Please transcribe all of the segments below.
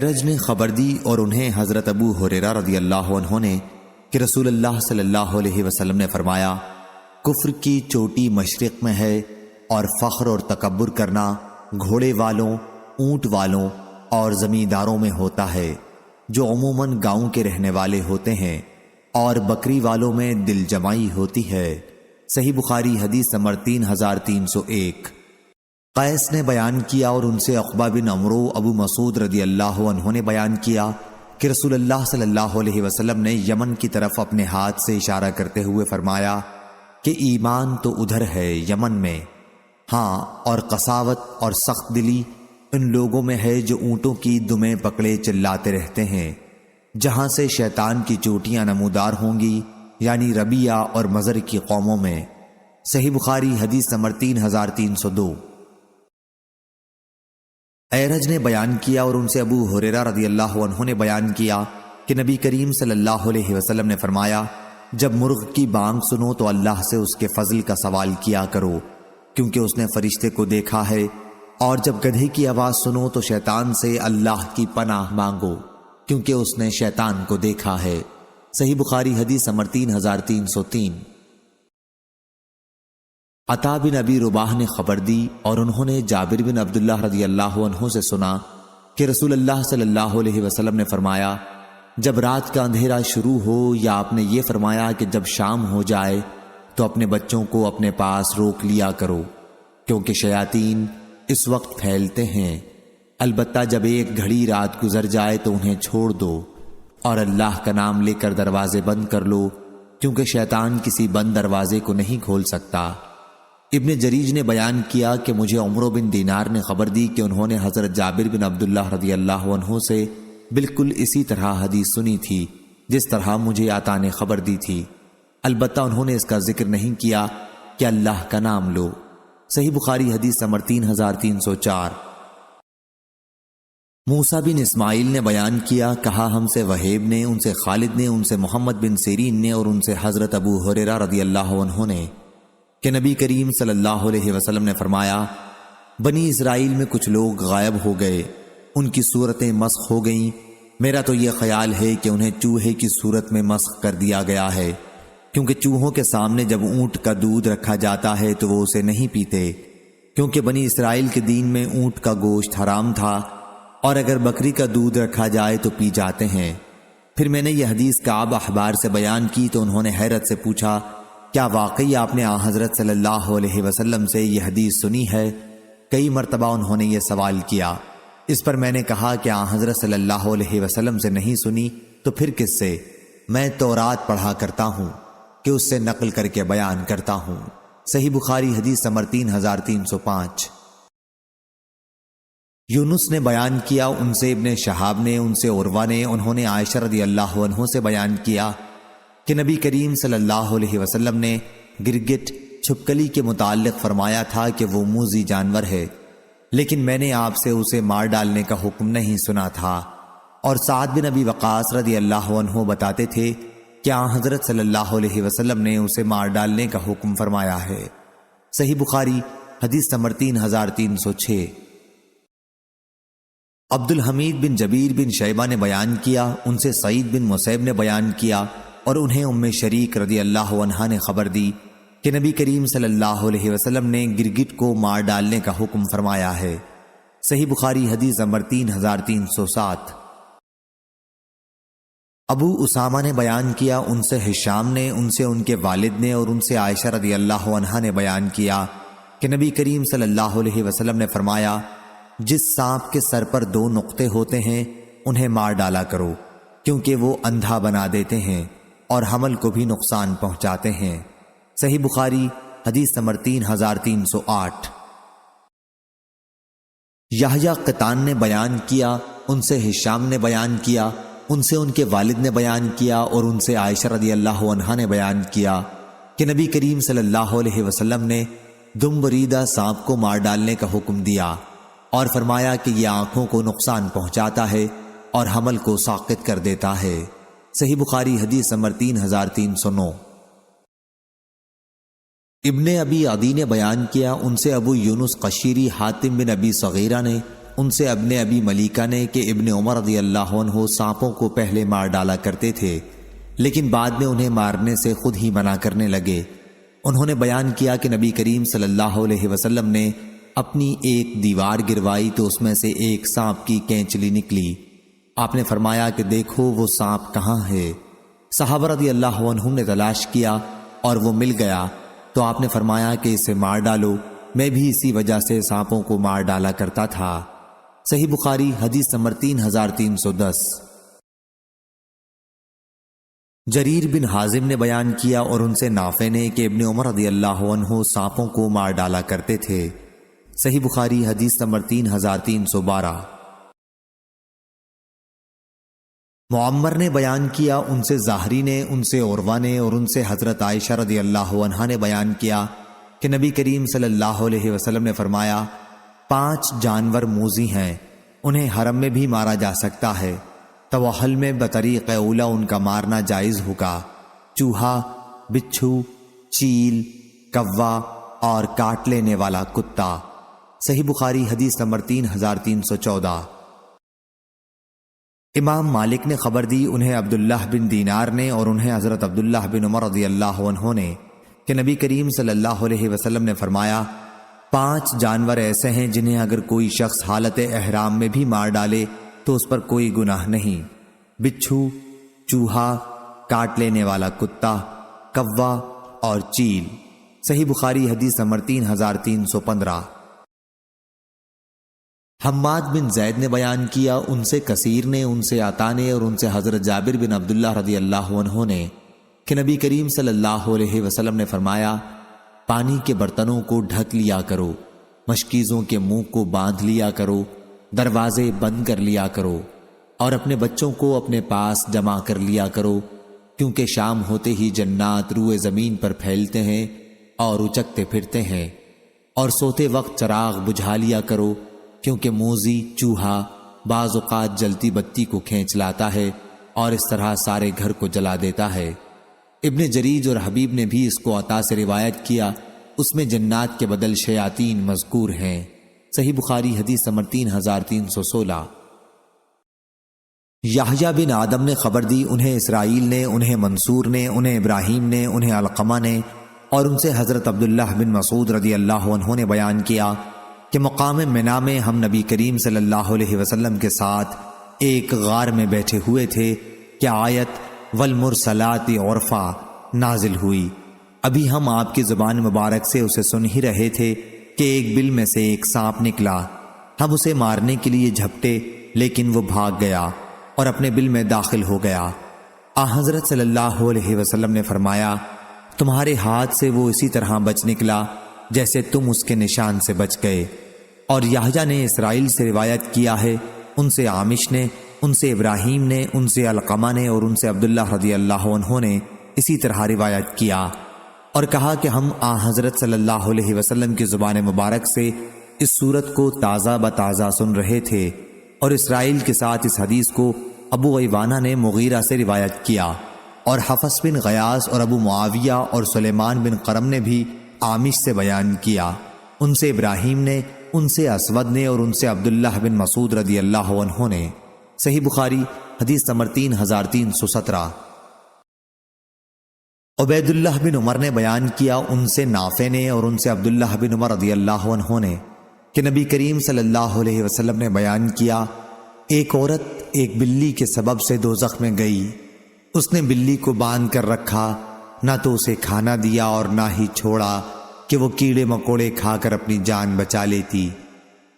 رج نے خبر دی اور انہیں حضرت ابو ہریرہ رضی اللہ عنہ نے کہ رسول اللہ صلی اللہ علیہ وسلم نے فرمایا، کفر کی چوٹی مشرق میں ہے اور فخر اور تکبر کرنا گھوڑے والوں، اونٹ والوں اور زمینداروں میں ہوتا ہے، جو عموماً گاؤں کے رہنے والے ہوتے ہیں، اور بکری والوں میں دل جمائی ہوتی ہے۔ صحیح بخاری حدیث نمبر 3301۔ قیس نے بیان کیا اور ان سے عقبہ بن عمرو ابو مسعود رضی اللہ عنہ نے بیان کیا کہ رسول اللہ صلی اللہ علیہ وسلم نے یمن کی طرف اپنے ہاتھ سے اشارہ کرتے ہوئے فرمایا کہ ایمان تو ادھر ہے یمن میں، ہاں، اور قساوت اور سخت دلی ان لوگوں میں ہے جو اونٹوں کی دمیں پکڑے چلاتے رہتے ہیں، جہاں سے شیطان کی چوٹیاں نمودار ہوں گی، یعنی ربیہ اور مزر کی قوموں میں۔ صحیح بخاری حدیث نمبر 3302۔ اعرج نے بیان کیا اور ان سے ابو ہریرہ رضی اللہ عنہ نے بیان کیا کہ نبی کریم صلی اللہ علیہ وسلم نے فرمایا، جب مرغ کی بانگ سنو تو اللہ سے اس کے فضل کا سوال کیا کرو، کیونکہ اس نے فرشتے کو دیکھا ہے، اور جب گدھے کی آواز سنو تو شیطان سے اللہ کی پناہ مانگو، کیونکہ اس نے شیطان کو دیکھا ہے۔ صحیح بخاری حدیث نمبر 3303۔ عطا بن ابی رباح نے خبر دی اور انہوں نے جابر بن عبداللہ رضی اللہ عنہ سے سنا کہ رسول اللہ صلی اللہ علیہ وسلم نے فرمایا، جب رات کا اندھیرا شروع ہو، یا آپ نے یہ فرمایا کہ جب شام ہو جائے تو اپنے بچوں کو اپنے پاس روک لیا کرو، کیونکہ شیاطین اس وقت پھیلتے ہیں، البتہ جب ایک گھڑی رات گزر جائے تو انہیں چھوڑ دو اور اللہ کا نام لے کر دروازے بند کر لو، کیونکہ شیطان کسی بند دروازے کو نہیں کھول سکتا۔ ابن جریج نے بیان کیا کہ مجھے عمرو بن دینار نے خبر دی کہ انہوں نے حضرت جابر بن عبداللہ رضی اللہ عنہ سے بالکل اسی طرح حدیث سنی تھی جس طرح مجھے عطا نے خبر دی تھی، البتہ انہوں نے اس کا ذکر نہیں کیا کہ اللہ کا نام لو۔ صحیح بخاری حدیث نمبر 3304۔ موسیٰ بن اسماعیل نے بیان کیا، کہا ہم سے وہیب نے، ان سے خالد نے، ان سے محمد بن سیرین نے، اور ان سے حضرت ابو ہریرہ رضی اللہ عنہ نے کہ نبی کریم صلی اللہ علیہ وسلم نے فرمایا، بنی اسرائیل میں کچھ لوگ غائب ہو گئے، ان کی صورتیں مسخ ہو گئیں، میرا تو یہ خیال ہے کہ انہیں چوہے کی صورت میں مسخ کر دیا گیا ہے، کیونکہ چوہوں کے سامنے جب اونٹ کا دودھ رکھا جاتا ہے تو وہ اسے نہیں پیتے، کیونکہ بنی اسرائیل کے دین میں اونٹ کا گوشت حرام تھا، اور اگر بکری کا دودھ رکھا جائے تو پی جاتے ہیں۔ پھر میں نے یہ حدیث کعب احبار سے بیان کی تو انہوں نے حیرت سے پوچھا، کیا واقعی آپ نے حضرت صلی اللہ علیہ وسلم سے یہ حدیث سنی ہے؟ کئی مرتبہ انہوں نے یہ سوال کیا۔ اس پر میں نے کہا کہ حضرت صلی اللہ علیہ وسلم سے نہیں سنی تو پھر کس سے؟ میں تورات پڑھا کرتا ہوں کہ اس سے نقل کر کے بیان کرتا ہوں۔ صحیح بخاری حدیث نمبر 3305۔ یونس نے بیان کیا، ان سے ابن شہاب نے، ان سے عروہ نے، انہوں نے عائشہ رضی اللہ عنہ سے بیان کیا کہ نبی کریم صلی اللہ علیہ وسلم نے گرگٹ چھپکلی کے متعلق فرمایا تھا کہ وہ موذی جانور ہے، لیکن میں نے آپ سے اسے مار ڈالنے کا حکم نہیں سنا تھا۔ اور سعد بن ابی وقاص رضی اللہ عنہ بتاتے تھے کہ حضرت صلی اللہ علیہ وسلم نے اسے مار ڈالنے کا حکم فرمایا ہے۔ صحیح بخاری حدیث نمبر 3306۔ عبد الحمید بن جبیر بن شیبہ نے بیان کیا، ان سے سعید بن مسیب نے بیان کیا، اور انہیں ام شریک رضی اللہ عنہا نے خبر دی کہ نبی کریم صلی اللہ علیہ وسلم نے گرگٹ کو مار ڈالنے کا حکم فرمایا ہے۔ صحیح بخاری حدیث نمبر 3307۔ ابو اسامہ نے بیان کیا، ان سے ہشام نے، ان سے ان کے والد نے، اور ان سے عائشہ رضی اللہ عنہا نے بیان کیا کہ نبی کریم صلی اللہ علیہ وسلم نے فرمایا، جس سانپ کے سر پر 2 نقطے ہوتے ہیں انہیں مار ڈالا کرو، کیونکہ وہ اندھا بنا دیتے ہیں اور حمل کو بھی نقصان پہنچاتے ہیں۔ صحیح بخاری حدیث نمبر 3308۔ یحییٰ قطان نے بیان کیا، ان سے ہشام نے بیان کیا، ان سے ان کے والد نے بیان کیا، اور ان سے عائشہ رضی اللہ عنہا نے بیان کیا کہ نبی کریم صلی اللہ علیہ وسلم نے دم بریدہ سانپ کو مار ڈالنے کا حکم دیا اور فرمایا کہ یہ آنکھوں کو نقصان پہنچاتا ہے اور حمل کو ساقط کر دیتا ہے۔ صحیح بخاری حدیث نمبر 3309۔ ابن ابی عدی نے بیان کیا، ان سے ابو یونس قشیری حاتم بن ابی صغیرہ نے، ان سے ابن ابی ملیکہ نے کہ ابن عمر رضی اللہ عنہ سانپوں کو پہلے مار ڈالا کرتے تھے لیکن بعد میں انہیں مارنے سے خود ہی منع کرنے لگے۔ انہوں نے بیان کیا کہ نبی کریم صلی اللہ علیہ وسلم نے اپنی ایک دیوار گروائی تو اس میں سے ایک سانپ کی کینچلی نکلی۔ آپ نے فرمایا کہ دیکھو وہ سانپ کہاں ہے؟ صحابہ رضی اللہ عنہم نے تلاش کیا اور وہ مل گیا تو آپ نے فرمایا کہ اسے مار ڈالو، میں بھی اسی وجہ سے سانپوں کو مار ڈالا کرتا تھا۔ صحیح بخاری حدیث نمبر 3310۔ جریر بن حازم نے بیان کیا اور ان سے نافع نے کہ ابن عمر رضی اللہ عنہ سانپوں کو مار ڈالا کرتے تھے۔ صحیح بخاری حدیث نمبر 3312۔ معمر نے بیان کیا ان سے ظاہری نے، ان سے عروہ نے اور ان سے حضرت عائشہ رضی اللہ عنہا نے بیان کیا کہ نبی کریم صلی اللہ علیہ وسلم نے فرمایا 5 جانور موذی ہیں، انہیں حرم میں بھی مارا جا سکتا ہے، توحل میں بطریق اولا ان کا مارنا جائز ہوگا، چوہا، بچھو، چیل، کوا اور کاٹ لینے والا کتا۔ صحیح بخاری حدیث نمبر 3314۔ امام مالک نے خبر دی انہیں عبداللہ بن دینار نے اور انہیں حضرت عبداللہ بن عمر رضی اللہ عنہ نے کہ نبی کریم صلی اللہ علیہ وسلم نے فرمایا 5 جانور ایسے ہیں جنہیں اگر کوئی شخص حالت احرام میں بھی مار ڈالے تو اس پر کوئی گناہ نہیں، بچھو، چوہا، کاٹ لینے والا کتا، کوا اور چیل۔ صحیح بخاری حدیث نمبر 3315۔ حماد بن زید نے بیان کیا ان سے کثیر نے، ان سے عطا نے اور ان سے حضرت جابر بن عبداللہ رضی اللہ عنہ نے کہ نبی کریم صلی اللہ علیہ وسلم نے فرمایا پانی کے برتنوں کو ڈھک لیا کرو، مشکیزوں کے منہ کو باندھ لیا کرو، دروازے بند کر لیا کرو اور اپنے بچوں کو اپنے پاس جمع کر لیا کرو، کیونکہ شام ہوتے ہی جنات روئے زمین پر پھیلتے ہیں اور اچکتے پھرتے ہیں، اور سوتے وقت چراغ بجھا لیا کرو، کیونکہ موذی چوہا بعض اوقات جلتی بتی کو کھینچ لاتا ہے اور اس طرح سارے گھر کو جلا دیتا ہے۔ ابن جریج اور حبیب نے بھی اس کو عطا سے روایت کیا، اس میں جنات کے بدل شیاطین مذکور ہیں۔ صحیح بخاری حدیث نمبر 3316۔ یحییٰ بن آدم نے خبر دی انہیں اسرائیل نے، انہیں منصور نے، انہیں ابراہیم نے، انہیں علقمہ نے اور ان سے حضرت عبداللہ بن مسعود رضی اللہ عنہ نے بیان کیا کہ مقام منا میں ہم نبی کریم صلی اللہ علیہ وسلم کے ساتھ ایک غار میں بیٹھے ہوئے تھے کہ آیت والمرسلات عرفا نازل ہوئی۔ ابھی ہم آپ کی زبان مبارک سے اسے سن ہی رہے تھے کہ ایک بل میں سے ایک سانپ نکلا، ہم اسے مارنے کے لیے جھپٹے لیکن وہ بھاگ گیا اور اپنے بل میں داخل ہو گیا۔ حضرت صلی اللہ علیہ وسلم نے فرمایا تمہارے ہاتھ سے وہ اسی طرح بچ نکلا جیسے تم اس کے نشان سے بچ گئے۔ اور یحییٰ نے اسرائیل سے روایت کیا ہے، ان سے عامش نے، ان سے ابراہیم نے، ان سے علقمہ نے اور ان سے عبداللہ رضی اللہ عنہ نے اسی طرح روایت کیا اور کہا کہ ہم حضرت صلی اللہ علیہ وسلم کی زبان مبارک سے اس صورت کو تازہ بتازہ سن رہے تھے۔ اور اسرائیل کے ساتھ اس حدیث کو ابو عوانہ نے مغیرہ سے روایت کیا اور حفص بن غیاث اور ابو معاویہ اور سلیمان بن قرم نے بھی عامش سے بیان کیا، ان سے ابراہیم نے، ان سے اسود نے اور ان سے عبداللہ بن مسعود رضی اللہ عنہ نے۔ صحیح بخاری حدیث نمبر 3317۔ عبید اللہ بن عمر نے بیان کیا ان سے نافع نے اور ان سے عبداللہ بن عمر رضی اللہ عنہ نے کہ نبی کریم صلی اللہ علیہ وسلم نے بیان کیا ایک عورت ایک بلی کے سبب سے دوزخ میں گئی، اس نے بلی کو باندھ کر رکھا، نہ تو اسے کھانا دیا اور نہ ہی چھوڑا کہ وہ کیڑے مکوڑے کھا کر اپنی جان بچا لیتی۔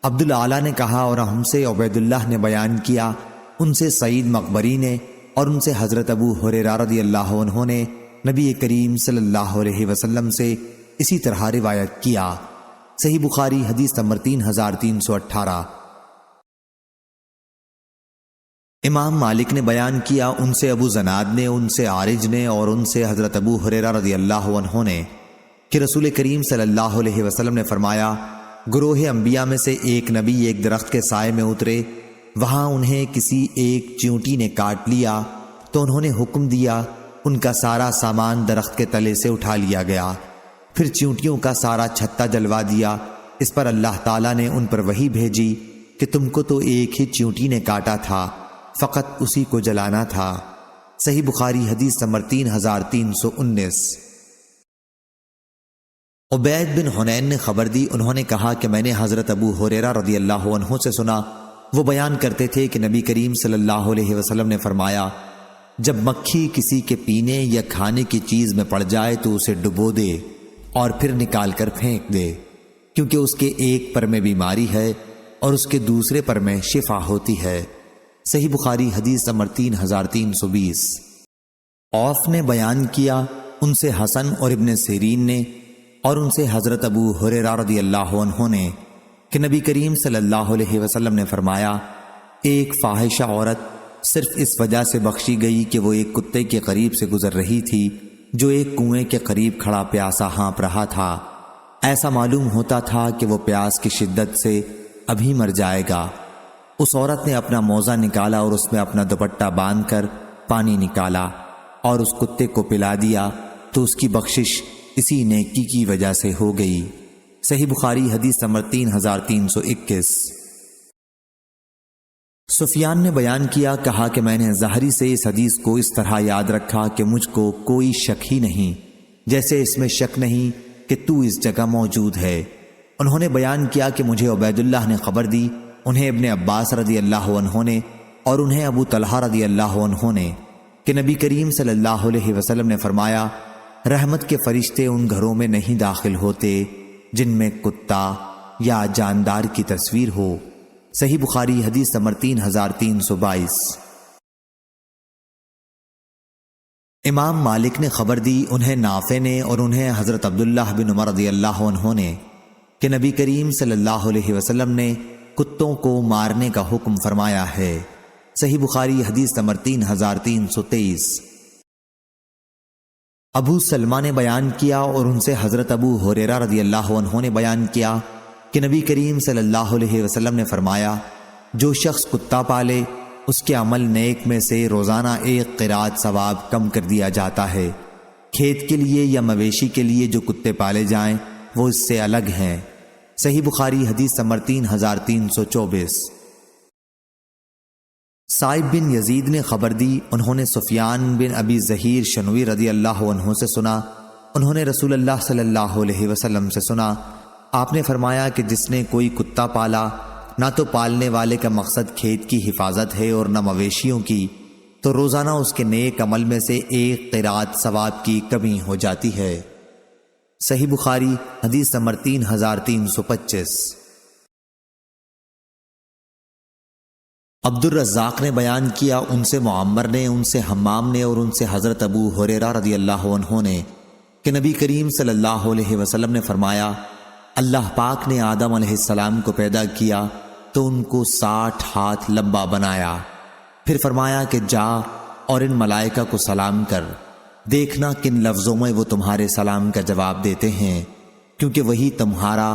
عبدالعالی نے کہا اور ہم سے عبید اللہ نے بیان کیا، ان سے سعید مقبری نے اور ان سے حضرت ابو ہریرہ رضی اللہ عنہ نے نبی کریم صلی اللہ علیہ وسلم سے اسی طرح روایت کیا۔ صحیح بخاری حدیث نمبر 3318۔ امام مالک نے بیان کیا ان سے ابو زناد نے، ان سے عارج نے اور ان سے حضرت ابو ہریرہ رضی اللہ عنہ نے کہ رسول کریم صلی اللہ علیہ وسلم نے فرمایا گروہ انبیاء میں سے ایک نبی ایک درخت کے سائے میں اترے، وہاں انہیں کسی ایک چیونٹی نے کاٹ لیا تو انہوں نے حکم دیا ان کا سارا سامان درخت کے تلے سے اٹھا لیا گیا، پھر چیونٹیوں کا سارا چھتا جلوا دیا۔ اس پر اللہ تعالیٰ نے ان پر وحی بھیجی کہ تم کو تو ایک ہی چیونٹی نے کاٹا تھا، فقط اسی کو جلانا تھا۔ صحیح بخاری حدیث نمبر 3319۔ عبید بن حنین نے خبر دی، انہوں نے کہا کہ میں نے حضرت ابو ہریرہ رضی اللہ عنہ سے سنا، وہ بیان کرتے تھے کہ نبی کریم صلی اللہ علیہ وسلم نے فرمایا، جب مکھی کسی کے پینے یا کھانے کی چیز میں پڑ جائے تو اسے ڈبو دے اور پھر نکال کر پھینک دے، کیونکہ اس کے ایک پر میں بیماری ہے اور اس کے دوسرے پر میں شفا ہوتی ہے۔ صحیح بخاری حدیث نمبر 3320۔ عوف نے بیان کیا، ان سے حسن اور ابن سیرین نے اور ان سے حضرت ابو ہریرہ رضی اللہ عنہ نے کہ نبی کریم صلی اللہ علیہ وسلم نے فرمایا، ایک فاحشہ عورت صرف اس وجہ سے بخشی گئی کہ وہ ایک کتے کے قریب سے گزر رہی تھی جو ایک کنویں کے قریب کھڑا پیاسا ہانپ رہا تھا۔ ایسا معلوم ہوتا تھا کہ وہ پیاس کی شدت سے ابھی مر جائے گا۔ اس عورت نے اپنا موزہ نکالا اور اس میں اپنا دوپٹہ باندھ کر پانی نکالا اور اس کتے کو پلا دیا تو اس کی بخشش اسی نیکی کی وجہ سے ہو گئی۔ صحیح بخاری حدیث نمبر 3321۔ سفیان نے بیان کیا، کہا کہ میں نے زہری سے اس حدیث کو اس طرح یاد رکھا کہ مجھ کو کوئی شک ہی نہیں، جیسے اس میں شک نہیں کہ تو اس جگہ موجود ہے۔ انہوں نے بیان کیا کہ مجھے عبید اللہ نے خبر دی، انہیں ابن عباس رضی اللہ عنہ نے اور انہیں ابو طلحہ رضی اللہ عنہ نے کہ نبی کریم صلی اللہ علیہ وسلم نے فرمایا، رحمت کے فرشتے ان گھروں میں نہیں داخل ہوتے جن میں کتا یا جاندار کی تصویر ہو۔ صحیح بخاری حدیث نمبر 3322۔ امام مالک نے خبر دی، انہیں نافع نے اور انہیں حضرت عبداللہ بن عمر رضی اللہ عنہ نے کہ نبی کریم صلی اللہ علیہ وسلم نے کتوں کو مارنے کا حکم فرمایا ہے۔ صحیح بخاری حدیث نمبر 3323۔ ابو سلمہ نے بیان کیا اور ان سے حضرت ابو ہریرہ رضی اللہ عنہ نے بیان کیا کہ نبی کریم صلی اللہ علیہ وسلم نے فرمایا، جو شخص کتا پالے اس کے عمل نیک میں سے روزانہ ایک قرات ثواب کم کر دیا جاتا ہے۔ کھیت کے لیے یا مویشی کے لیے جو کتے پالے جائیں وہ اس سے الگ ہیں۔ صحیح بخاری حدیث نمبر 3324۔ سائب بن یزید نے خبر دی، انہوں نے سفیان بن ابی ظہیر شنوی رضی اللہ عنہ سے سنا، انہوں نے رسول اللہ صلی اللہ علیہ وسلم سے سنا، آپ نے فرمایا کہ جس نے کوئی کتا پالا، نہ تو پالنے والے کا مقصد کھیت کی حفاظت ہے اور نہ مویشیوں کی، تو روزانہ اس کے نیک عمل میں سے ایک قرات ثواب کی کمی ہو جاتی ہے۔ صحیح بخاری حدیث نمبر 3325۔ عبد الرزاق نے بیان کیا، ان سے معمر نے، ان سے حمام نے اور ان سے حضرت ابو ہریرہ رضی اللہ عنہ نے کہ نبی کریم صلی اللہ علیہ وسلم نے فرمایا، اللہ پاک نے آدم علیہ السلام کو پیدا کیا تو ان کو 60 ہاتھ لمبا بنایا، پھر فرمایا کہ جا اور ان ملائکہ کو سلام کر، دیکھنا کن لفظوں میں وہ تمہارے سلام کا جواب دیتے ہیں، کیونکہ وہی تمہارا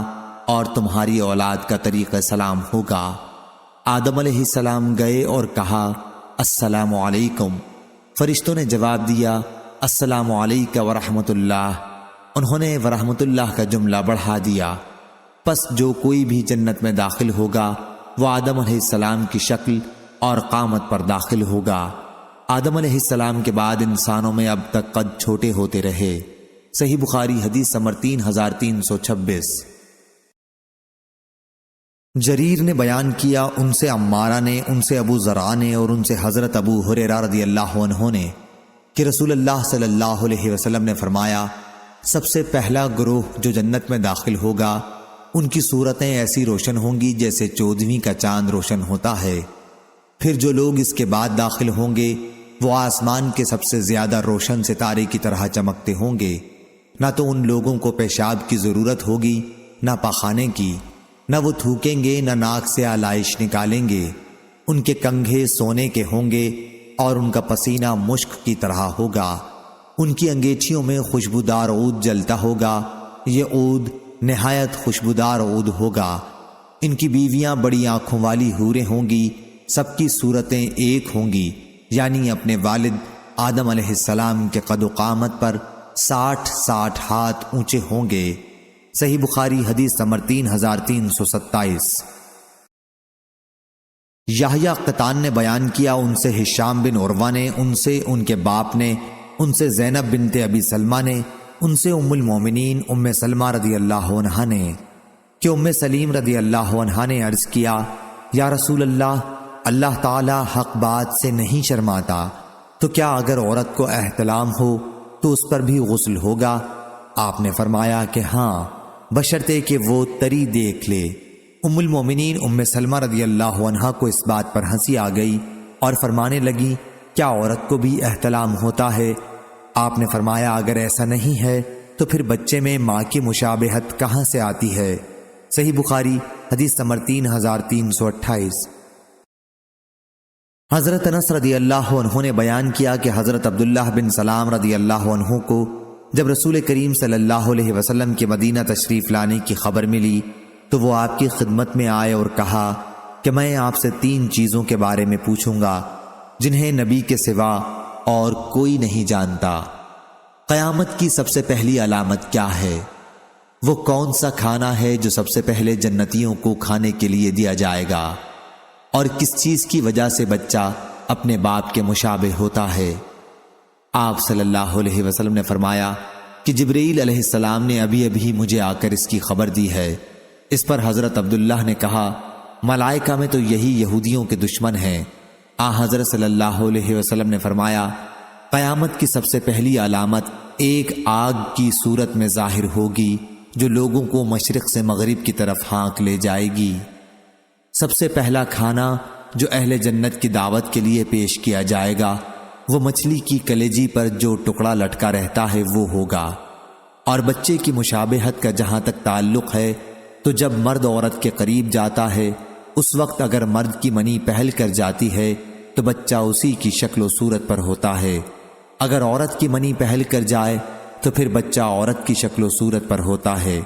اور تمہاری اولاد کا طریقہ سلام ہوگا۔ آدم علیہ السلام گئے اور کہا، السلام علیکم۔ فرشتوں نے جواب دیا، السلام علیکم ورحمۃ اللہ۔ انہوں نے ورحمۃ اللہ کا جملہ بڑھا دیا۔ پس جو کوئی بھی جنت میں داخل ہوگا وہ آدم علیہ السلام کی شکل اور قامت پر داخل ہوگا۔ آدم علیہ السلام کے بعد انسانوں میں اب تک قد چھوٹے ہوتے رہے۔ صحیح بخاری حدیث نمبر 3326۔ جریر نے بیان کیا، ان سے عمارہ نے، ان سے ابو ذرا نے اور ان سے حضرت ابو ہریرہ رضی اللہ عنہ نے کہ رسول اللہ صلی اللہ علیہ وسلم نے فرمایا، سب سے پہلا گروہ جو جنت میں داخل ہوگا ان کی صورتیں ایسی روشن ہوں گی جیسے 14ویں کا چاند روشن ہوتا ہے۔ پھر جو لوگ اس کے بعد داخل ہوں گے وہ آسمان کے سب سے زیادہ روشن ستارے کی طرح چمکتے ہوں گے، نہ تو ان لوگوں کو پیشاب کی ضرورت ہوگی نہ پاخانے کی، نہ وہ تھوکیں گے نہ ناک سے آلائش نکالیں گے، ان کے کنگھے سونے کے ہوں گے اور ان کا پسینہ مشک کی طرح ہوگا، ان کی انگیٹھیوں میں خوشبودار عود جلتا ہوگا، یہ عود نہایت خوشبودار عود ہوگا۔ ان کی بیویاں بڑی آنکھوں والی حوریں ہوں گی، سب کی صورتیں ایک ہوں گی، یعنی اپنے والد آدم علیہ السلام کے قد و قامت پر 60 ہاتھ اونچے ہوں گے۔ صحیح بخاری حدیث نمبر 3327۔ یحییٰ قطان نے بیان کیا، ان سے ہشام بن عروہ نے، ان سے ان کے باپ نے، ان سے زینب بنت ابی سلمہ نے، ان سے ام المومنین ام سلمہ رضی اللہ عنہا نے کہ ام سلیم رضی اللہ عنہا نے عرض کیا، یا رسول اللہ تعالی حق بات سے نہیں شرماتا، تو کیا اگر عورت کو احتلام ہو تو اس پر بھی غسل ہوگا؟ آپ نے فرمایا کہ ہاں، بشرطے کہ وہ تری دیکھ لے۔ ام المومنین ام سلمہ رضی اللہ عنہا کو اس بات پر ہنسی آ گئی اور فرمانے لگی، کیا عورت کو بھی احتلام ہوتا ہے؟ آپ نے فرمایا، اگر ایسا نہیں ہے تو پھر بچے میں ماں کی مشابہت کہاں سے آتی ہے؟ صحیح بخاری حدیث نمبر 3328۔ حضرت انس رضی اللہ عنہ نے بیان کیا کہ حضرت عبداللہ بن سلام رضی اللہ عنہ کو جب رسول کریم صلی اللہ علیہ وسلم کے مدینہ تشریف لانے کی خبر ملی تو وہ آپ کی خدمت میں آئے اور کہا کہ میں آپ سے 3 چیزوں کے بارے میں پوچھوں گا جنہیں نبی کے سوا اور کوئی نہیں جانتا۔ قیامت کی سب سے پہلی علامت کیا ہے؟ وہ کون سا کھانا ہے جو سب سے پہلے جنتیوں کو کھانے کے لیے دیا جائے گا؟ اور کس چیز کی وجہ سے بچہ اپنے باپ کے مشابہ ہوتا ہے؟ آپ صلی اللہ علیہ وسلم نے فرمایا کہ جبرائیل علیہ السلام نے ابھی مجھے آ کر اس کی خبر دی ہے۔ اس پر حضرت عبداللہ نے کہا، ملائکہ میں تو یہی یہودیوں کے دشمن ہیں۔ حضرت صلی اللہ علیہ وسلم نے فرمایا، قیامت کی سب سے پہلی علامت ایک آگ کی صورت میں ظاہر ہوگی جو لوگوں کو مشرق سے مغرب کی طرف ہانک لے جائے گی۔ سب سے پہلا کھانا جو اہل جنت کی دعوت کے لیے پیش کیا جائے گا وہ مچھلی کی کلیجی پر جو ٹکڑا لٹکا رہتا ہے وہ ہوگا۔ اور بچے کی مشابہت کا جہاں تک تعلق ہے تو جب مرد عورت کے قریب جاتا ہے اس وقت اگر مرد کی منی پہل کر جاتی ہے تو بچہ اسی کی شکل و صورت پر ہوتا ہے، اگر عورت کی منی پہل کر جائے تو پھر بچہ عورت کی شکل و صورت پر ہوتا ہے۔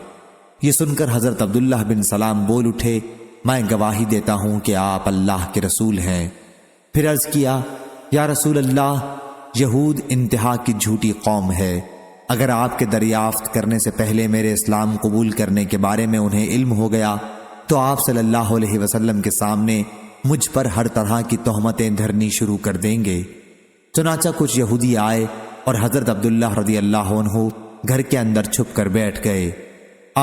یہ سن کر حضرت عبداللہ بن سلام بول اٹھے، میں گواہی دیتا ہوں کہ آپ اللہ کے رسول ہیں۔ پھر عرض کیا، یا رسول اللہ، یہود انتہا کی جھوٹی قوم ہے، اگر آپ کے دریافت کرنے سے پہلے میرے اسلام قبول کرنے کے بارے میں انہیں علم ہو گیا تو آپ صلی اللہ علیہ وسلم کے سامنے مجھ پر ہر طرح کی تہمتیں دھرنی شروع کر دیں گے۔ چنانچہ کچھ یہودی آئے اور حضرت عبداللہ رضی اللہ عنہ گھر کے اندر چھپ کر بیٹھ گئے۔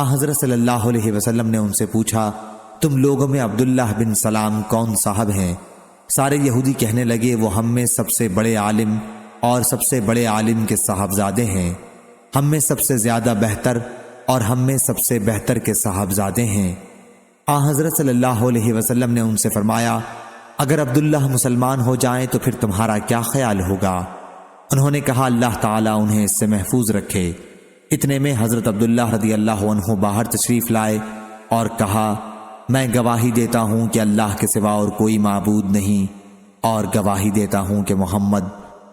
حضرت صلی اللہ علیہ وسلم نے ان سے پوچھا، تم لوگوں میں عبداللہ بن سلام کون صاحب ہیں؟ سارے یہودی کہنے لگے، وہ ہم میں سب سے بڑے عالم اور سب سے بڑے عالم کے صاحبزادے ہیں، ہم میں سب سے زیادہ بہتر اور ہم میں سب سے بہتر کے صاحبزادے ہیں۔ حضرت صلی اللہ علیہ وسلم نے ان سے فرمایا، اگر عبداللہ مسلمان ہو جائیں تو پھر تمہارا کیا خیال ہوگا؟ انہوں نے کہا، اللہ تعالیٰ انہیں اس سے محفوظ رکھے۔ اتنے میں حضرت عبداللہ رضی اللہ عنہ باہر تشریف لائے اور کہا، میں گواہی دیتا ہوں کہ اللہ کے سوا اور کوئی معبود نہیں، اور گواہی دیتا ہوں کہ محمد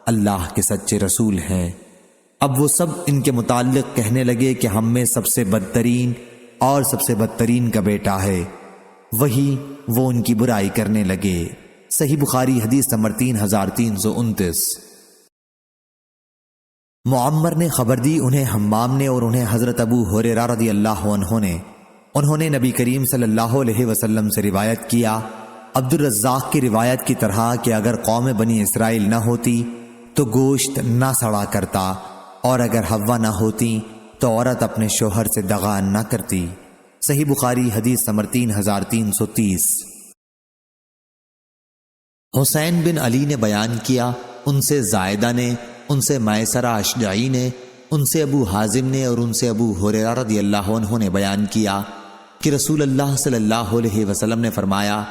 اللہ کے سچے رسول ہیں۔ اب وہ سب ان کے متعلق کہنے لگے کہ ہم میں سب سے بدترین اور سب سے بدترین کا بیٹا ہے، وہی وہ ان کی برائی کرنے لگے۔ صحیح بخاری حدیث نمبر 3329۔ معمر نے خبر دی انہیں حمام نے اور انہیں حضرت ابو ہریرہ رضی اللہ عنہ نے، انہوں نے نبی کریم صلی اللہ علیہ وسلم سے روایت کیا، عبد الرزاق کی روایت کی طرح کہ اگر قوم بنی اسرائیل نہ ہوتی تو گوشت نہ سڑا کرتا، اور اگر حوا نہ ہوتی تو عورت اپنے شوہر سے دغا نہ کرتی۔ صحیح بخاری حدیث نمبر 3330۔ حسین بن علی نے بیان کیا، ان سے زائدہ نے، ان سے میسرہ اشجعی نے، ان سے ابو حازم نے اور ان سے ابو ہریرہ رضی اللہ عنہ نے بیان کیا کہ رسول اللہ صلی اللہ علیہ وسلم نے فرمایا،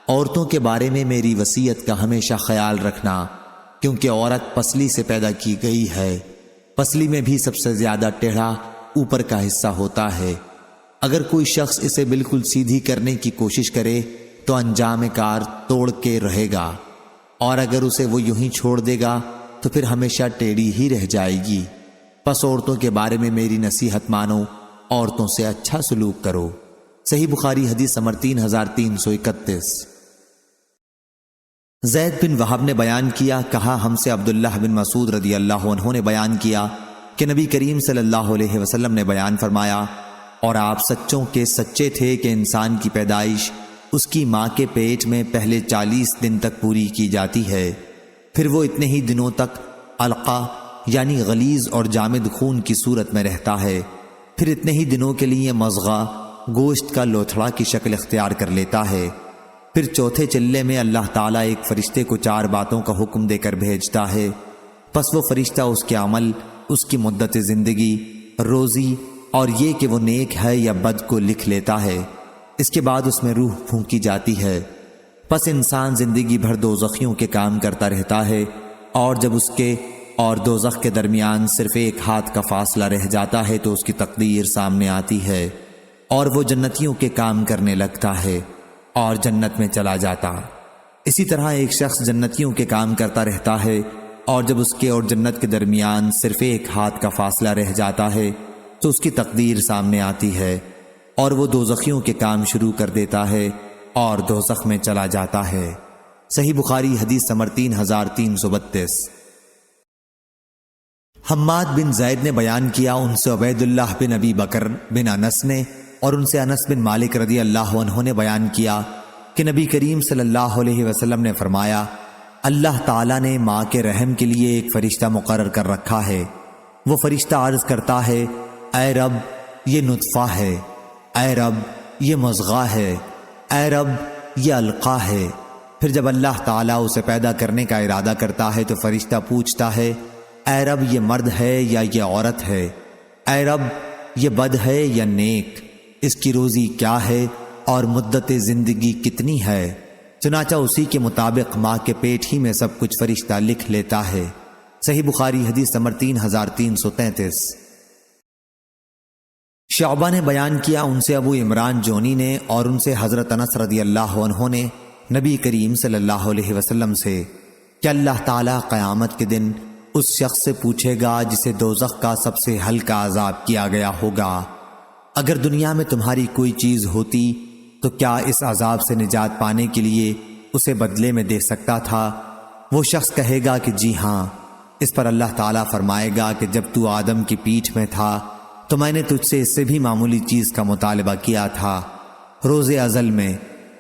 عورتوں کے بارے میں میری وصیت کا ہمیشہ خیال رکھنا، کیونکہ عورت پسلی سے پیدا کی گئی ہے، پسلی میں بھی سب سے زیادہ ٹیڑھا اوپر کا حصہ ہوتا ہے، اگر کوئی شخص اسے بالکل سیدھی کرنے کی کوشش کرے تو انجام کار توڑ کے رہے گا، اور اگر اسے وہ یوں ہی چھوڑ دے گا تو پھر ہمیشہ ٹیڑھی ہی رہ جائے گی۔ پس عورتوں کے بارے میں میری نصیحت مانو، عورتوں سے اچھا سلوک کرو۔ صحیح بخاری حدیث نمبر 3331۔ زید بن وہب نے بیان کیا، کہا ہم سے عبداللہ بن مسعود رضی اللہ عنہ نے بیان کیا کہ نبی کریم صلی اللہ علیہ وسلم نے بیان فرمایا، اور آپ سچوں کے سچے تھے کہ انسان کی پیدائش اس کی ماں کے پیٹ میں پہلے 40 دن تک پوری کی جاتی ہے، پھر وہ اتنے ہی دنوں تک علقہ یعنی غلیظ اور جامد خون کی صورت میں رہتا ہے، پھر اتنے ہی دنوں کے لیے مضغہ گوشت کا لوتھڑا کی شکل اختیار کر لیتا ہے، پھر چوتھے چلے میں اللہ تعالیٰ ایک فرشتے کو 4 باتوں کا حکم دے کر بھیجتا ہے، پس وہ فرشتہ اس کے عمل، اس کی مدت زندگی، روزی اور یہ کہ وہ نیک ہے یا بد کو لکھ لیتا ہے۔ اس کے بعد اس میں روح پھونکی جاتی ہے، پس انسان زندگی بھر دوزخیوں کے کام کرتا رہتا ہے، اور جب اس کے اور دوزخ کے درمیان صرف 1 ہاتھ کا فاصلہ رہ جاتا ہے تو اس کی تقدیر سامنے آتی ہے اور وہ جنتیوں کے کام کرنے لگتا ہے اور جنت میں چلا جاتا۔ اسی طرح ایک شخص جنتیوں کے کام کرتا رہتا ہے اور جب اس کے اور جنت کے درمیان صرف 1 ہاتھ کا فاصلہ رہ جاتا ہے تو اس کی تقدیر سامنے آتی ہے اور وہ دوزخیوں کے کام شروع کر دیتا ہے اور دوزخ میں چلا جاتا ہے۔ صحیح بخاری حدیث نمبر 3332۔ حماد بن زید نے بیان کیا، ان سے عبید اللہ بن ابی بکر بن انس نے اور ان سے انس بن مالک رضی اللہ عنہ نے بیان کیا کہ نبی کریم صلی اللہ علیہ وسلم نے فرمایا، اللہ تعالیٰ نے ماں کے رحم کے لیے ایک فرشتہ مقرر کر رکھا ہے۔ وہ فرشتہ عرض کرتا ہے، اے رب یہ نطفہ ہے، اے رب یہ مضغہ ہے، اے رب یہ علقہ ہے۔ پھر جب اللہ تعالیٰ اسے پیدا کرنے کا ارادہ کرتا ہے تو فرشتہ پوچھتا ہے، اے رب یہ مرد ہے یا یہ عورت ہے، اے رب یہ بد ہے یا نیک، اس کی روزی کیا ہے اور مدت زندگی کتنی ہے؟ چنانچہ اسی کے مطابق ماں کے پیٹ ہی میں سب کچھ فرشتہ لکھ لیتا ہے۔ صحیح بخاری حدیث نمبر 3333۔ شعبہ نے بیان کیا، ان سے ابو عمران جونی نے اور ان سے حضرت انس رضی اللہ عنہ نے نبی کریم صلی اللہ علیہ وسلم سے کہ اللہ تعالیٰ قیامت کے دن اس شخص سے پوچھے گا جسے دوزخ کا سب سے ہلکا عذاب کیا گیا ہوگا، اگر دنیا میں تمہاری کوئی چیز ہوتی تو کیا اس عذاب سے نجات پانے کے لیے اسے بدلے میں دے سکتا تھا؟ وہ شخص کہے گا کہ جی ہاں۔ اس پر اللہ تعالیٰ فرمائے گا کہ جب تو آدم کی پیٹھ میں تھا تو میں نے تجھ سے اس سے بھی معمولی چیز کا مطالبہ کیا تھا روز ازل میں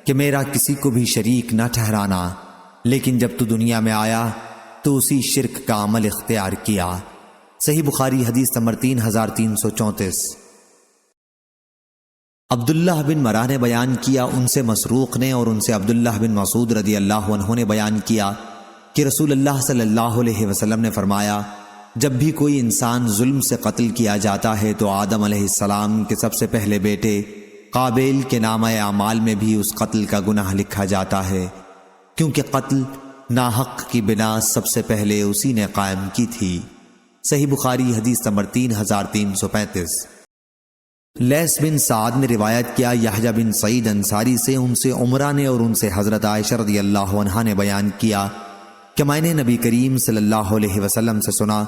کہ میرا کسی کو بھی شریک نہ ٹھہرانا، لیکن جب تو دنیا میں آیا تو اسی شرک کا عمل اختیار کیا۔ صحیح بخاری حدیث نمبر 3334۔ عبداللہ بن مرہ نے بیان کیا، ان سے مسروق نے اور ان سے عبداللہ بن مسعود رضی اللہ عنہ نے بیان کیا کہ رسول اللہ صلی اللہ علیہ وسلم نے فرمایا، جب بھی کوئی انسان ظلم سے قتل کیا جاتا ہے تو آدم علیہ السلام کے سب سے پہلے بیٹے قابیل کے نامہ اعمال میں بھی اس قتل کا گناہ لکھا جاتا ہے، کیونکہ قتل ناحق کی بنا سب سے پہلے اسی نے قائم کی تھی۔ صحیح بخاری حدیث نمبر 3335۔ لیث بن سعد نے روایت کیا، یحییٰ بن سعید انصاری سے، ان سے عمرہ نے اور ان سے حضرت عائشہ رضی اللہ عنہا نے بیان کیا کہ میں نے نبی کریم صلی اللہ علیہ وسلم سے سنا،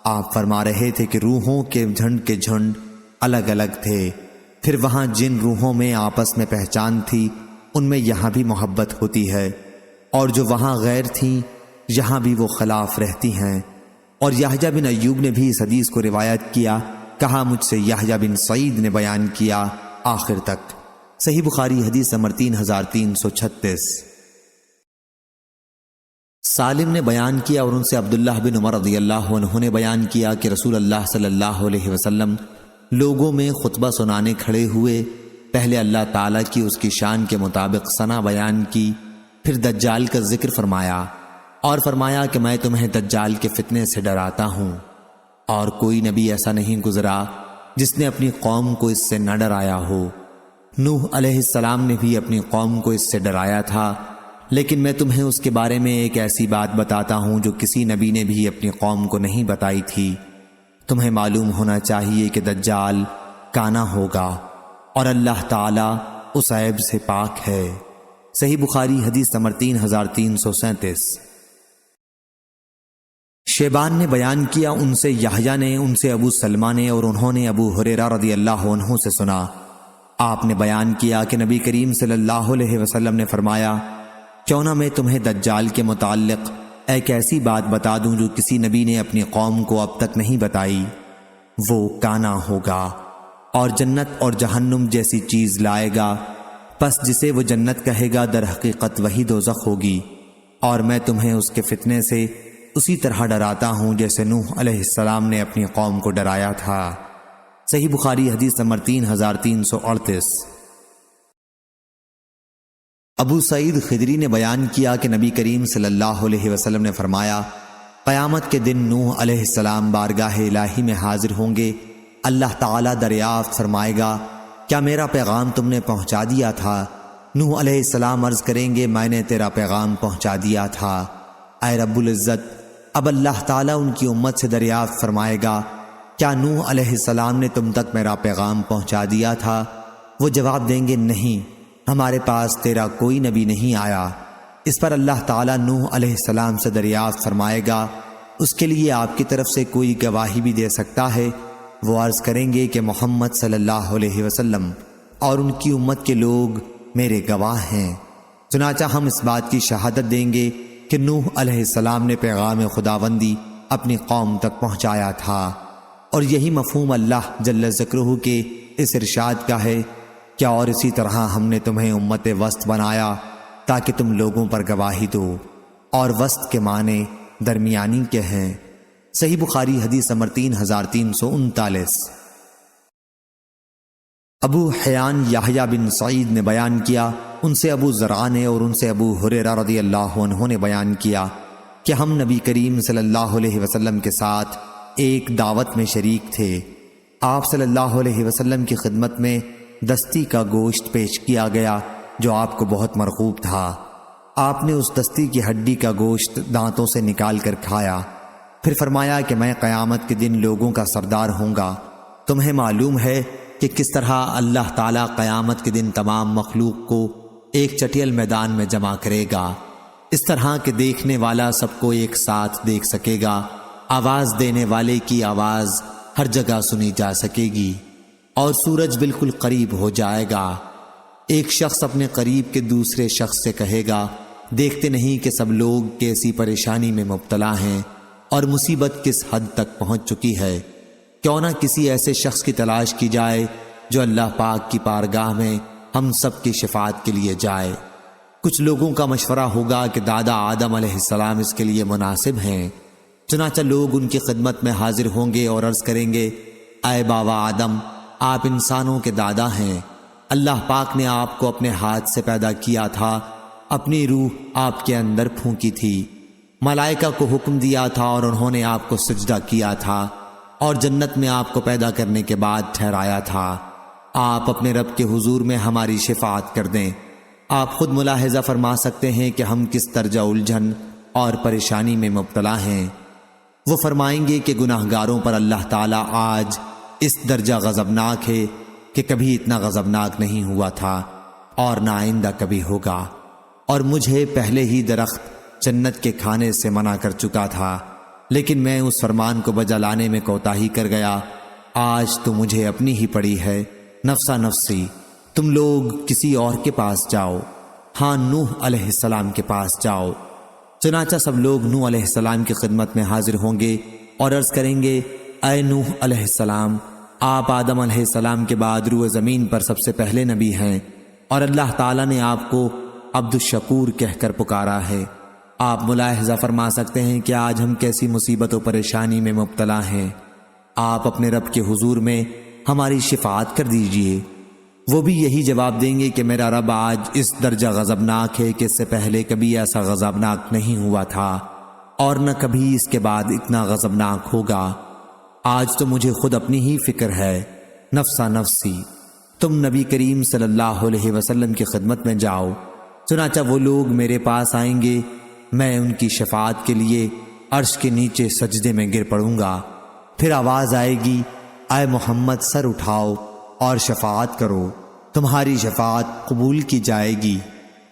آپ فرما رہے تھے کہ روحوں کے جھنڈ الگ الگ تھے، پھر وہاں جن روحوں میں آپس میں پہچان تھی ان میں یہاں بھی محبت ہوتی ہے، اور جو وہاں غیر تھیں یہاں بھی وہ خلاف رہتی ہیں۔ اور یحییٰ بن ایوب نے بھی اس حدیث کو روایت کیا، کہا مجھ سے یحییٰ بن سعید نے بیان کیا آخر تک۔ صحیح بخاری حدیث نمبر 3336۔ سالم نے بیان کیا اور ان سے عبداللہ بن عمر رضی اللہ عنہ نے بیان کیا کہ رسول اللہ صلی اللہ علیہ وسلم لوگوں میں خطبہ سنانے کھڑے ہوئے، پہلے اللہ تعالیٰ کی اس کی شان کے مطابق ثنا بیان کی، پھر دجال کا ذکر فرمایا اور فرمایا کہ میں تمہیں دجال کے فتنے سے ڈراتا ہوں، اور کوئی نبی ایسا نہیں گزرا جس نے اپنی قوم کو اس سے نہ ڈرایا ہو۔ نوح علیہ السلام نے بھی اپنی قوم کو اس سے ڈرایا تھا، لیکن میں تمہیں اس کے بارے میں ایک ایسی بات بتاتا ہوں جو کسی نبی نے بھی اپنی قوم کو نہیں بتائی تھی۔ تمہیں معلوم ہونا چاہیے کہ دجال کانا ہوگا اور اللہ تعالیٰ اس عیب سے پاک ہے۔ صحیح بخاری حدیث نمبر 3337۔ شیبان نے بیان کیا، ان سے یحییٰ نے، ان سے ابو سلمہ نے اور انہوں نے ابو ہریرہ رضی اللہ عنہ سے سنا، آپ نے بیان کیا کہ نبی کریم صلی اللہ علیہ وسلم نے فرمایا، کیوں نہ میں تمہیں دجال کے متعلق ایک ایسی بات بتا دوں جو کسی نبی نے اپنی قوم کو اب تک نہیں بتائی۔ وہ کانا ہوگا اور جنت اور جہنم جیسی چیز لائے گا، پس جسے وہ جنت کہے گا در حقیقت وہی دوزخ ہوگی، اور میں تمہیں اس کے فتنے سے اسی طرح ڈراتا ہوں جیسے نوح علیہ السلام نے اپنی قوم کو ڈرایا تھا۔ صحیح بخاری حدیث نمبر 3338۔ ابو سعید خدری نے بیان کیا کہ نبی کریم صلی اللہ علیہ وسلم نے فرمایا، قیامت کے دن نوح علیہ السلام بارگاہ الہی میں حاضر ہوں گے۔ اللہ تعالیٰ دریافت فرمائے گا، کیا میرا پیغام تم نے پہنچا دیا تھا؟ نوح علیہ السلام عرض کریں گے، میں نے تیرا پیغام پہنچا دیا تھا۔ اے رب العزت، اب اللہ تعالیٰ ان کی امت سے دریافت فرمائے گا، کیا نوح علیہ السلام نے تم تک میرا پیغام پہنچا دیا تھا؟ وہ جواب دیں گے، نہیں، ہمارے پاس تیرا کوئی نبی نہیں آیا۔ اس پر اللہ تعالیٰ نوح علیہ السلام سے دریافت فرمائے گا، اس کے لیے آپ کی طرف سے کوئی گواہی بھی دے سکتا ہے؟ وہ عرض کریں گے کہ محمد صلی اللہ علیہ وسلم اور ان کی امت کے لوگ میرے گواہ ہیں۔ چنانچہ ہم اس بات کی شہادت دیں گے کہ نوح علیہ السلام نے پیغام خداوندی اپنی قوم تک پہنچایا تھا، اور یہی مفہوم اللہ جل ذکرہ کے اس ارشاد کا ہے، کیا اور اسی طرح ہم نے تمہیں امت وسط بنایا تاکہ تم لوگوں پر گواہی دو، اور وسط کے معنی درمیانی کے ہیں۔ صحیح بخاری حدیث نمبر 3339۔ ابو حیان یحییٰ بن سعید نے بیان کیا، ان سے ابو زرع نے اور ان سے ابو ہریرہ رضی اللہ عنہ نے بیان کیا کہ ہم نبی کریم صلی اللہ علیہ وسلم کے ساتھ ایک دعوت میں شریک تھے۔ آپ صلی اللہ علیہ وسلم کی خدمت میں دستی کا گوشت پیش کیا گیا جو آپ کو بہت مرغوب تھا۔ آپ نے اس دستی کی ہڈی کا گوشت دانتوں سے نکال کر کھایا، پھر فرمایا کہ میں قیامت کے دن لوگوں کا سردار ہوں گا۔ تمہیں معلوم ہے کہ کس طرح اللہ تعالیٰ قیامت کے دن تمام مخلوق کو ایک چٹیل میدان میں جمع کرے گا، اس طرح کہ دیکھنے والا سب کو ایک ساتھ دیکھ سکے گا، آواز دینے والے کی آواز ہر جگہ سنی جا سکے گی، اور سورج بالکل قریب ہو جائے گا۔ ایک شخص اپنے قریب کے دوسرے شخص سے کہے گا، دیکھتے نہیں کہ سب لوگ کیسی پریشانی میں مبتلا ہیں اور مصیبت کس حد تک پہنچ چکی ہے، کیوں نہ کسی ایسے شخص کی تلاش کی جائے جو اللہ پاک کی بارگاہ میں ہم سب کی شفاعت کے لیے جائے۔ کچھ لوگوں کا مشورہ ہوگا کہ دادا آدم علیہ السلام اس کے لیے مناسب ہیں، چنانچہ لوگ ان کی خدمت میں حاضر ہوں گے اور عرض کریں گے، اے بابا آدم، آپ انسانوں کے دادا ہیں، اللہ پاک نے آپ کو اپنے ہاتھ سے پیدا کیا تھا، اپنی روح آپ کے اندر پھونکی تھی، ملائکہ کو حکم دیا تھا اور انہوں نے آپ کو سجدہ کیا تھا، اور جنت میں آپ کو پیدا کرنے کے بعد ٹھہرایا تھا۔ آپ اپنے رب کے حضور میں ہماری شفاعت کر دیں۔ آپ خود ملاحظہ فرما سکتے ہیں کہ ہم کس درجہ الجھن اور پریشانی میں مبتلا ہیں۔ وہ فرمائیں گے کہ گناہگاروں پر اللہ تعالیٰ آج اس درجہ غضبناک ہے کہ کبھی اتنا غضبناک نہیں ہوا تھا اور نہ آئندہ کبھی ہوگا، اور مجھے پہلے ہی درخت جنت کے کھانے سے منع کر چکا تھا، لیکن میں اس فرمان کو بجا لانے میں کوتاہی کر گیا۔ آج تو مجھے اپنی ہی پڑی ہے، نفسا نفسی، تم لوگ کسی اور کے پاس جاؤ، ہاں نوح علیہ السلام کے پاس جاؤ۔ چنانچہ سب لوگ نوح علیہ السلام کی خدمت میں حاضر ہوں گے اور عرض کریں گے، اے نوح علیہ السلام، آپ آدم علیہ السلام کے بعد روئے زمین پر سب سے پہلے نبی ہیں، اور اللہ تعالیٰ نے آپ کو عبد الشکور کہہ کر پکارا ہے۔ آپ ملاحظہ فرما سکتے ہیں کہ آج ہم کیسی مصیبت و پریشانی میں مبتلا ہیں۔ آپ اپنے رب کے حضور میں ہماری شفاعت کر دیجئے۔ وہ بھی یہی جواب دیں گے کہ میرا رب آج اس درجہ غضبناک ہے کہ اس سے پہلے کبھی ایسا غضبناک نہیں ہوا تھا، اور نہ کبھی اس کے بعد اتنا غضبناک ہوگا۔ آج تو مجھے خود اپنی ہی فکر ہے، نفسا نفسی، تم نبی کریم صلی اللہ علیہ وسلم کی خدمت میں جاؤ۔ چنانچہ وہ لوگ میرے پاس آئیں گے، میں ان کی شفاعت کے لیے عرش کے نیچے سجدے میں گر پڑوں گا۔ پھر آواز آئے گی، اے محمد سر اٹھاؤ اور شفاعت کرو، تمہاری شفاعت قبول کی جائے گی،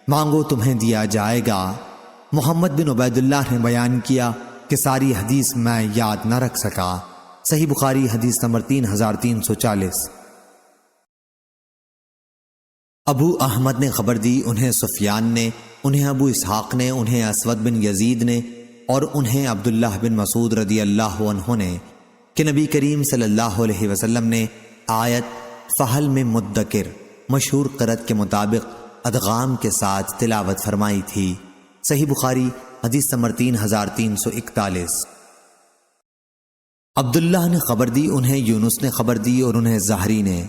مانگو تمہیں دیا جائے گا۔ محمد بن عبید اللہ نے بیان کیا کہ ساری حدیث میں یاد نہ رکھ سکا۔ صحیح بخاری حدیث نمبر 3340۔ ابو احمد نے خبر دی، انہیں سفیان نے، انہیں ابو اسحاق نے، انہیں اسود بن یزید نے، اور انہیں عبداللہ بن مسعود رضی اللہ عنہ نے، کہ نبی کریم صلی اللہ علیہ وسلم نے آیت فہل میں مدکر مشہور قرأت کے مطابق ادغام کے ساتھ تلاوت فرمائی تھی۔ صحیح بخاری حدیث نمبر 3341۔ عبداللہ نے خبر دی، انہیں یونس نے خبر دی اور انہیں زہری نے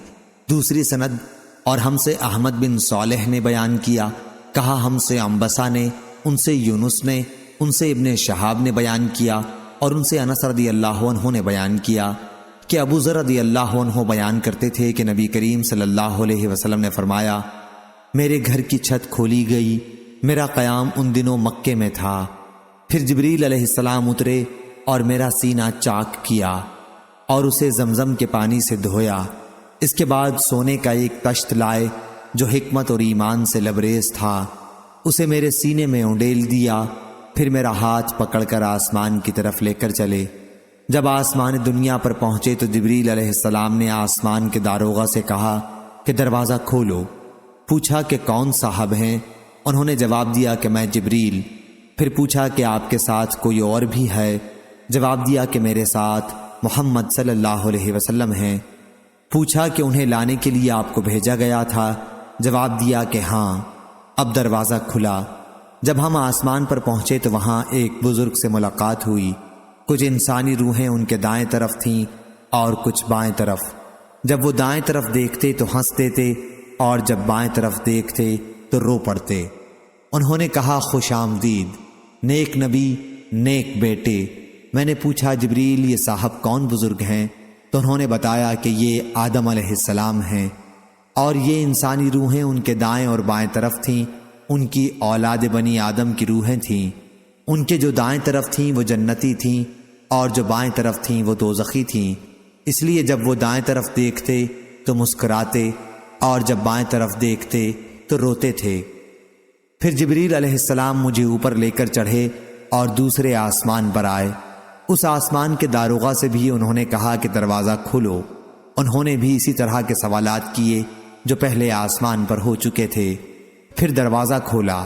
دوسری سند، اور ہم سے احمد بن صالح نے بیان کیا، کہا ہم سے عنبسہ نے، ان سے یونس نے، ان سے ابن شہاب نے بیان کیا، اور ان سے انس رضی اللہ عنہ نے بیان کیا کہ ابو ذر رضی اللہ عنہ بیان کرتے تھے کہ نبی کریم صلی اللہ علیہ وسلم نے فرمایا، میرے گھر کی چھت کھولی گئی، میرا قیام ان دنوں مکے میں تھا، پھر جبریل علیہ السلام اترے اور میرا سینہ چاک کیا اور اسے زمزم کے پانی سے دھویا، اس کے بعد سونے کا ایک تشت لائے جو حکمت اور ایمان سے لبریز تھا، اسے میرے سینے میں اونڈیل دیا، پھر میرا ہاتھ پکڑ کر آسمان کی طرف لے کر چلے۔ جب آسمان دنیا پر پہنچے تو جبریل علیہ السلام نے آسمان کے داروغہ سے کہا کہ دروازہ کھولو۔ پوچھا کہ کون صاحب ہیں؟ انہوں نے جواب دیا کہ میں جبریل۔ پھر پوچھا کہ آپ کے ساتھ کوئی اور بھی ہے؟ جواب دیا کہ میرے ساتھ محمد صلی اللہ علیہ وسلم ہیں۔ پوچھا کہ انہیں لانے کے لیے آپ کو بھیجا گیا تھا؟ جواب دیا کہ ہاں۔ اب دروازہ کھلا۔ جب ہم آسمان پر پہنچے تو وہاں ایک بزرگ سے ملاقات ہوئی، کچھ انسانی روحیں ان کے دائیں طرف تھیں اور کچھ بائیں طرف۔ جب وہ دائیں طرف دیکھتے تو ہنس دیتے اور جب بائیں طرف دیکھتے تو رو پڑتے۔ انہوں نے کہا خوش آمدید، نیک نبی، نیک بیٹے۔ میں نے پوچھا جبریل یہ صاحب کون بزرگ ہیں؟ تو انہوں نے بتایا کہ یہ آدم علیہ السلام ہیں، اور یہ انسانی روحیں ان کے دائیں اور بائیں طرف تھیں، ان کی اولاد بنی آدم کی روحیں تھیں۔ ان کے جو دائیں طرف تھیں وہ جنتی تھیں اور جو بائیں طرف تھیں وہ دوزخی تھیں، اس لیے جب وہ دائیں طرف دیکھتے تو مسکراتے اور جب بائیں طرف دیکھتے تو روتے تھے۔ پھر جبریل علیہ السلام مجھے اوپر لے کر چڑھے اور دوسرے آسمان پر آئے۔ اس آسمان کے داروغہ سے بھی انہوں نے کہا کہ دروازہ کھولو۔ انہوں نے بھی اسی طرح کے سوالات کیے جو پہلے آسمان پر ہو چکے تھے۔ پھر دروازہ کھولا۔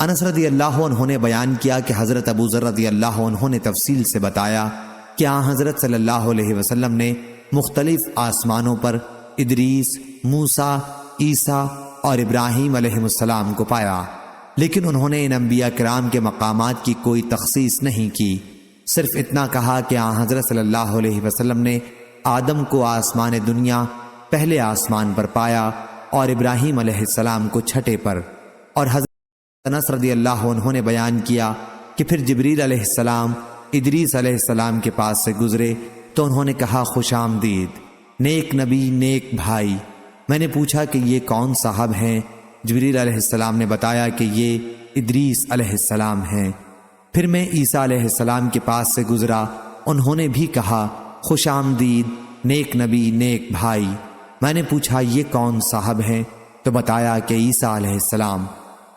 انس رضی اللہ عنہ نے بیان کیا کہ حضرت ابو ذر رضی اللہ عنہ نے تفصیل سے بتایا کہ حضرت صلی اللہ علیہ وسلم نے مختلف آسمانوں پر ادریس، موسیٰ، عیسیٰ اور ابراہیم علیہ السلام کو پایا، لیکن انہوں نے ان انبیاء کرام کے مقامات کی کوئی تخصیص نہیں کی، صرف اتنا کہا کہ حضرت صلی اللہ علیہ وسلم نے آدم کو آسمان دنیا پہلے آسمان پر پایا اور ابراہیم علیہ السلام کو چھٹے پر۔ اور حضرت انس رضی اللہ عنہ نے بیان کیا کہ پھر جبریل علیہ السلام ادریس علیہ السلام کے پاس سے گزرے تو انہوں نے کہا خوش آمدید، نیک نبی، نیک بھائی۔ میں نے پوچھا کہ یہ کون صاحب ہیں؟ جبریل علیہ السلام نے بتایا کہ یہ ادریس علیہ السلام ہیں۔ پھر میں عیسیٰ علیہ السلام کے پاس سے گزرا، انہوں نے بھی کہا خوش آمدید، نیک نبی، نیک بھائی۔ میں نے پوچھا یہ کون صاحب ہیں؟ تو بتایا کہ عیسیٰ علیہ السلام۔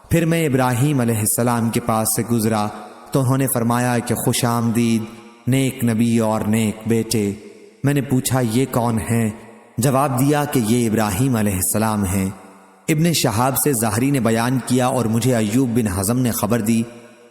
پھر میں ابراہیم علیہ السلام کے پاس سے گزرا تو انہوں نے فرمایا کہ خوش آمدید، نیک نبی اور نیک بیٹے۔ میں نے پوچھا یہ کون ہیں؟ جواب دیا کہ یہ ابراہیم علیہ السلام ہیں۔ ابن شہاب سے زہری نے بیان کیا اور مجھے ایوب بن حزم نے خبر دی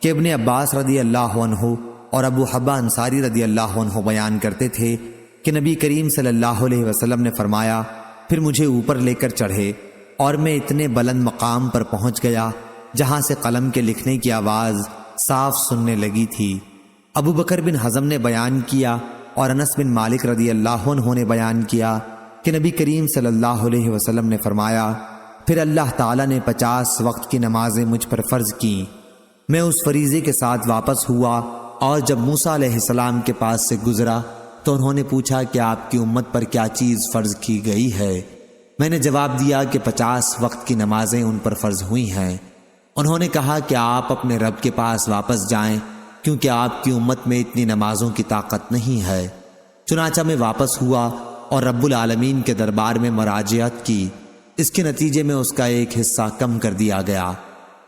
کہ ابن عباس رضی اللہ عنہ اور ابو حبہ انصاری رضی اللہ عنہ بیان کرتے تھے کہ نبی کریم صلی اللہ علیہ وسلم نے فرمایا، پھر مجھے اوپر لے کر چڑھے اور میں اتنے بلند مقام پر پہنچ گیا جہاں سے قلم کے لکھنے کی آواز صاف سننے لگی تھی۔ ابو بکر بن حزم نے بیان کیا اور انس بن مالک رضی اللہ عنہ نے بیان کیا کہ نبی کریم صلی اللہ علیہ وسلم نے فرمایا، پھر اللہ تعالیٰ نے 50 وقت کی نمازیں مجھ پر فرض کیں۔ میں اس فریضے کے ساتھ واپس ہوا اور جب موسیٰ علیہ السلام کے پاس سے گزرا تو انہوں نے پوچھا کہ آپ کی امت پر کیا چیز فرض کی گئی ہے؟ میں نے جواب دیا کہ 50 وقت کی نمازیں ان پر فرض ہوئی ہیں۔ انہوں نے کہا کہ آپ اپنے رب کے پاس واپس جائیں کیونکہ آپ کی امت میں اتنی نمازوں کی طاقت نہیں ہے۔ چنانچہ میں واپس ہوا اور رب العالمین کے دربار میں مراجعت کی، اس کے نتیجے میں اس کا ایک حصہ کم کر دیا گیا۔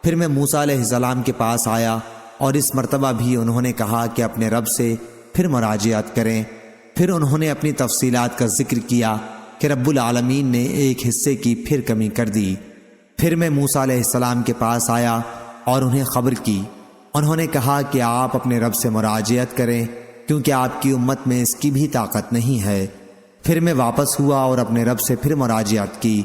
پھر میں موسیٰ علیہ السلام کے پاس آیا اور اس مرتبہ بھی انہوں نے کہا کہ اپنے رب سے پھر مراجعت کریں۔ پھر انہوں نے اپنی تفصیلات کا ذکر کیا کہ رب العالمین نے ایک حصے کی پھر کمی کر دی۔ پھر میں موسیٰ علیہ السلام کے پاس آیا اور انہیں خبر کی۔ انہوں نے کہا کہ آپ اپنے رب سے مراجعت کریں کیونکہ آپ کی امت میں اس کی بھی طاقت نہیں ہے۔ پھر میں واپس ہوا اور اپنے رب سے پھر مراجعت کی۔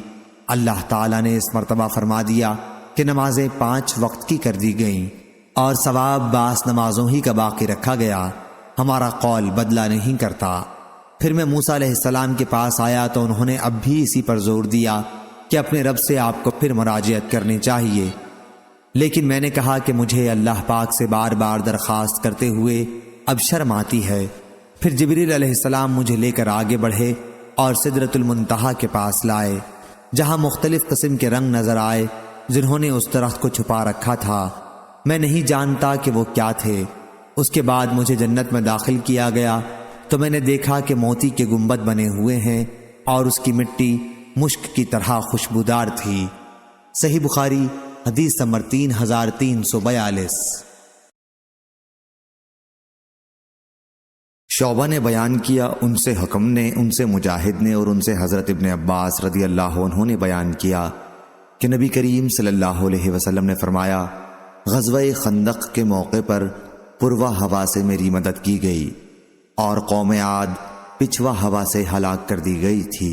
اللہ تعالیٰ نے اس مرتبہ فرما دیا کہ نمازیں 5 وقت کی کر دی گئیں اور ثواب بعض نمازوں ہی کا باقی رکھا گیا، ہمارا قول بدلہ نہیں کرتا۔ پھر میں موسیٰ علیہ السلام کے پاس آیا تو انہوں نے اب بھی اسی پر زور دیا کہ اپنے رب سے آپ کو پھر مراجعت کرنی چاہیے، لیکن میں نے کہا کہ مجھے اللہ پاک سے بار بار درخواست کرتے ہوئے اب شرم آتی ہے۔ پھر جبریل علیہ السلام مجھے لے کر آگے بڑھے اور سدرۃ المنتہا کے پاس لائے، جہاں مختلف قسم کے رنگ نظر آئے جنہوں نے اس درخت کو چھپا رکھا تھا۔ میں نہیں جانتا کہ وہ کیا تھے۔ اس کے بعد مجھے جنت میں داخل کیا گیا تو میں نے دیکھا کہ موتی کے گنبد بنے ہوئے ہیں اور اس کی مٹی مشک کی طرح خوشبودار تھی۔ صحیح بخاری حدیث نمبر 3342۔ شعبہ نے بیان کیا، ان سے حکم نے، ان سے مجاہد نے اور ان سے حضرت ابن عباس رضی اللہ عنہ نے بیان کیا کہ نبی کریم صلی اللہ علیہ وسلم نے فرمایا، غزوہ خندق کے موقع پر پروا ہوا سے میری مدد کی گئی اور قوم عاد پچھوا ہوا سے ہلاک کر دی گئی تھی۔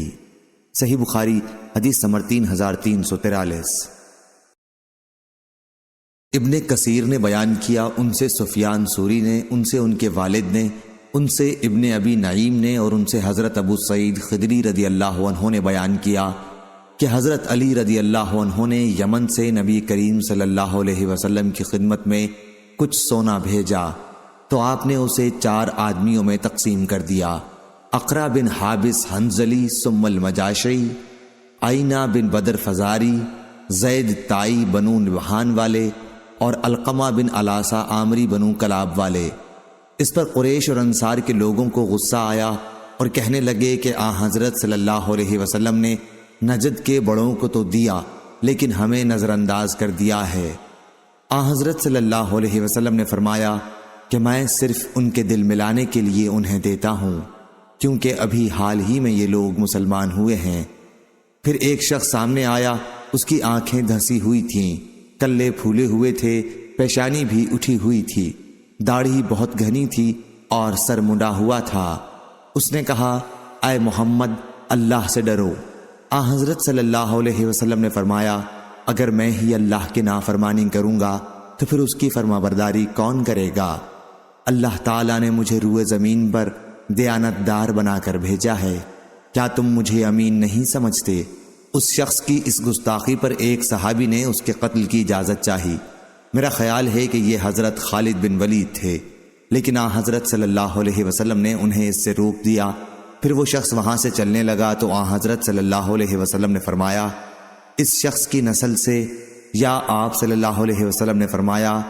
صحیح بخاری حدیث نمبر 3343۔ ابن کثیر نے بیان کیا، ان سے سفیان ثوری نے، ان سے ان کے والد نے، ان سے ابن ابی نعیم نے اور ان سے حضرت ابو سعید خدری رضی اللہ عنہ نے بیان کیا کہ حضرت علی رضی اللہ عنہ نے یمن سے نبی کریم صلی اللہ علیہ وسلم کی خدمت میں کچھ سونا بھیجا تو آپ نے اسے 4 آدمیوں میں تقسیم کر دیا۔ اقرا بن حابس حنظلی ثم المجاشعی، آئینہ بن بدر فزاری، زید تائی بنو نبہان والے اور علقمہ بن علاسہ عامری بنو کلاب والے۔ اس پر قریش اور انصار کے لوگوں کو غصہ آیا اور کہنے لگے کہ حضرت صلی اللہ علیہ وسلم نے نجد کے بڑوں کو تو دیا لیکن ہمیں نظر انداز کر دیا ہے۔ حضرت صلی اللہ علیہ وسلم نے فرمایا کہ میں صرف ان کے دل ملانے کے لیے انہیں دیتا ہوں، کیونکہ ابھی حال ہی میں یہ لوگ مسلمان ہوئے ہیں۔ پھر ایک شخص سامنے آیا، اس کی آنکھیں دھسی ہوئی تھیں، کلے پھولے ہوئے تھے، پیشانی بھی اٹھی ہوئی تھی، داڑھی بہت گھنی تھی اور سر منڈا ہوا تھا۔ اس نے کہا، اے محمد، اللہ سے ڈرو۔ حضرت صلی اللہ علیہ وسلم نے فرمایا، اگر میں ہی اللہ کی نافرمانی کروں گا تو پھر اس کی فرما برداری کون کرے گا؟ اللہ تعالیٰ نے مجھے روئے زمین پر دیانت دار بنا کر بھیجا ہے، کیا تم مجھے امین نہیں سمجھتے؟ اس شخص کی اس گستاخی پر ایک صحابی نے اس کے قتل کی اجازت چاہی۔ میرا خیال ہے کہ یہ حضرت خالد بن ولید تھے، لیکن حضرت صلی اللہ علیہ وسلم نے انہیں اس سے روک دیا۔ پھر وہ شخص وہاں سے چلنے لگا تو حضرت صلی اللہ علیہ وسلم نے فرمایا، اس شخص کی نسل سے، یا آپ صلی اللہ علیہ وسلم نے فرمایا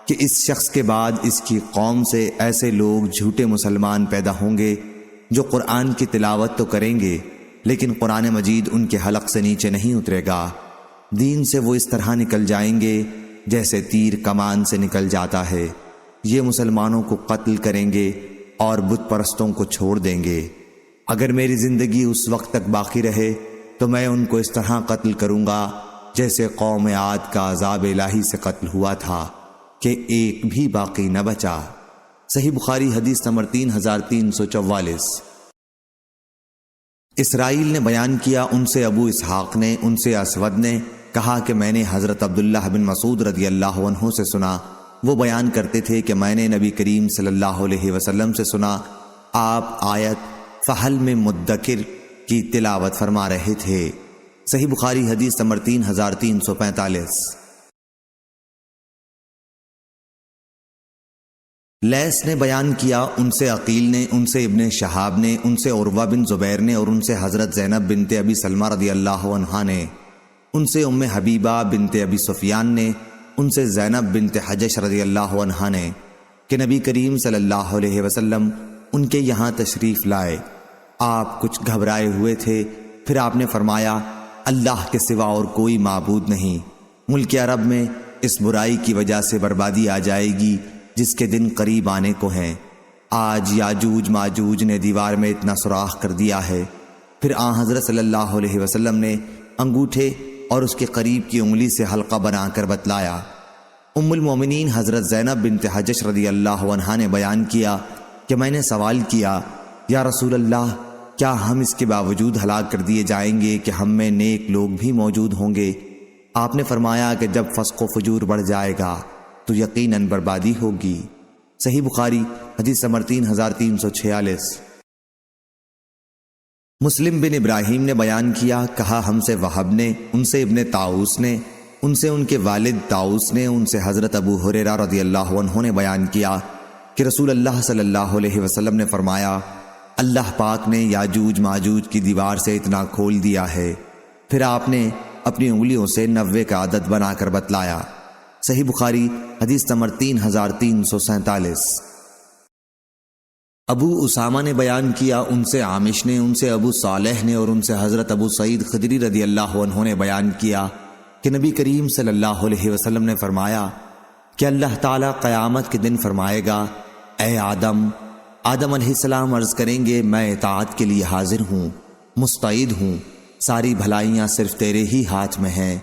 کہ اس شخص کے بعد اس کی قوم سے ایسے لوگ جھوٹے مسلمان پیدا ہوں گے جو قرآن کی تلاوت تو کریں گے لیکن قرآن مجید ان کے حلق سے نیچے نہیں اترے گا۔ دین سے وہ اس طرح نکل جائیں گے جیسے تیر کمان سے نکل جاتا ہے۔ یہ مسلمانوں کو قتل کریں گے اور بت پرستوں کو چھوڑ دیں گے۔ اگر میری زندگی اس وقت تک باقی رہے تو میں ان کو اس طرح قتل کروں گا جیسے قوم عاد کا عذاب الہی سے قتل ہوا تھا کہ ایک بھی باقی نہ بچا۔ صحیح بخاری حدیث نمبر 3344۔ اسرائیل نے بیان کیا، ان سے ابو اسحاق نے، ان سے اسود نے کہا کہ میں نے حضرت عبداللہ بن مسعود رضی اللہ عنہ سے سنا، وہ بیان کرتے تھے کہ میں نے نبی کریم صلی اللہ علیہ وسلم سے سنا، آپ آیت فحل میں مدکر کی تلاوت فرما رہے تھے۔ صحیح بخاری حدیث نمبر 3345۔ لیث نے بیان کیا، ان سے عقیل نے، ان سے ابن شہاب نے، ان سے عروہ بن زبیر نے اور ان سے حضرت زینب بنت ابی سلمہ رضی اللہ عنہا نے، ان سے ام حبیبہ بنت ابی سفیان نے، ان سے زینب بنت حجش رضی اللہ عنہا نے کہ نبی کریم صلی اللہ علیہ وسلم ان کے یہاں تشریف لائے۔ آپ کچھ گھبرائے ہوئے تھے، پھر آپ نے فرمایا، اللہ کے سوا اور کوئی معبود نہیں۔ ملک عرب میں اس برائی کی وجہ سے بربادی آ جائے گی جس کے دن قریب آنے کو ہیں۔ آج یاجوج ماجوج نے دیوار میں اتنا سوراخ کر دیا ہے۔ پھر حضرت صلی اللہ علیہ وسلم نے انگوٹھے اور اس کے قریب کی انگلی سے حلقہ بنا کر بتلایا۔ ام المومنین حضرت زینب بنت حجش رضی اللہ عنہا نے بیان کیا کہ میں نے سوال کیا، یا رسول اللہ، کیا ہم اس کے باوجود ہلاک کر دیے جائیں گے کہ ہم میں نیک لوگ بھی موجود ہوں گے؟ آپ نے فرمایا کہ جب فسق و فجور بڑھ جائے گا تو یقیناً بربادی ہوگی۔ صحیح بخاری حدیث نمبر 3346۔ مسلم بن ابراہیم نے بیان کیا، کہا ہم سے وہب نے، ان سے ابن طاؤس نے، ان سے ان کے والد طاؤس نے، ان سے حضرت ابو ہریرہ رضی اللہ عنہ نے بیان کیا کہ رسول اللہ صلی اللہ علیہ وسلم نے فرمایا، اللہ پاک نے یاجوج ماجوج کی دیوار سے اتنا کھول دیا ہے، پھر آپ نے اپنی انگلیوں سے 90 کا عدد بنا کر بتلایا۔ صحیح بخاری حدیث نمبر 3347۔ ابو اسامہ نے بیان کیا، ان سے عامش نے، ان سے ابو صالح نے، اور ان سے حضرت ابو سعید خدری رضی اللہ عنہ نے بیان کیا کہ نبی کریم صلی اللہ علیہ وسلم نے فرمایا کہ اللہ تعالیٰ قیامت کے دن فرمائے گا، اے آدم علیہ السلام عرض کریں گے، میں اطاعت کے لیے حاضر ہوں، مستعد ہوں، ساری بھلائیاں صرف تیرے ہی ہاتھ میں ہیں۔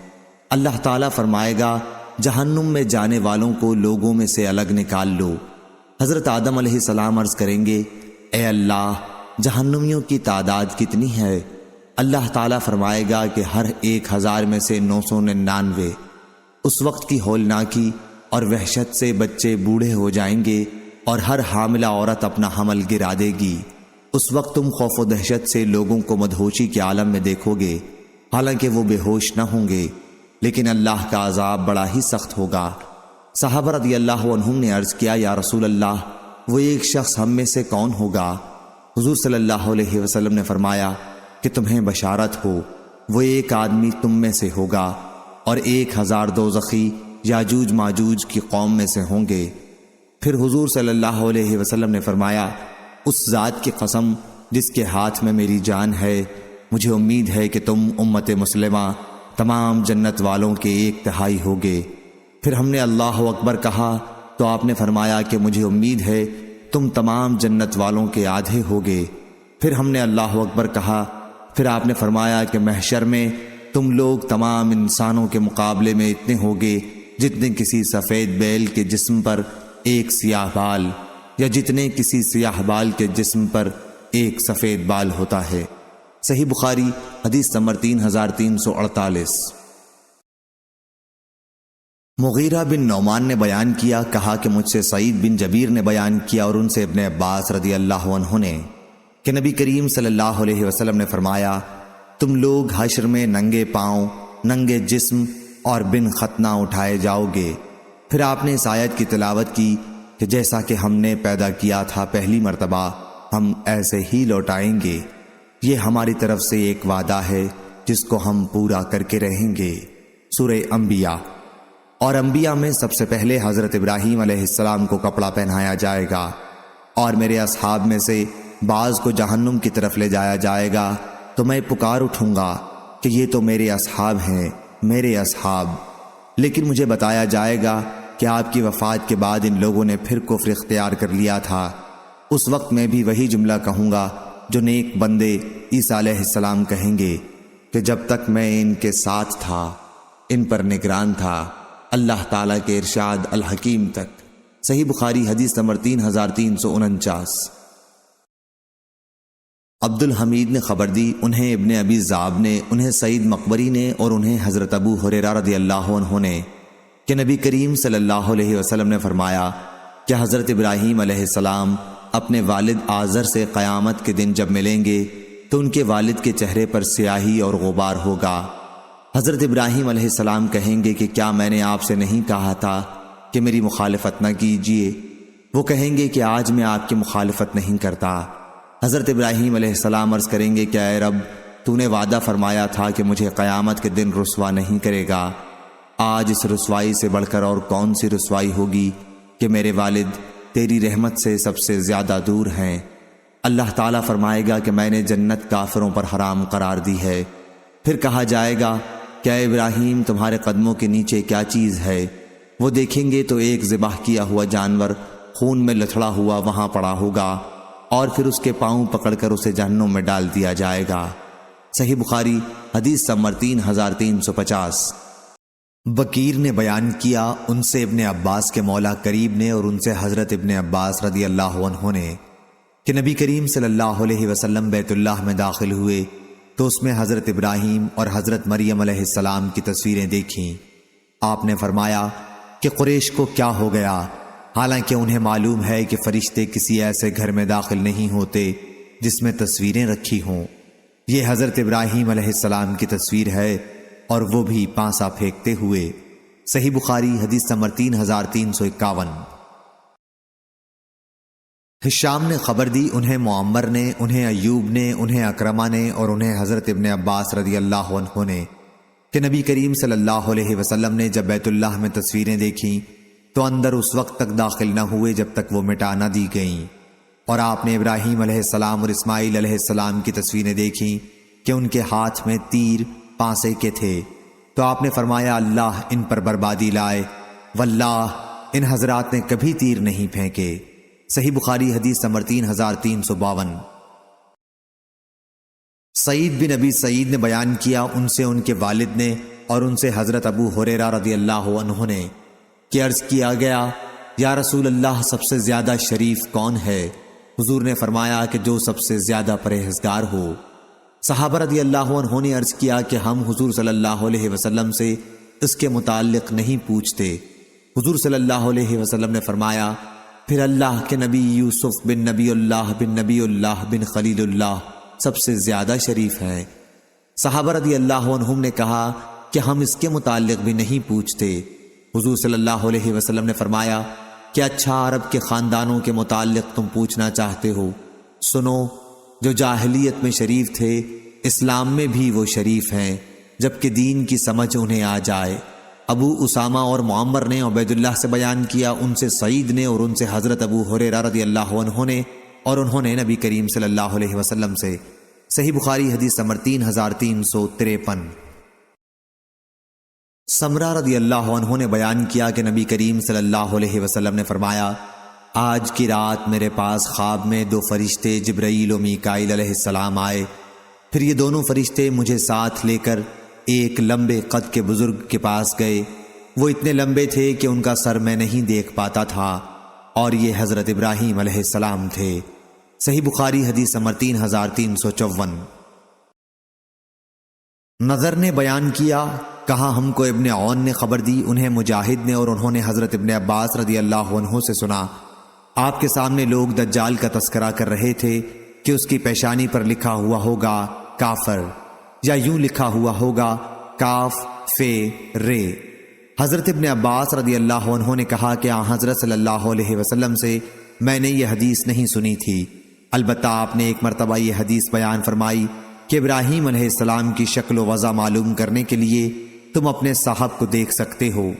اللہ تعالیٰ فرمائے گا، جہنم میں جانے والوں کو لوگوں میں سے الگ نکال لو۔ حضرت آدم علیہ السلام عرض کریں گے، اے اللہ جہنمیوں کی تعداد کتنی ہے؟ اللہ تعالیٰ فرمائے گا کہ ہر 1000 میں سے 999۔ اس وقت کی ہولناکی اور وحشت سے بچے بوڑھے ہو جائیں گے اور ہر حاملہ عورت اپنا حمل گرا دے گی۔ اس وقت تم خوف و دہشت سے لوگوں کو مدہوشی کے عالم میں دیکھو گے، حالانکہ وہ بے ہوش نہ ہوں گے، لیکن اللہ کا عذاب بڑا ہی سخت ہوگا۔ صحابہ رضی اللہ عنہم نے عرض کیا، یا رسول اللہ، وہ ایک شخص ہم میں سے کون ہوگا؟ حضور صلی اللہ علیہ وسلم نے فرمایا کہ تمہیں بشارت ہو، وہ ایک آدمی تم میں سے ہوگا اور 1000 دوزخی یاجوج ماجوج کی قوم میں سے ہوں گے۔ پھر حضور صلی اللہ علیہ وسلم نے فرمایا، اس ذات کی قسم جس کے ہاتھ میں میری جان ہے، مجھے امید ہے کہ تم امت مسلمہ تمام جنت والوں کے 1/3 ہوگے۔ پھر ہم نے اللہ اکبر کہا تو آپ نے فرمایا کہ مجھے امید ہے تم تمام جنت والوں کے آدھے ہوگے۔ پھر ہم نے اللہ اکبر کہا، پھر آپ نے فرمایا کہ محشر میں تم لوگ تمام انسانوں کے مقابلے میں اتنے ہوگے جتنے کسی سفید بیل کے جسم پر ایک سیاہ بال، یا جتنے کسی سیاہ بال کے جسم پر ایک سفید بال ہوتا ہے۔ صحیح بخاری حدیث نمبر 3348۔ مغیرہ بن نعمان نے بیان کیا، کہا کہ مجھ سے سعید بن جبیر نے بیان کیا اور ان سے ابن عباس رضی اللہ عنہ نے کہ نبی کریم صلی اللہ علیہ وسلم نے فرمایا، تم لوگ حشر میں ننگے پاؤں، ننگے جسم اور بن ختنہ اٹھائے جاؤ گے۔ پھر آپ نے اس آیت کی تلاوت کی کہ جیسا کہ ہم نے پیدا کیا تھا پہلی مرتبہ، ہم ایسے ہی لوٹائیں گے۔ یہ ہماری طرف سے ایک وعدہ ہے جس کو ہم پورا کر کے رہیں گے۔ سورہ انبیاء۔ اور انبیاء میں سب سے پہلے حضرت ابراہیم علیہ السلام کو کپڑا پہنایا جائے گا، اور میرے اصحاب میں سے بعض کو جہنم کی طرف لے جایا جائے گا، تو میں پکار اٹھوں گا کہ یہ تو میرے اصحاب ہیں، میرے اصحاب۔ لیکن مجھے بتایا جائے گا کہ آپ کی وفات کے بعد ان لوگوں نے پھر کفر اختیار کر لیا تھا۔ اس وقت میں بھی وہی جملہ کہوں گا جو نیک بندے عیسیٰ علیہ السلام کہیں گے کہ جب تک میں ان کے ساتھ تھا، ان پر نگران تھا، اللہ تعالیٰ کے ارشاد الحکیم تک۔ صحیح بخاری حدیث نمبر 3349۔ عبد الحمید نے خبر دی، انہیں ابن ابی ذئب نے، انہیں سعید مقبری نے، اور انہیں حضرت ابو ہریرہ رضی اللہ عنہ نے کہ نبی کریم صلی اللہ علیہ وسلم نے فرمایا کہ حضرت ابراہیم علیہ السلام اپنے والد آزر سے قیامت کے دن جب ملیں گے تو ان کے والد کے چہرے پر سیاہی اور غبار ہوگا۔ حضرت ابراہیم علیہ السلام کہیں گے کہ کیا میں نے آپ سے نہیں کہا تھا کہ میری مخالفت نہ کیجیے؟ وہ کہیں گے کہ آج میں آپ کی مخالفت نہیں کرتا۔ حضرت ابراہیم علیہ السلام عرض کریں گے کہ اے رب، تو نے وعدہ فرمایا تھا کہ مجھے قیامت کے دن رسوا نہیں کرے گا۔ آج اس رسوائی سے بڑھ کر اور کون سی رسوائی ہوگی کہ میرے والد تیری رحمت سے سب سے زیادہ دور ہیں۔ اللہ تعالیٰ فرمائے گا کہ میں نے جنت کافروں پر حرام قرار دی ہے۔ پھر کہا جائے گا کہ اے ابراہیم، تمہارے قدموں کے نیچے کیا چیز ہے؟ وہ دیکھیں گے تو ایک ذبح کیا ہوا جانور خون میں لتھڑا ہوا وہاں پڑا ہوگا، اور پھر اس کے پاؤں پکڑ کر اسے جہنم میں ڈال دیا جائے گا۔ صحیح بخاری حدیث نمبر 3350۔ بکیر نے بیان کیا، ان سے ابن عباس کے مولا قریب نے، اور ان سے حضرت ابن عباس رضی اللہ عنہ نے کہ نبی کریم صلی اللہ علیہ وسلم بیت اللہ میں داخل ہوئے تو اس میں حضرت ابراہیم اور حضرت مریم علیہ السلام کی تصویریں دیکھیں۔ آپ نے فرمایا کہ قریش کو کیا ہو گیا، حالانکہ انہیں معلوم ہے کہ فرشتے کسی ایسے گھر میں داخل نہیں ہوتے جس میں تصویریں رکھی ہوں۔ یہ حضرت ابراہیم علیہ السلام کی تصویر ہے اور وہ بھی پانسا پھینکتے ہوئے۔ صحیح بخاری حدیث نمبر 3351۔ ہشام نے خبر دی، انہیں معمر نے، انہیں ایوب نے، انہیں اکرمہ نے اور انہیں حضرت ابن عباس رضی اللہ عنہ نے کہ نبی کریم صلی اللہ علیہ وسلم نے جب بیت اللہ میں تصویریں دیکھیں تو اندر اس وقت تک داخل نہ ہوئے جب تک وہ مٹا نہ دی گئیں، اور آپ نے ابراہیم علیہ السلام اور اسماعیل علیہ السلام کی تصویریں دیکھیں کہ ان کے ہاتھ میں تیر پانسے کے تھے، تو آپ نے فرمایا اللہ ان پر بربادی لائے، واللہ ان حضرات نے کبھی تیر نہیں پھینکے۔ صحیح بخاری حدیث نمبر 3352۔ سعید بن ابی سعید نے بیان کیا، ان سے ان کے والد نے اور ان سے حضرت ابو ہریرہ رضی اللہ عنہ نے کہ عرض کیا گیا یا رسول اللہ سب سے زیادہ شریف کون ہے؟ حضور نے فرمایا کہ جو سب سے زیادہ پرہیزگار ہو۔ صحابہ رضی اللہ عنہ نے عرض کیا کہ ہم حضور صلی اللہ علیہ وسلم سے اس کے متعلق نہیں پوچھتے۔ حضور صلی اللہ علیہ وسلم نے فرمایا پھر اللہ کے نبی یوسف بن نبی اللہ بن خلیل اللہ سب سے زیادہ شریف ہیں۔ صحابہ رضی اللہ عنہم نے کہا کہ ہم اس کے متعلق بھی نہیں پوچھتے۔ حضور صلی اللہ علیہ وسلم نے فرمایا کہ اچھا عرب کے خاندانوں کے متعلق تم پوچھنا چاہتے ہو، سنو جو جاہلیت میں شریف تھے اسلام میں بھی وہ شریف ہیں جبکہ دین کی سمجھ انہیں آ جائے۔ ابو اسامہ اور معمر نے عبید اللہ سے بیان کیا، ان سے سعید نے اور ان سے حضرت ابو ہریرہ رضی اللہ عنہ نے اور انہوں نے نبی کریم صلی اللہ علیہ وسلم سے۔ صحیح بخاری حدیث نمبر 3353۔ سمرہ رضی اللہ عنہ نے بیان کیا کہ نبی کریم صلی اللہ علیہ وسلم نے فرمایا آج کی رات میرے پاس خواب میں 2 فرشتے جبرائیل و میکائیل علیہ السلام آئے، پھر یہ دونوں فرشتے مجھے ساتھ لے کر ایک لمبے قد کے بزرگ کے پاس گئے، وہ اتنے لمبے تھے کہ ان کا سر میں نہیں دیکھ پاتا تھا، اور یہ حضرت ابراہیم علیہ السلام تھے۔ صحیح بخاری حدیث نمبر 3354۔ نظر نے بیان کیا، کہا ہم کو ابن عون نے خبر دی، انہیں مجاہد نے اور انہوں نے حضرت ابن عباس رضی اللہ عنہ سے سنا، آپ کے سامنے لوگ دجال کا تذکرہ کر رہے تھے کہ اس کی پیشانی پر لکھا ہوا ہوگا کافر، یا یوں لکھا ہوا ہوگا کاف فے رے۔ حضرت ابن عباس رضی اللہ عنہ نے کہا کہ حضرت صلی اللہ علیہ وسلم سے میں نے یہ حدیث نہیں سنی تھی، البتہ آپ نے ایک مرتبہ یہ حدیث بیان فرمائی کہ ابراہیم علیہ السلام کی شکل و وضع معلوم کرنے کے لیے تم اپنے صاحب کو دیکھ سکتے ہو،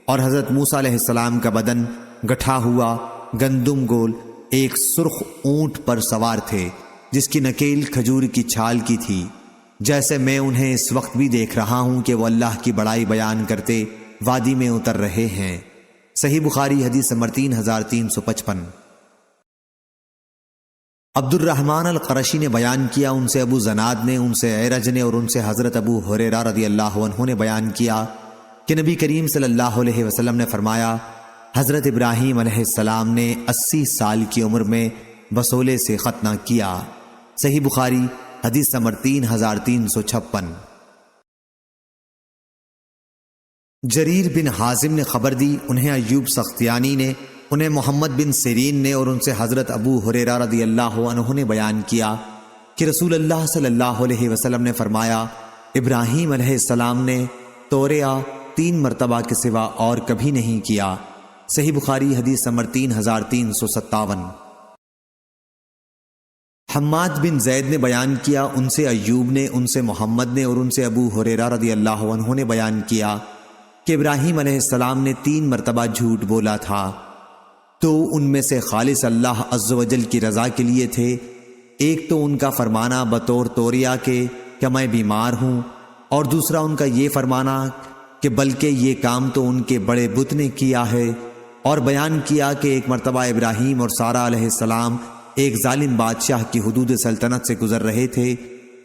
اور حضرت موسیٰ علیہ السلام کا بدن گٹھا ہوا گندم گول ایک سرخ اونٹ پر سوار تھے جس کی نکیل کھجور کی چھال کی تھی، جیسے میں انہیں اس وقت بھی دیکھ رہا ہوں کہ وہ اللہ کی بڑائی بیان کرتے وادی میں اتر رہے ہیں۔ صحیح بخاری حدیث نمبر 3355۔ عبد الرحمن القرشی نے بیان کیا، ان سے ابو زناد نے، ان سے عیرج نے اور ان سے حضرت ابو ہریرہ رضی اللہ عنہ نے بیان کیا کہ نبی کریم صلی اللہ علیہ وسلم نے فرمایا حضرت ابراہیم علیہ السلام نے 80 سال کی عمر میں بسولے سے ختنہ کیا۔ صحیح بخاری حدیث نمبر 3356۔ جریر بن حازم نے خبر دی، انہیں ایوب سختیانی نے، انہیں محمد بن سیرین نے اور ان سے حضرت ابو ہریرہ رضی اللہ عنہ نے بیان کیا کہ رسول اللہ صلی اللہ علیہ وسلم نے فرمایا ابراہیم علیہ السلام نے توریا 3 مرتبہ کے سوا اور کبھی نہیں کیا۔ صحیح بخاری حدیث نمبر 3357۔ حماد بن زید نے بیان کیا، ان سے ایوب نے، ان سے محمد نے اور ان سے ابو ہریرہ رضی اللہ عنہ نے بیان کیا کہ ابراہیم علیہ السلام نے 3 مرتبہ جھوٹ بولا تھا، تو ان میں سے خالص اللہ عز و جل کی رضا کے لیے تھے۔ ایک تو ان کا فرمانا بطور توریا کے کہ میں بیمار ہوں، اور دوسرا ان کا یہ فرمانا کہ بلکہ یہ کام تو ان کے بڑے بت نے کیا ہے، اور بیان کیا کہ ایک مرتبہ ابراہیم اور سارہ علیہ السلام ایک ظالم بادشاہ کی حدود سلطنت سے گزر رہے تھے۔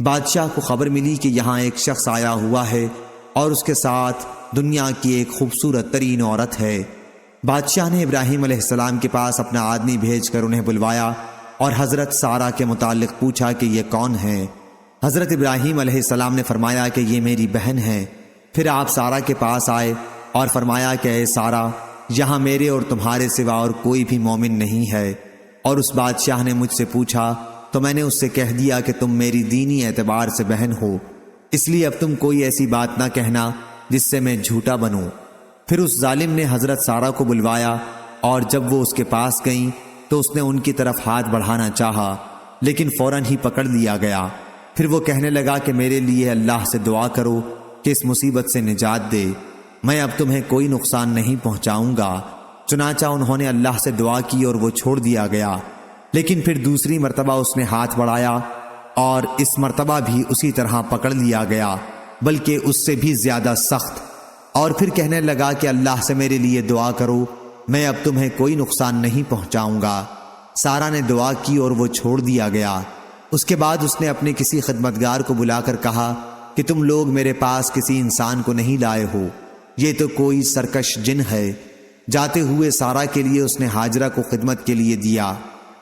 بادشاہ کو خبر ملی کہ یہاں ایک شخص آیا ہوا ہے اور اس کے ساتھ دنیا کی ایک خوبصورت ترین عورت ہے۔ بادشاہ نے ابراہیم علیہ السلام کے پاس اپنا آدمی بھیج کر انہیں بلوایا اور حضرت سارہ کے متعلق پوچھا کہ یہ کون ہے؟ حضرت ابراہیم علیہ السلام نے فرمایا کہ یہ میری بہن ہے۔ پھر آپ سارہ کے پاس آئے اور فرمایا کہ اے سارہ، یہاں میرے اور تمہارے سوا اور کوئی بھی مومن نہیں ہے، اور اس بادشاہ نے مجھ سے پوچھا تو میں نے اس سے کہہ دیا کہ تم میری دینی اعتبار سے بہن ہو، اس لیے اب تم کوئی ایسی بات نہ کہنا جس سے میں جھوٹا بنوں۔ پھر اس ظالم نے حضرت سارہ کو بلوایا، اور جب وہ اس کے پاس گئیں تو اس نے ان کی طرف ہاتھ بڑھانا چاہا، لیکن فوراً ہی پکڑ لیا گیا۔ پھر وہ کہنے لگا کہ میرے لیے اللہ سے دعا کرو کہ اس مصیبت سے نجات دے، میں اب تمہیں کوئی نقصان نہیں پہنچاؤں گا۔ چنانچہ انہوں نے اللہ سے دعا کی اور وہ چھوڑ دیا گیا۔ لیکن پھر دوسری مرتبہ اس نے ہاتھ بڑھایا اور اس مرتبہ بھی اسی طرح پکڑ لیا گیا، بلکہ اس سے بھی زیادہ سخت، اور پھر کہنے لگا کہ اللہ سے میرے لیے دعا کرو، میں اب تمہیں کوئی نقصان نہیں پہنچاؤں گا۔ سارہ نے دعا کی اور وہ چھوڑ دیا گیا۔ اس کے بعد اس نے اپنے کسی خدمتگار کو بلا کر کہا کہ تم لوگ میرے پاس کسی انسان کو نہیں لائے ہو، یہ تو کوئی سرکش جن ہے۔ جاتے ہوئے سارہ کے لیے اس نے ہاجرہ کو خدمت کے لیے دیا۔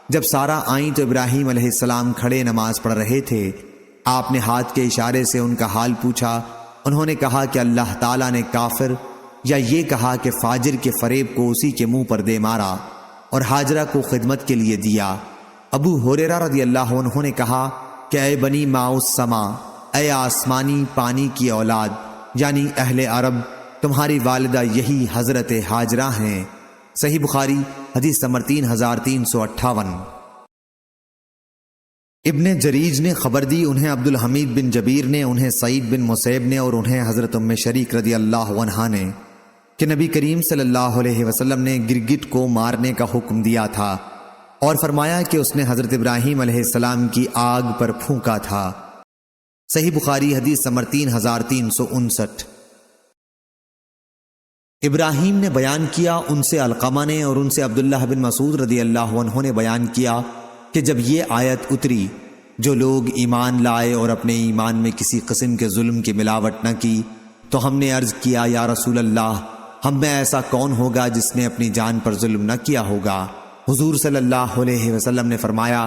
جب سارہ آئیں تو ابراہیم علیہ السلام کھڑے نماز پڑھ رہے تھے۔ آپ نے ہاتھ کے اشارے سے ان کا حال پوچھا۔ انہوں نے کہا کہ اللہ تعالیٰ نے کافر، یا یہ کہا کہ فاجر کے فریب کو اسی کے منہ پر دے مارا، اور ہاجرہ کو خدمت کے لیے دیا۔ ابو ہریرہ رضی اللہ عنہ نے کہا کہ اے بنی ماؤس سما، اے آسمانی پانی کی اولاد، یعنی اہل عرب، تمہاری والدہ یہی حضرت ہاجرہ ہیں۔ صحیح بخاری حدیث نمبر 3358۔ ابن جریج نے خبر دی، انہیں عبد الحمید بن جبیر نے، انہیں سعید بن مسیب نے، اور انہیں حضرت ام شریک رضی اللہ عنہا نے کہ نبی کریم صلی اللہ علیہ وسلم نے گرگٹ کو مارنے کا حکم دیا تھا، اور فرمایا کہ اس نے حضرت ابراہیم علیہ السلام کی آگ پر پھونکا تھا۔ صحیح بخاری حدیث نمبر 3359۔ ابراہیم نے بیان کیا، ان سے علقمہ نے، اور ان سے عبداللہ بن مسعود رضی اللہ عنہ نے بیان کیا کہ جب یہ آیت اتری، جو لوگ ایمان لائے اور اپنے ایمان میں کسی قسم کے ظلم کی ملاوٹ نہ کی، تو ہم نے عرض کیا یا رسول اللہ، ہم میں ایسا کون ہوگا جس نے اپنی جان پر ظلم نہ کیا ہوگا؟ حضور صلی اللہ علیہ وسلم نے فرمایا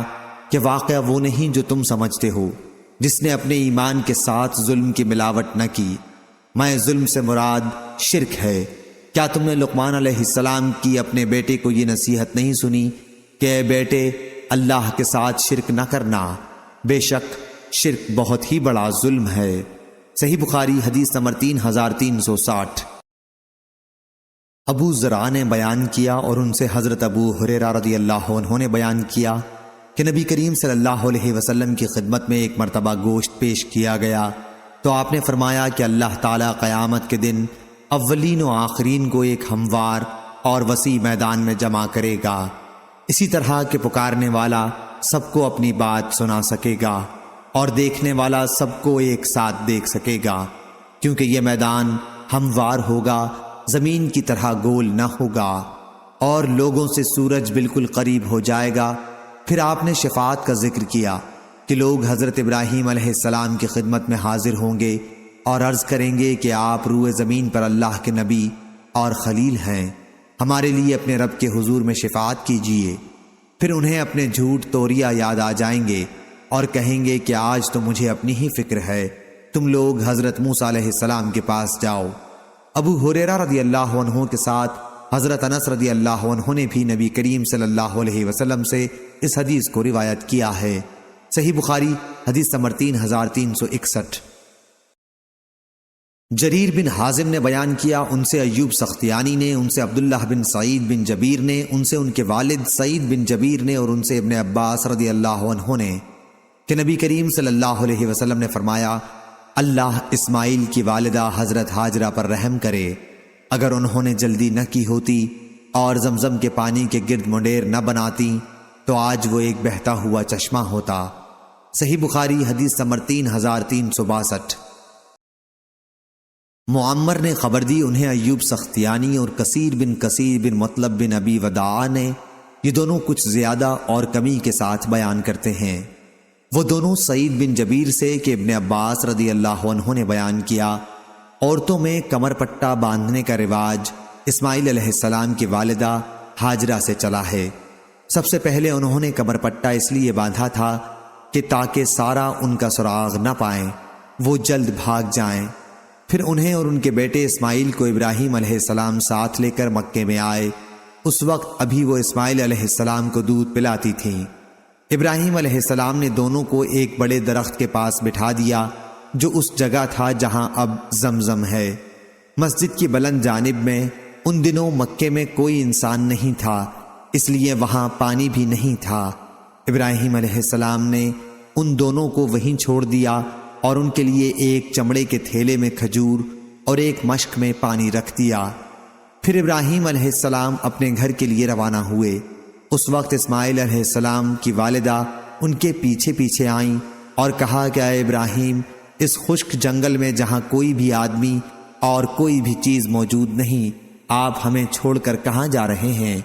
کہ واقعہ وہ نہیں جو تم سمجھتے ہو، جس نے اپنے ایمان کے ساتھ ظلم کی ملاوٹ نہ کی۔ میں ظلم سے مراد شرک ہے۔ کیا تم نے لقمان علیہ السلام کی اپنے بیٹے کو یہ نصیحت نہیں سنی کہ اے بیٹے، اللہ کے ساتھ شرک نہ کرنا، بے شک شرک بہت ہی بڑا ظلم ہے۔ صحیح بخاری حدیث نمبر 3360۔ ابو زرع نے بیان کیا، اور ان سے حضرت ابو ہریرہ رضی اللہ عنہ نے بیان کیا کہ نبی کریم صلی اللہ علیہ وسلم کی خدمت میں ایک مرتبہ گوشت پیش کیا گیا تو آپ نے فرمایا کہ اللہ تعالیٰ قیامت کے دن اولین و آخرین کو ایک ہموار اور وسیع میدان میں جمع کرے گا، اسی طرح کہ پکارنے والا سب کو اپنی بات سنا سکے گا اور دیکھنے والا سب کو ایک ساتھ دیکھ سکے گا، کیونکہ یہ میدان ہموار ہوگا، زمین کی طرح گول نہ ہوگا، اور لوگوں سے سورج بالکل قریب ہو جائے گا۔ پھر آپ نے شفاعت کا ذکر کیا کہ لوگ حضرت ابراہیم علیہ السلام کی خدمت میں حاضر ہوں گے اور عرض کریں گے کہ آپ روئے زمین پر اللہ کے نبی اور خلیل ہیں، ہمارے لیے اپنے رب کے حضور میں شفاعت کیجیے۔ پھر انہیں اپنے جھوٹ توریہ یاد آ جائیں گے اور کہیں گے کہ آج تو مجھے اپنی ہی فکر ہے، تم لوگ حضرت موسیٰ علیہ السلام کے پاس جاؤ۔ ابو ہریرہ رضی اللہ عنہ کے ساتھ حضرت انس رضی اللہ عنہ نے بھی نبی کریم صلی اللہ علیہ وسلم سے اس حدیث کو روایت کیا ہے۔ صحیح بخاری حدیث نمبر 3361۔ جریر بن حازم نے بیان کیا، ان سے ایوب سختیانی نے، ان سے عبداللہ بن سعید بن جبیر نے، ان سے ان کے والد سعید بن جبیر نے، اور ان سے ابن عباس رضی اللہ عنہ نے کہ نبی کریم صلی اللہ علیہ وسلم نے فرمایا، اللہ اسماعیل کی والدہ حضرت ہاجرہ پر رحم کرے، اگر انہوں نے جلدی نہ کی ہوتی اور زمزم کے پانی کے گرد منڈیر نہ بناتی تو آج وہ ایک بہتا ہوا چشمہ ہوتا۔ صحیح بخاری حدیث نمبر 3362۔ معمر نے خبر دی، انہیں ایوب سختیانی اور کثیر بن مطلب بن ابی وداع نے، یہ دونوں کچھ زیادہ اور کمی کے ساتھ بیان کرتے ہیں۔ وہ دونوں سعید بن جبیر سے کہ ابن عباس رضی اللہ عنہ نے بیان کیا، عورتوں میں کمر پٹا باندھنے کا رواج اسماعیل علیہ السلام کی والدہ ہاجرہ سے چلا ہے۔ سب سے پہلے انہوں نے کمر پٹا اس لیے باندھا تھا کہ تاکہ سارا ان کا سراغ نہ پائیں، وہ جلد بھاگ جائیں۔ پھر انہیں اور ان کے بیٹے اسماعیل کو ابراہیم علیہ السلام ساتھ لے کر مکے میں آئے۔ اس وقت ابھی وہ اسماعیل علیہ السلام کو دودھ پلاتی تھیں۔ ابراہیم علیہ السلام نے دونوں کو ایک بڑے درخت کے پاس بٹھا دیا جو اس جگہ تھا جہاں اب زمزم ہے۔ مسجد کی بلند جانب میں ان دنوں مکے میں کوئی انسان نہیں تھا، اس لیے وہاں پانی بھی نہیں تھا۔ ابراہیم علیہ السلام نے ان دونوں کو وہیں چھوڑ دیا اور ان کے لیے ایک چمڑے کے تھیلے میں کھجور اور ایک مشک میں پانی رکھ دیا۔ پھر ابراہیم علیہ السلام اپنے گھر کے لیے روانہ ہوئے۔ اس وقت اسماعیل علیہ السلام کی والدہ ان کے پیچھے پیچھے آئیں اور کہا کہ اے ابراہیم، اس خشک جنگل میں جہاں کوئی بھی آدمی اور کوئی بھی چیز موجود نہیں، آپ ہمیں چھوڑ کر کہاں جا رہے ہیں؟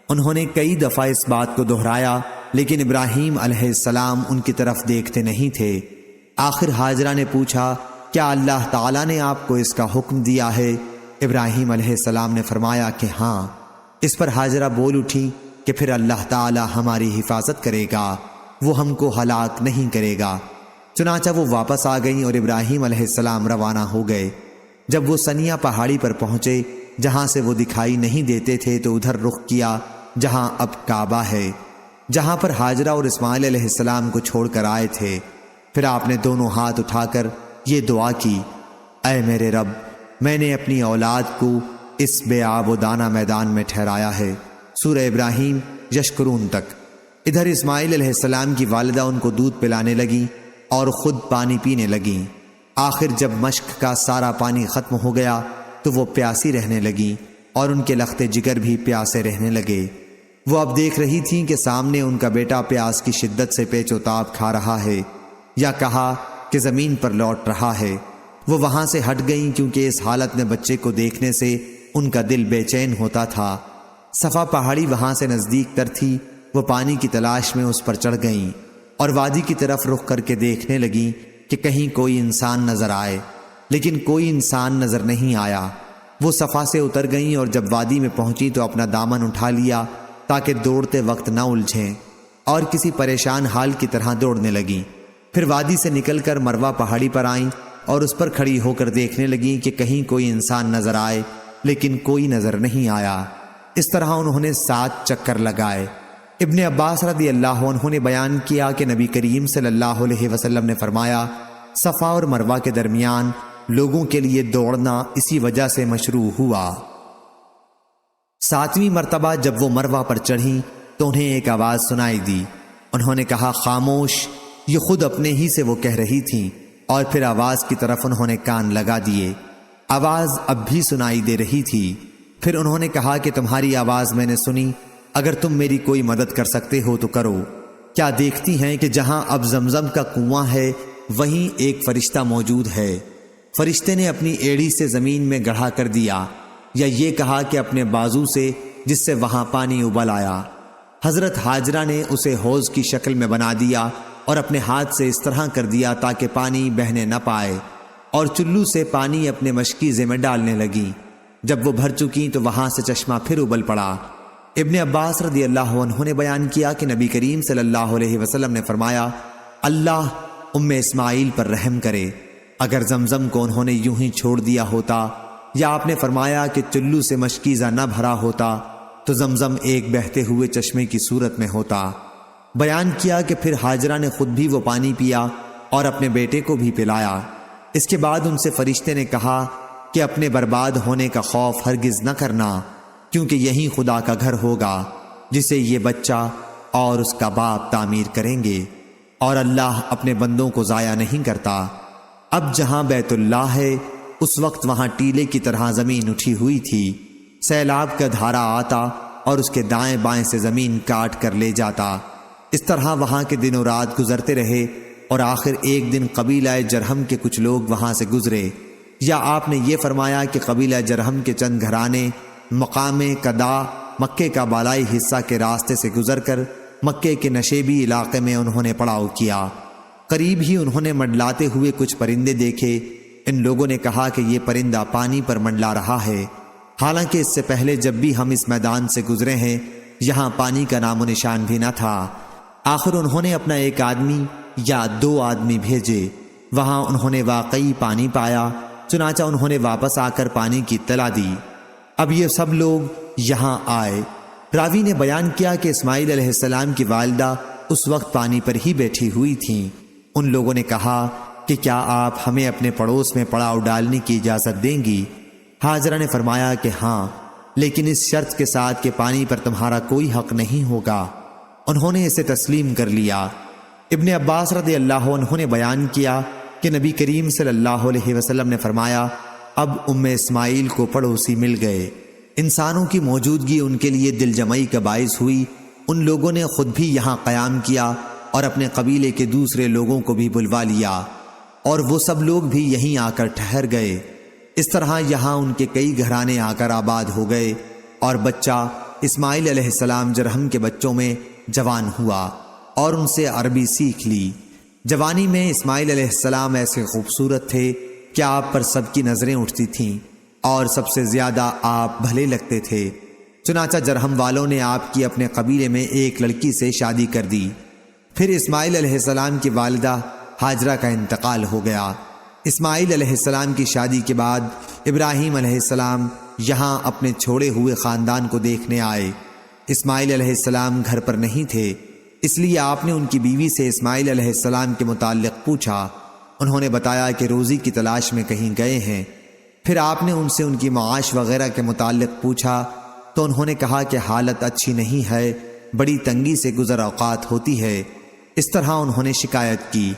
انہوں نے کئی دفعہ اس بات کو دہرایا، لیکن ابراہیم علیہ السلام ان کی طرف دیکھتے نہیں تھے۔ آخر ہاجرہ نے پوچھا، کیا اللہ تعالیٰ نے آپ کو اس کا حکم دیا ہے؟ ابراہیم علیہ السلام نے فرمایا کہ ہاں۔ اس پر ہاجرہ بول اٹھی کہ پھر اللہ تعالیٰ ہماری حفاظت کرے گا، وہ ہم کو ہلاک نہیں کرے گا۔ چنانچہ وہ واپس آ گئیں اور ابراہیم علیہ السلام روانہ ہو گئے۔ جب وہ سنیا پہاڑی پر پہنچے جہاں سے وہ دکھائی نہیں دیتے تھے تو ادھر رخ کیا جہاں اب کعبہ ہے، جہاں پر ہاجرہ اور اسماعیل علیہ السلام کو چھوڑ کر آئے تھے۔ پھر آپ نے دونوں ہاتھ اٹھا کر یہ دعا کی، اے میرے رب، میں نے اپنی اولاد کو اس بے آب و دانہ میدان میں ٹھہرایا ہے۔ سورہ ابراہیم یشکرون تک۔ ادھر اسماعیل علیہ السلام کی والدہ ان کو دودھ پلانے لگیں اور خود پانی پینے لگیں۔ آخر جب مشک کا سارا پانی ختم ہو گیا تو وہ پیاسی رہنے لگیں اور ان کے لخت جگر بھی پیاسے رہنے لگے۔ وہ اب دیکھ رہی تھیں کہ سامنے ان کا بیٹا پیاس کی شدت سے پیچ و تاب کھا رہا ہے، یا کہا کہ زمین پر لوٹ رہا ہے۔ وہ وہاں سے ہٹ گئیں کیونکہ اس حالت میں بچے کو دیکھنے سے ان کا دل بے چین ہوتا تھا۔ صفا پہاڑی وہاں سے نزدیک تر تھی۔ وہ پانی کی تلاش میں اس پر چڑھ گئیں اور وادی کی طرف رخ کر کے دیکھنے لگیں کہ کہیں کوئی انسان نظر آئے، لیکن کوئی انسان نظر نہیں آیا۔ وہ صفا سے اتر گئیں اور جب وادی میں پہنچی تو اپنا دامن اٹھا لیا تاکہ دوڑتے وقت نہ الجھیں، اور کسی پریشان حال کی طرح دوڑنے لگیں۔ پھر وادی سے نکل کر مروہ پہاڑی پر آئیں اور اس پر کھڑی ہو کر دیکھنے لگیں کہ کہیں کوئی انسان نظر آئے، لیکن کوئی نظر نہیں آیا۔ اس طرح انہوں نے 7 چکر لگائے۔ ابن عباس رضی اللہ عنہ نے بیان کیا کہ نبی کریم صلی اللہ علیہ وسلم نے فرمایا، صفا اور مروہ کے درمیان لوگوں کے لیے دوڑنا اسی وجہ سے مشروع ہوا۔ 7ویں مرتبہ جب وہ مروہ پر چڑھیں تو انہیں ایک آواز سنائی دی۔ انہوں نے کہا، خاموش، یہ خود اپنے ہی سے وہ کہہ رہی تھیں، اور پھر آواز کی طرف انہوں نے کان لگا دیے۔ آواز اب بھی سنائی دے رہی تھی۔ پھر انہوں نے کہا کہ تمہاری آواز میں نے سنی، اگر تم میری کوئی مدد کر سکتے ہو تو کرو۔ کیا دیکھتی ہیں کہ جہاں اب زمزم کا کنواں ہے وہیں ایک فرشتہ موجود ہے؟ فرشتے نے اپنی ایڑی سے زمین میں گڑھا کر دیا، یا یہ کہا کہ اپنے بازو سے، جس سے وہاں پانی ابل آیا۔ حضرت ہاجرہ نے اسے حوض کی شکل میں بنا دیا اور اپنے ہاتھ سے اس طرح کر دیا تاکہ پانی بہنے نہ پائے، اور چلو سے پانی اپنے مشکیزے میں ڈالنے لگی۔ جب وہ بھر چکیں تو وہاں سے چشمہ پھر ابل پڑا۔ ابن عباس رضی اللہ عنہ نے بیان کیا کہ نبی کریم صلی اللہ علیہ وسلم نے فرمایا، اللہ اسماعیل پر رحم کرے، اگر زمزم کو انہوں نے یوں ہی چھوڑ دیا ہوتا، یا آپ نے فرمایا کہ چلو سے مشکیزہ نہ بھرا ہوتا تو زمزم ایک بہتے ہوئے چشمے کی صورت میں ہوتا۔ بیان کیا کہ پھر ہاجرہ نے خود بھی وہ پانی پیا اور اپنے بیٹے کو بھی پلایا۔ اس کے بعد ان سے فرشتے نے کہا کہ اپنے برباد ہونے کا خوف ہرگز نہ کرنا، کیونکہ یہی خدا کا گھر ہوگا جسے یہ بچہ اور اس کا باپ تعمیر کریں گے، اور اللہ اپنے بندوں کو ضائع نہیں کرتا۔ اب جہاں بیت اللہ ہے اس وقت وہاں ٹیلے کی طرح زمین اٹھی ہوئی تھی۔ سیلاب کا دھارا آتا اور اس کے دائیں بائیں سے زمین کاٹ کر لے جاتا۔ اس طرح وہاں کے دن و رات گزرتے رہے، اور آخر ایک دن قبیلہ جرہم کے کچھ لوگ وہاں سے گزرے، یا آپ نے یہ فرمایا کہ قبیلہ جرہم کے چند گھرانے مقام قدا مکے کا بالائی حصہ کے راستے سے گزر کر مکے کے نشیبی علاقے میں انہوں نے پڑاؤ کیا۔ قریب ہی انہوں نے منڈلاتے ہوئے کچھ پرندے دیکھے۔ ان لوگوں نے کہا کہ یہ پرندہ پانی پر منڈلا رہا ہے، حالانکہ اس سے پہلے جب بھی ہم اس میدان سے گزرے ہیں یہاں پانی کا نام و نشان بھی نہ تھا۔ آخر انہوں نے اپنا ایک آدمی یا 2 آدمی بھیجے، وہاں انہوں نے واقعی پانی پایا، چنانچہ انہوں نے واپس آ کر پانی کی اطلاع دی۔ اب یہ سب لوگ یہاں آئے۔ راوی نے بیان کیا کہ اسماعیل علیہ السلام کی والدہ اس وقت پانی پر ہی بیٹھی ہوئی تھیں۔ ان لوگوں نے کہا کہ کیا آپ ہمیں اپنے پڑوس میں پڑاؤ ڈالنے کی اجازت دیں گی؟ حاجرہ نے فرمایا کہ ہاں، لیکن اس شرط کے ساتھ کہ پانی پر تمہارا کوئی حق نہیں ہوگا۔ انہوں نے اسے تسلیم کر لیا۔ ابن عباس رضی اللہ عنہ نے بیان کیا کہ نبی کریم صلی اللہ علیہ وسلم نے فرمایا، اب اسماعیل کو پڑوسی مل گئے۔ انسانوں کی موجودگی ان کے لیے دل جمعی کا باعث ہوئی۔ ان لوگوں نے خود بھی یہاں قیام کیا اور اپنے قبیلے کے دوسرے لوگوں کو بھی بلوا لیا، اور وہ سب لوگ بھی یہیں آ کر ٹھہر گئے۔ اس طرح یہاں ان کے کئی گھرانے آ کر آباد ہو گئے، اور بچہ اسماعیل علیہ السلام جرہم کے بچوں میں جوان ہوا اور ان سے عربی سیکھ لی۔ جوانی میں اسماعیل علیہ السلام ایسے خوبصورت تھے کہ آپ پر سب کی نظریں اٹھتی تھیں، اور سب سے زیادہ آپ بھلے لگتے تھے۔ چنانچہ جرہم والوں نے آپ کی اپنے قبیلے میں ایک لڑکی سے شادی کر دی۔ پھر اسماعیل علیہ السلام کی والدہ حاجرہ کا انتقال ہو گیا۔ اسماعیل علیہ السلام کی شادی کے بعد ابراہیم علیہ السلام یہاں اپنے چھوڑے ہوئے خاندان کو دیکھنے آئے۔ اسماعیل علیہ السلام گھر پر نہیں تھے، اس لیے آپ نے ان کی بیوی سے اسماعیل علیہ السلام کے متعلق پوچھا۔ انہوں نے بتایا کہ روزی کی تلاش میں کہیں گئے ہیں۔ پھر آپ نے ان سے ان کی معاش وغیرہ کے متعلق پوچھا تو انہوں نے کہا کہ حالت اچھی نہیں ہے، بڑی تنگی سے گزر اوقات ہوتی ہے۔ اس طرح انہوں نے شکایت کی۔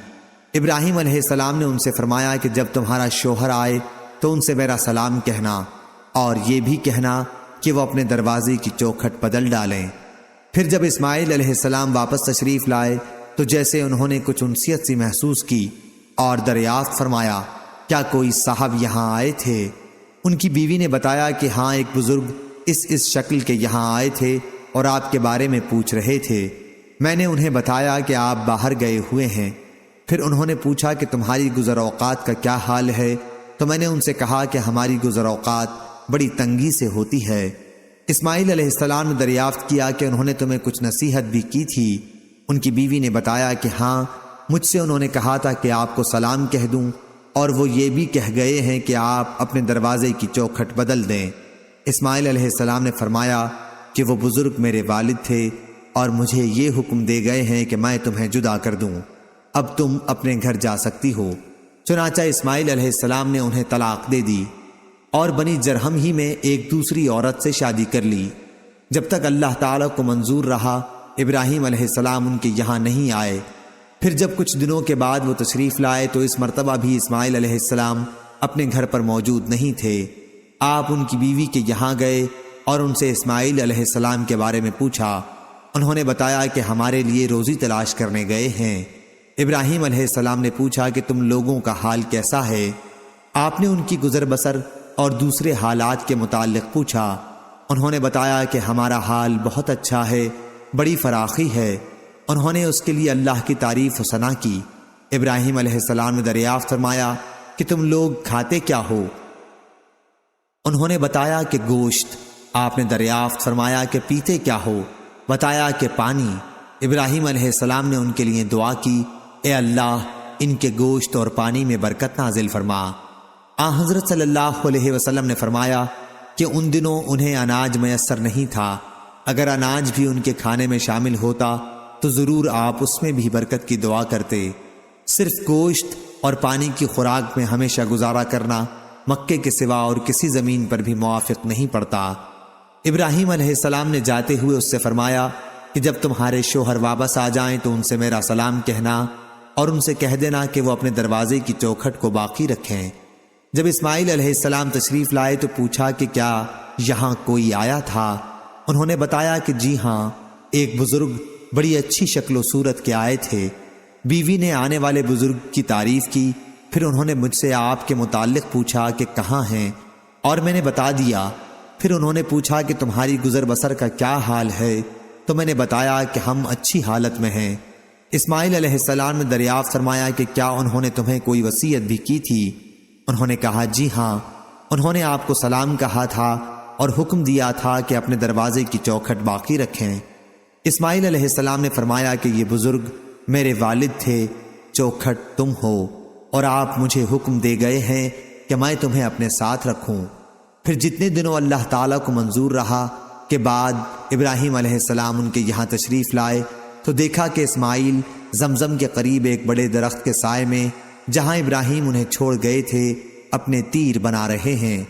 ابراہیم علیہ السلام نے ان سے فرمایا کہ جب تمہارا شوہر آئے تو ان سے میرا سلام کہنا، اور یہ بھی کہنا کہ وہ اپنے دروازے کی چوکھٹ بدل ڈالیں۔ پھر جب اسماعیل علیہ السلام واپس تشریف لائے تو جیسے انہوں نے کچھ انسیت سی محسوس کی اور دریافت فرمایا، کیا کوئی صاحب یہاں آئے تھے؟ ان کی بیوی نے بتایا کہ ہاں، ایک بزرگ اس شکل کے یہاں آئے تھے اور آپ کے بارے میں پوچھ رہے تھے۔ میں نے انہیں بتایا کہ آپ باہر گئے ہوئے ہیں۔ پھر انہوں نے پوچھا کہ تمہاری گزر اوقات کا کیا حال ہے؟ تو میں نے ان سے کہا کہ ہماری گزر اوقات بڑی تنگی سے ہوتی ہے۔ اسماعیل علیہ السلام نے دریافت کیا کہ انہوں نے تمہیں کچھ نصیحت بھی کی تھی؟ ان کی بیوی نے بتایا کہ ہاں، مجھ سے انہوں نے کہا تھا کہ آپ کو سلام کہہ دوں، اور وہ یہ بھی کہہ گئے ہیں کہ آپ اپنے دروازے کی چوکھٹ بدل دیں۔ اسماعیل علیہ السلام نے فرمایا کہ وہ بزرگ میرے والد تھے اور مجھے یہ حکم دے گئے ہیں کہ میں تمہیں جدا کر دوں، اب تم اپنے گھر جا سکتی ہو۔ چنانچہ اسماعیل علیہ السلام نے انہیں طلاق دے دی اور بنی جرہم ہی میں ایک دوسری عورت سے شادی کر لی۔ جب تک اللہ تعالیٰ کو منظور رہا، ابراہیم علیہ السلام ان کے یہاں نہیں آئے۔ پھر جب کچھ دنوں کے بعد وہ تشریف لائے تو اس مرتبہ بھی اسماعیل علیہ السلام اپنے گھر پر موجود نہیں تھے۔ آپ ان کی بیوی کے یہاں گئے اور ان سے اسماعیل علیہ السلام کے بارے میں پوچھا۔ انہوں نے بتایا کہ ہمارے لیے روزی تلاش کرنے گئے ہیں۔ ابراہیم علیہ السلام نے پوچھا کہ تم لوگوں کا حال کیسا ہے؟ آپ نے ان کی گزر بسر اور دوسرے حالات کے متعلق پوچھا۔ انہوں نے بتایا کہ ہمارا حال بہت اچھا ہے، بڑی فراخی ہے۔ انہوں نے اس کے لیے اللہ کی تعریف و ثنا کی۔ ابراہیم علیہ السلام نے دریافت فرمایا کہ تم لوگ کھاتے کیا ہو؟ انہوں نے بتایا کہ گوشت۔ آپ نے دریافت فرمایا کہ پیتے کیا ہو؟ بتایا کہ پانی۔ ابراہیم علیہ السلام نے ان کے لیے دعا کی، اے اللہ، ان کے گوشت اور پانی میں برکت نازل فرما۔ حضرت صلی اللہ علیہ وسلم نے فرمایا کہ ان دنوں انہیں اناج میسر نہیں تھا، اگر اناج بھی ان کے کھانے میں شامل ہوتا تو ضرور آپ اس میں بھی برکت کی دعا کرتے۔ صرف گوشت اور پانی کی خوراک میں ہمیشہ گزارا کرنا مکے کے سوا اور کسی زمین پر بھی موافق نہیں پڑتا۔ ابراہیم علیہ السلام نے جاتے ہوئے اس سے فرمایا کہ جب تمہارے شوہر واپس آ جائیں تو ان سے میرا سلام کہنا اور ان سے کہہ دینا کہ وہ اپنے دروازے کی چوکھٹ کو باقی رکھیں۔ جب اسماعیل علیہ السلام تشریف لائے تو پوچھا کہ کیا یہاں کوئی آیا تھا؟ انہوں نے بتایا کہ جی ہاں، ایک بزرگ بڑی اچھی شکل و صورت کے آئے تھے۔ بیوی نے آنے والے بزرگ کی تعریف کی۔ پھر انہوں نے مجھ سے آپ کے متعلق پوچھا کہ کہاں ہیں، اور میں نے بتا دیا۔ پھر انہوں نے پوچھا کہ تمہاری گزر بسر کا کیا حال ہے؟ تو میں نے بتایا کہ ہم اچھی حالت میں ہیں۔ اسماعیل علیہ السلام نے دریافت فرمایا کہ کیا انہوں نے تمہیں کوئی وصیت بھی کی تھی؟ انہوں نے کہا جی ہاں، انہوں نے آپ کو سلام کہا تھا اور حکم دیا تھا کہ اپنے دروازے کی چوکھٹ باقی رکھیں۔ اسماعیل علیہ السلام نے فرمایا کہ یہ بزرگ میرے والد تھے، چوکھٹ تم ہو، اور آپ مجھے حکم دے گئے ہیں کہ میں تمہیں اپنے ساتھ رکھوں۔ پھر جتنے دنوں اللہ تعالیٰ کو منظور رہا کہ بعد ابراہیم علیہ السلام ان کے یہاں تشریف لائے تو دیکھا کہ اسماعیل زمزم کے قریب ایک بڑے درخت کے سائے میں جہاں ابراہیم انہیں چھوڑ گئے تھے اپنے تیر بنا رہے ہیں۔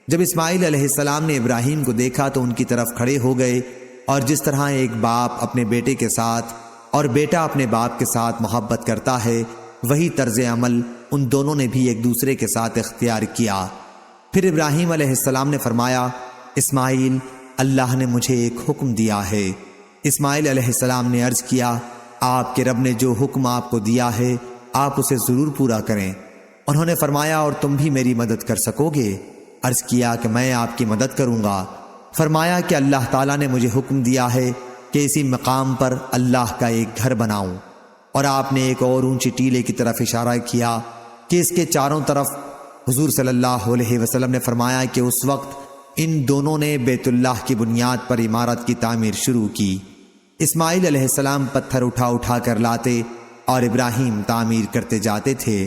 جب اسماعیل علیہ السلام نے ابراہیم کو دیکھا تو ان کی طرف کھڑے ہو گئے، اور جس طرح ایک باپ اپنے بیٹے کے ساتھ اور بیٹا اپنے باپ کے ساتھ محبت کرتا ہے، وہی طرز عمل ان دونوں نے بھی ایک دوسرے کے ساتھ اختیار کیا۔ پھر ابراہیم علیہ السلام نے فرمایا، اسماعیل، اللہ نے مجھے ایک حکم دیا ہے۔ اسماعیل علیہ السلام نے عرض کیا، آپ کے رب نے جو حکم آپ کو دیا ہے آپ اسے ضرور پورا کریں۔ انہوں نے فرمایا، اور تم بھی میری مدد کر سکو گے؟ عرض کیا کہ میں آپ کی مدد کروں گا۔ فرمایا کہ اللہ تعالیٰ نے مجھے حکم دیا ہے کہ اسی مقام پر اللہ کا ایک گھر بناؤں، اور آپ نے ایک اور اونچی ٹیلے کی طرف اشارہ کیا کہ اس کے چاروں طرف۔ حضور صلی اللہ علیہ وسلم نے فرمایا کہ اس وقت ان دونوں نے بیت اللہ کی بنیاد پر عمارت کی تعمیر شروع کی۔ اسماعیل علیہ السلام پتھر اٹھا اٹھا کر لاتے اور ابراہیم تعمیر کرتے جاتے تھے۔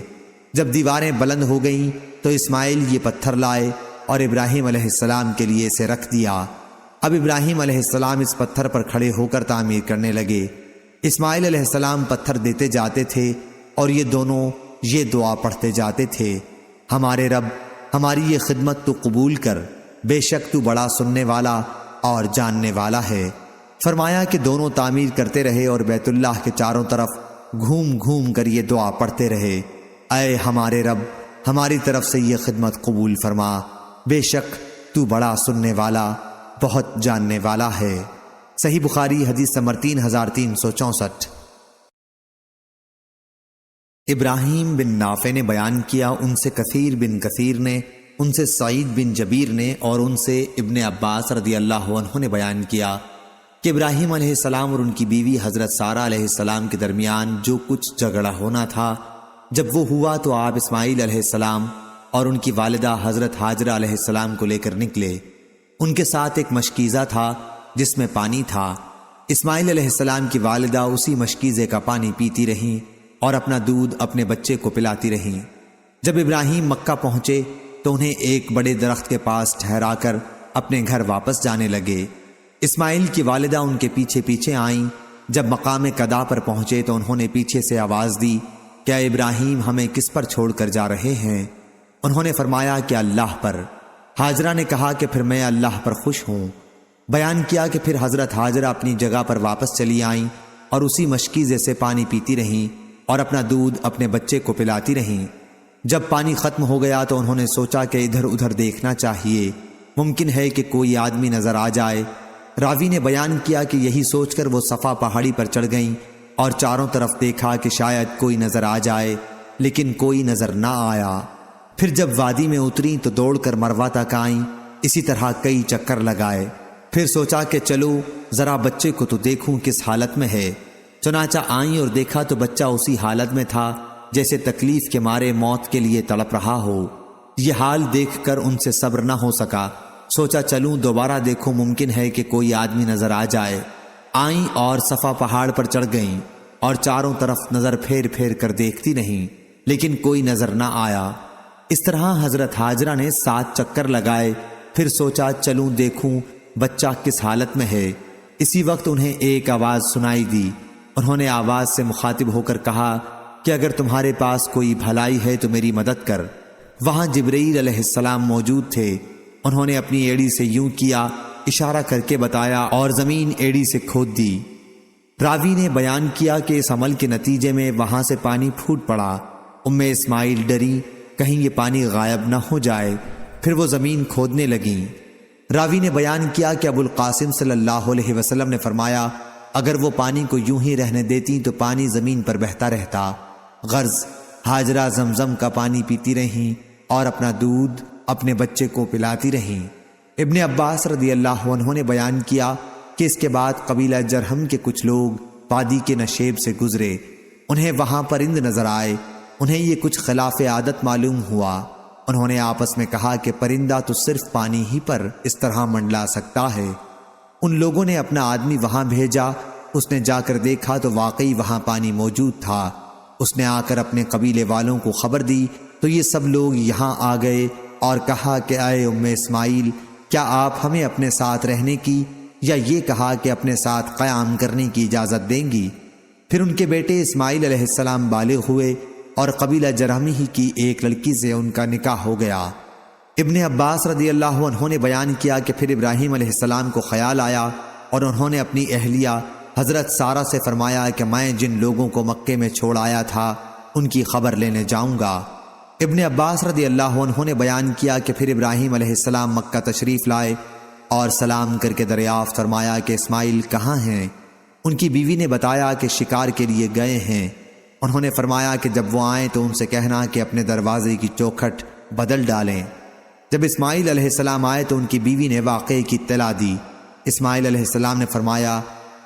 جب دیواریں بلند ہو گئیں تو اسماعیل یہ پتھر لائے اور ابراہیم علیہ السلام کے لیے اسے رکھ دیا۔ اب ابراہیم علیہ السلام اس پتھر پر کھڑے ہو کر تعمیر کرنے لگے۔ اسماعیل علیہ السلام پتھر دیتے جاتے تھے اور یہ دونوں یہ دعا پڑھتے جاتے تھے، ہمارے رب، ہماری یہ خدمت تو قبول کر، بے شک تو بڑا سننے والا اور جاننے والا ہے۔ فرمایا کہ دونوں تعمیر کرتے رہے اور بیت اللہ کے چاروں طرف گھوم گھوم کر یہ دعا پڑھتے رہے، اے ہمارے رب، ہماری طرف سے یہ خدمت قبول فرما، بے شک تو بڑا سننے والا، بہت جاننے والا ہے۔ صحیح بخاری حدیث نمبر 3364۔ ابراہیم بن نافع نے بیان کیا، ان سے کثیر بن کثیر نے، ان سے سعید بن جبیر نے، اور ان سے ابن عباس رضی اللہ عنہ نے بیان کیا کہ ابراہیم علیہ السلام اور ان کی بیوی حضرت سارہ علیہ السلام کے درمیان جو کچھ جھگڑا ہونا تھا، جب وہ ہوا تو آپ اسماعیل علیہ السلام اور ان کی والدہ حضرت ہاجرہ علیہ السلام کو لے کر نکلے۔ ان کے ساتھ ایک مشکیزہ تھا جس میں پانی تھا۔ اسماعیل علیہ السلام کی والدہ اسی مشکیزے کا پانی پیتی رہیں اور اپنا دودھ اپنے بچے کو پلاتی رہیں۔ جب ابراہیم مکہ پہنچے تو انہیں ایک بڑے درخت کے پاس ٹھہرا کر اپنے گھر واپس جانے لگے۔ اسماعیل کی والدہ ان کے پیچھے پیچھے آئیں۔ جب مقام قدا پر پہنچے تو انہوں نے پیچھے سے آواز دی کہ اے ابراہیم، ہمیں کس پر چھوڑ کر جا رہے ہیں؟ انہوں نے فرمایا کہ اللہ پر۔ ہاجرہ نے کہا کہ پھر میں اللہ پر خوش ہوں۔ بیان کیا کہ پھر حضرت ہاجرہ اپنی جگہ پر واپس چلی آئیں اور اسی مشکیزے سے پانی پیتی رہیں اور اپنا دودھ اپنے بچے کو پلاتی رہیں۔ جب پانی ختم ہو گیا تو انہوں نے سوچا کہ ادھر ادھر دیکھنا چاہیے، ممکن ہے کہ کوئی آدمی نظر آ جائے۔ راوی نے بیان کیا کہ یہی سوچ کر وہ صفا پہاڑی پر چڑھ گئیں اور چاروں طرف دیکھا کہ شاید کوئی نظر آ جائے، لیکن کوئی نظر نہ آیا۔ پھر جب وادی میں اتریں تو دوڑ کر مروہ تک آئیں، اسی طرح کئی چکر لگائے۔ پھر سوچا کہ چلو ذرا بچے کو تو دیکھوں کس حالت میں ہے۔ چنانچہ آئیں اور دیکھا تو بچہ اسی حالت میں تھا جیسے تکلیف کے مارے موت کے لیے تڑپ رہا ہو۔ یہ حال دیکھ کر ان سے صبر نہ ہو سکا۔ سوچا چلوں دوبارہ دیکھوں، ممکن ہے کہ کوئی آدمی نظر آ جائے۔ آئیں اور صفا پہاڑ پر چڑھ گئیں اور چاروں طرف نظر پھیر پھیر کر دیکھتی رہیں، لیکن کوئی نظر نہ آیا۔ اس طرح حضرت ہاجرہ نے 7 چکر لگائے۔ پھر سوچا چلوں دیکھوں بچہ کس حالت میں ہے۔ اسی وقت انہیں ایک آواز سنائی دی۔ انہوں نے آواز سے مخاطب ہو کر کہا کہ اگر تمہارے پاس کوئی بھلائی ہے تو میری مدد کر۔ وہاں جبرائیل علیہ السلام موجود تھے۔ انہوں نے اپنی ایڑی سے یوں کیا، اشارہ کر کے بتایا اور زمین ایڑی سے کھود دی۔ راوی نے بیان کیا کہ اس عمل کے نتیجے میں وہاں سے پانی پھوٹ پڑا۔ اسماعیل ڈری کہیں یہ پانی غائب نہ ہو جائے، پھر وہ زمین کھودنے لگیں۔ راوی نے بیان کیا کہ ابو القاسم صلی اللہ علیہ وسلم نے فرمایا اگر وہ پانی کو یوں ہی رہنے دیتی تو پانی زمین پر بہتا رہتا۔ غرض ہاجرہ زمزم کا پانی پیتی رہیں اور اپنا دودھ اپنے بچے کو پلاتی رہیں۔ ابن عباس رضی اللہ عنہ نے بیان کیا کہ اس کے بعد قبیلہ جرہم کے کچھ لوگ وادی کے نشیب سے گزرے۔ انہیں وہاں پرند نظر آئے۔ انہیں یہ کچھ خلاف عادت معلوم ہوا انہوں نے آپس میں کہا کہ پرندہ تو صرف پانی ہی پر اس طرح منڈلا سکتا ہے۔ ان لوگوں نے اپنا آدمی وہاں بھیجا، اس نے جا کر دیکھا تو واقعی وہاں پانی موجود تھا۔ اس نے آ کر اپنے قبیلے والوں کو خبر دی تو یہ سب لوگ یہاں آ گئے اور کہا کہ اے ام اسماعیل، کیا آپ ہمیں اپنے ساتھ رہنے کی یا یہ کہا کہ اپنے ساتھ قیام کرنے کی اجازت دیں گی؟ پھر ان کے بیٹے اسماعیل علیہ السلام بالغ ہوئے اور قبیلہ جرہمی ہی کی ایک لڑکی سے ان کا نکاح ہو گیا۔ ابن عباس رضی اللہ عنہ نے بیان کیا کہ پھر ابراہیم علیہ السلام کو خیال آیا اور انہوں نے اپنی اہلیہ حضرت سارہ سے فرمایا کہ میں جن لوگوں کو مکے میں چھوڑ آیا تھا ان کی خبر لینے جاؤں گا۔ ابن عباس رضی اللہ عنہ نے بیان کیا کہ پھر ابراہیم علیہ السلام مکہ تشریف لائے اور سلام کر کے دریافت فرمایا کہ اسماعیل کہاں ہیں؟ ان کی بیوی نے بتایا کہ شکار کے لیے گئے ہیں۔ انہوں نے فرمایا کہ جب وہ آئیں تو ان سے کہنا کہ اپنے دروازے کی چوکھٹ بدل ڈالیں۔ جب اسماعیل علیہ السلام آئے تو ان کی بیوی نے واقعے کی اطلاع دی۔ اسماعیل علیہ السلام نے فرمایا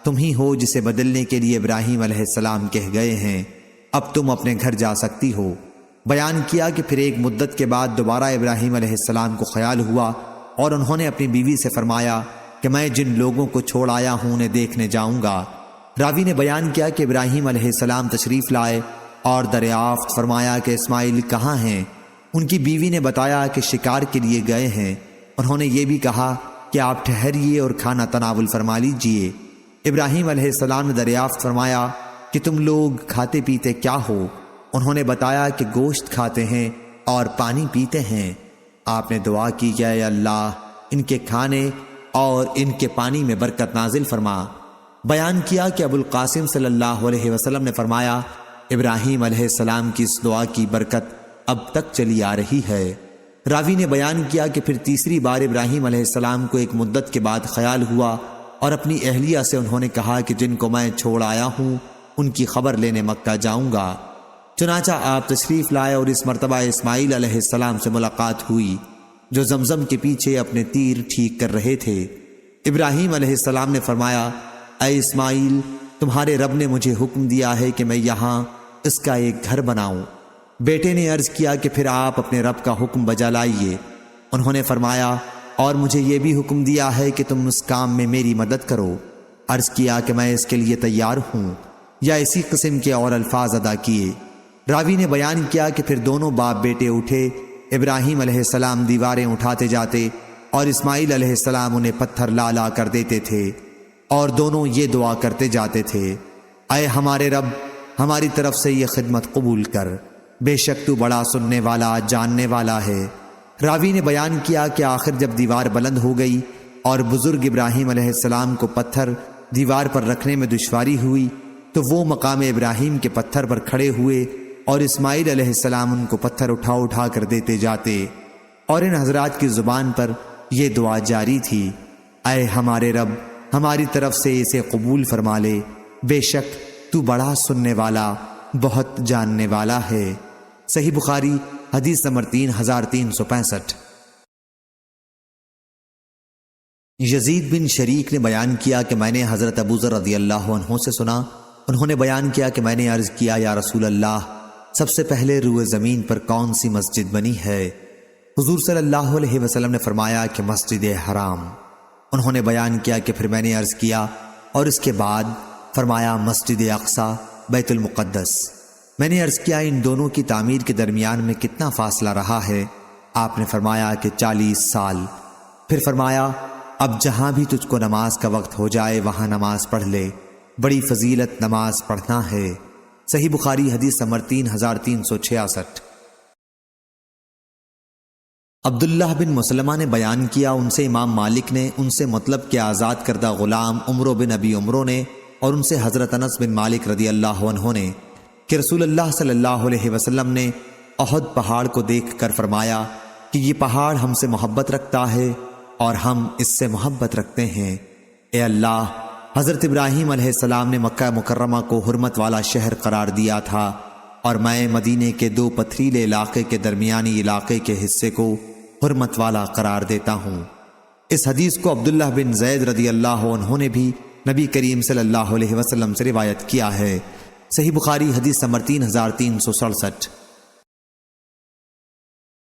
تم ہی ہو جسے بدلنے کے لیے ابراہیم علیہ السلام کہہ گئے ہیں، اب تم اپنے گھر جا سکتی ہو۔ بیان کیا کہ پھر ایک مدت کے بعد دوبارہ ابراہیم علیہ السلام کو خیال ہوا اور انہوں نے اپنی بیوی سے فرمایا کہ میں جن لوگوں کو چھوڑ آیا ہوں انہیں دیکھنے جاؤں گا۔ راوی نے بیان کیا کہ ابراہیم علیہ السلام تشریف لائے اور دریافت فرمایا کہ اسماعیل کہاں ہیں؟ ان کی بیوی نے بتایا کہ شکار کے لیے گئے ہیں۔ انہوں نے یہ بھی کہا کہ آپ ٹھہریے اور کھانا تناول فرما لیجئے۔ ابراہیم علیہ السلام نے دریافت فرمایا کہ تم لوگ کھاتے پیتے کیا ہو؟ انہوں نے بتایا کہ گوشت کھاتے ہیں اور پانی پیتے ہیں۔ آپ نے دعا کی کہ اے اللہ ان کے کھانے اور ان کے پانی میں برکت نازل فرما۔ بیان کیا کہ ابو القاسم صلی اللہ علیہ وسلم نے فرمایا ابراہیم علیہ السلام کی اس دعا کی برکت اب تک چلی آ رہی ہے۔ راوی نے بیان کیا کہ پھر تیسری بار ابراہیم علیہ السلام کو ایک مدت کے بعد خیال ہوا اور اپنی اہلیہ سے انہوں نے کہا کہ جن کو میں چھوڑ آیا ہوں ان کی خبر لینے مکہ جاؤں گا۔ چنانچہ آپ تشریف لائے اور اس مرتبہ اسماعیل علیہ السلام سے ملاقات ہوئی جو زمزم کے پیچھے اپنے تیر ٹھیک کر رہے تھے۔ ابراہیم علیہ السلام نے فرمایا اے اسماعیل، تمہارے رب نے مجھے حکم دیا ہے کہ میں یہاں اس کا ایک گھر بناؤں۔ بیٹے نے عرض کیا کہ پھر آپ اپنے رب کا حکم بجا لائیے۔ انہوں نے فرمایا اور مجھے یہ بھی حکم دیا ہے کہ تم اس کام میں میری مدد کرو۔ عرض کیا کہ میں اس کے لیے تیار ہوں، یا اسی قسم کے اور الفاظ ادا کیے۔ راوی نے بیان کیا کہ پھر دونوں باپ بیٹے اٹھے۔ ابراہیم علیہ السلام دیواریں اٹھاتے جاتے اور اسماعیل علیہ السلام انہیں پتھر لا لا کر دیتے تھے اور دونوں یہ دعا کرتے جاتے تھے اے ہمارے رب، ہماری طرف سے یہ خدمت قبول کر، بے شک تو بڑا سننے والا جاننے والا ہے۔ راوی نے بیان کیا کہ آخر جب دیوار بلند ہو گئی اور بزرگ ابراہیم علیہ السلام کو پتھر دیوار پر رکھنے میں دشواری ہوئی تو وہ مقام ابراہیم کے پتھر پر کھڑے ہوئے اور اسماعیل علیہ السلام ان کو پتھر اٹھا اٹھا کر دیتے جاتے اور ان حضرات کی زبان پر یہ دعا جاری تھی اے ہمارے رب، ہماری طرف سے اسے قبول فرما لے، بے شک تو بڑا سننے والا بہت جاننے والا ہے۔ صحیح بخاری حدیث نمبر 3365۔ یزید بن شریک نے بیان کیا کہ میں نے حضرت ابو ذر رضی اللہ عنہ سے سنا، انہوں نے بیان کیا کہ میں نے عرض کیا یا رسول اللہ، سب سے پہلے روئے زمین پر کون سی مسجد بنی ہے؟ حضور صلی اللہ علیہ وسلم نے فرمایا کہ مسجد حرام۔ انہوں نے بیان کیا کہ پھر میں نے عرض کیا اور اس کے بعد؟ فرمایا مسجد اقصی، بیت المقدس۔ میں نے عرض کیا ان دونوں کی تعمیر کے درمیان میں کتنا فاصلہ رہا ہے؟ آپ نے فرمایا کہ 40 سال۔ پھر فرمایا اب جہاں بھی تجھ کو نماز کا وقت ہو جائے وہاں نماز پڑھ لے، بڑی فضیلت نماز پڑھنا ہے۔ صحیح بخاری حدیث نمبر 3366۔ عبداللہ بن مسلمہ نے بیان کیا ان سے امام مالک نے ان سے مطلب کہ آزاد کردہ غلام عمرو بن ابی عمرو نے اور ان سے حضرت انس بن مالک رضی اللہ عنہ نے کہ رسول اللہ صلی اللہ علیہ وسلم نے احد پہاڑ کو دیکھ کر فرمایا کہ یہ پہاڑ ہم سے محبت رکھتا ہے اور ہم اس سے محبت رکھتے ہیں۔ اے اللہ، حضرت ابراہیم علیہ السلام نے مکہ مکرمہ کو حرمت والا شہر قرار دیا تھا اور میں مدینے کے 2 پتھریلے علاقے کے درمیانی علاقے کے حصے کو حرمت والا قرار دیتا ہوں۔ اس حدیث کو عبداللہ بن زید رضی اللہ عنہ نے بھی نبی کریم صلی اللہ علیہ وسلم سے روایت کیا ہے۔ صحیح بخاری حدیث نمبر 3367۔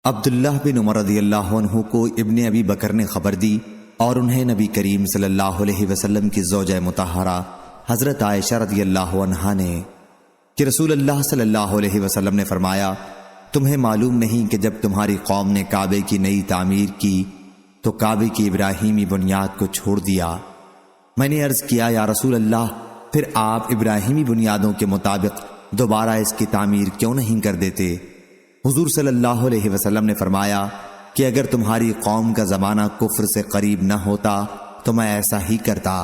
عبداللہ بن عمر رضی اللہ عنہ کو ابن ابی بکر نے خبر دی اور انہیں نبی کریم صلی اللہ علیہ وسلم کی زوجہ مطہرہ حضرت عائشہ رضی اللہ عنہا نے کہ رسول اللہ صلی اللہ علیہ وسلم نے فرمایا، تمہیں معلوم نہیں کہ جب تمہاری قوم نے کعبے کی نئی تعمیر کی تو کعبے کی ابراہیمی بنیاد کو چھوڑ دیا۔ میں نے عرض کیا، یا رسول اللہ، پھر آپ ابراہیمی بنیادوں کے مطابق دوبارہ اس کی تعمیر کیوں نہیں کر دیتے؟ حضور صلی اللہ علیہ وسلم نے فرمایا کہ اگر تمہاری قوم کا زمانہ کفر سے قریب نہ ہوتا تو میں ایسا ہی کرتا۔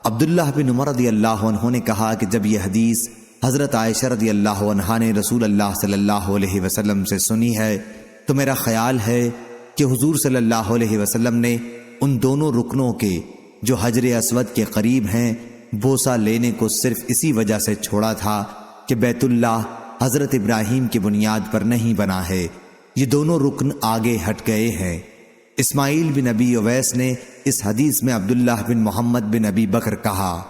عبداللہ بن عمر رضی اللہ عنہ نے کہا کہ جب یہ حدیث حضرت عائشہ رضی اللہ عنہا نے رسول اللہ صلی اللہ علیہ وسلم سے سنی ہے تو میرا خیال ہے کہ حضور صلی اللہ علیہ وسلم نے ان دونوں رکنوں کے جو حجر اسود کے قریب ہیں بوسہ لینے کو صرف اسی وجہ سے چھوڑا تھا کہ بیت اللہ حضرت ابراہیم کی بنیاد پر نہیں بنا ہے، یہ دونوں رکن آگے ہٹ گئے ہیں۔ اسماعیل بن ابی اویس نے اس حدیث میں عبداللہ بن محمد بن ابی بکر کہا۔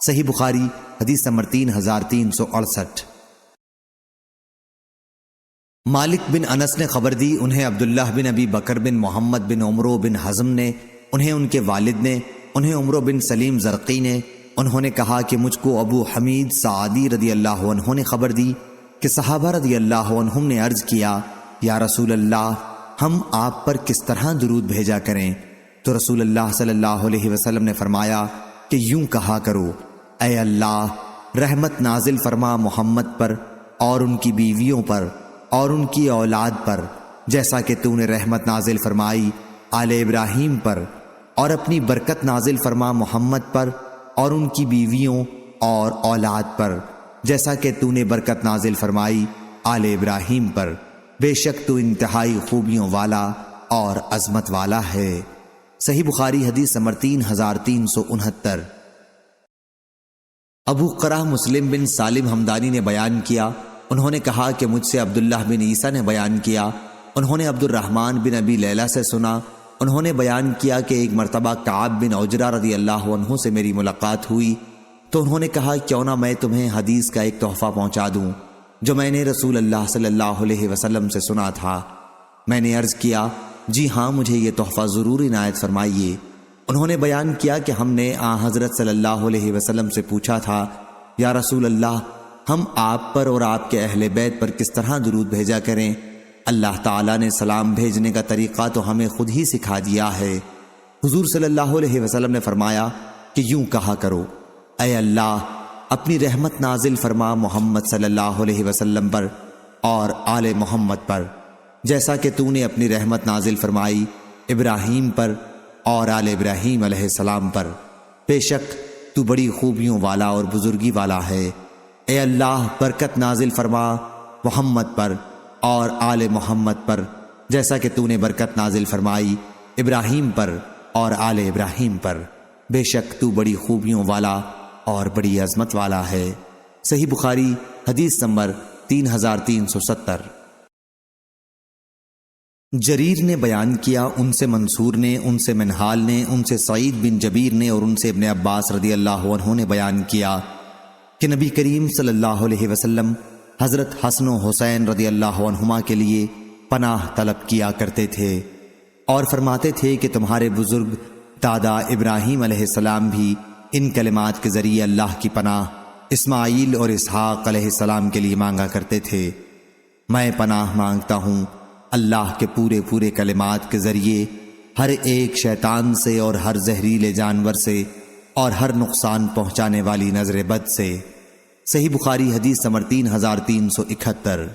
صحیح بخاری حدیث نمبر 3368۔ مالک بن انس نے خبر دی، انہیں عبداللہ بن ابی بکر بن محمد بن عمرو بن حزم نے، انہیں ان کے والد نے، انہیں عمرو بن سلیم زرقی نے، انہوں نے کہا کہ مجھ کو ابو حمید سعدی رضی اللہ عنہ نے خبر دی کہ صحابہ رضی اللہ عنہم نے عرض کیا، یا رسول اللہ، ہم آپ پر کس طرح درود بھیجا کریں؟ تو رسول اللہ صلی اللہ علیہ وسلم نے فرمایا کہ یوں کہا کرو، اے اللہ، رحمت نازل فرما محمد پر اور ان کی بیویوں پر اور ان کی اولاد پر، جیسا کہ تو نے رحمت نازل فرمائی آل ابراہیم پر، اور اپنی برکت نازل فرما محمد پر اور ان کی بیویوں اور اولاد پر، جیسا کہ تو نے برکت نازل فرمائی آل ابراہیم پر، بے شک تو انتہائی خوبیوں والا اور عظمت والا ہے۔ صحیح بخاری حدیث نمبر 3369۔ ابو قرہ مسلم بن سالم حمدانی نے بیان کیا، انہوں نے کہا کہ مجھ سے عبداللہ بن عیسیٰ نے بیان کیا، انہوں نے عبد الرحمن بن ابی لیلہ سے سنا، انہوں نے بیان کیا کہ ایک مرتبہ کعب بن عجرہ رضی اللہ عنہ سے میری ملاقات ہوئی تو انہوں نے کہا، کیوں نہ میں تمہیں حدیث کا ایک تحفہ پہنچا دوں جو میں نے رسول اللہ صلی اللہ علیہ وسلم سے سنا تھا۔ میں نے عرض کیا، جی ہاں، مجھے یہ تحفہ ضرور عنایت فرمائیے۔ انہوں نے بیان کیا کہ ہم نے حضرت صلی اللہ علیہ وسلم سے پوچھا تھا، یا رسول اللہ، ہم آپ پر اور آپ کے اہل بیت پر کس طرح درود بھیجا کریں؟ اللہ تعالیٰ نے سلام بھیجنے کا طریقہ تو ہمیں خود ہی سکھا دیا ہے۔ حضور صلی اللہ علیہ وسلم نے فرمایا کہ یوں کہا کرو، اے اللہ، اپنی رحمت نازل فرما محمد صلی اللہ علیہ وسلم پر اور آل محمد پر، جیسا کہ تو نے اپنی رحمت نازل فرمائی ابراہیم پر اور آل ابراہیم علیہ السلام پر، بے شک تو بڑی خوبیوں والا اور بزرگی والا ہے۔ اے اللہ، برکت نازل فرما محمد پر اور آل محمد پر، جیسا کہ تو نے برکت نازل فرمائی ابراہیم پر اور آل ابراہیم پر، بے شک تو بڑی خوبیوں والا اور بڑی عظمت والا ہے۔ صحیح بخاری حدیث نمبر 3370۔ جریر نے بیان کیا، ان سے منصور نے، ان سے منہال نے، ان سے سعید بن جبیر نے اور ان سے ابن عباس رضی اللہ عنہ نے بیان کیا کہ نبی کریم صلی اللہ علیہ وسلم حضرت حسن و حسین رضی اللہ عنہما کے لیے پناہ طلب کیا کرتے تھے اور فرماتے تھے کہ تمہارے بزرگ دادا ابراہیم علیہ السلام بھی ان کلمات کے ذریعے اللہ کی پناہ اسماعیل اور اسحاق علیہ السلام کے لیے مانگا کرتے تھے۔ میں پناہ مانگتا ہوں اللہ کے پورے کلمات کے ذریعے ہر ایک شیطان سے اور ہر زہریلے جانور سے اور ہر نقصان پہنچانے والی نظر بد سے۔ صحیح بخاری حدیث نمبر 3371۔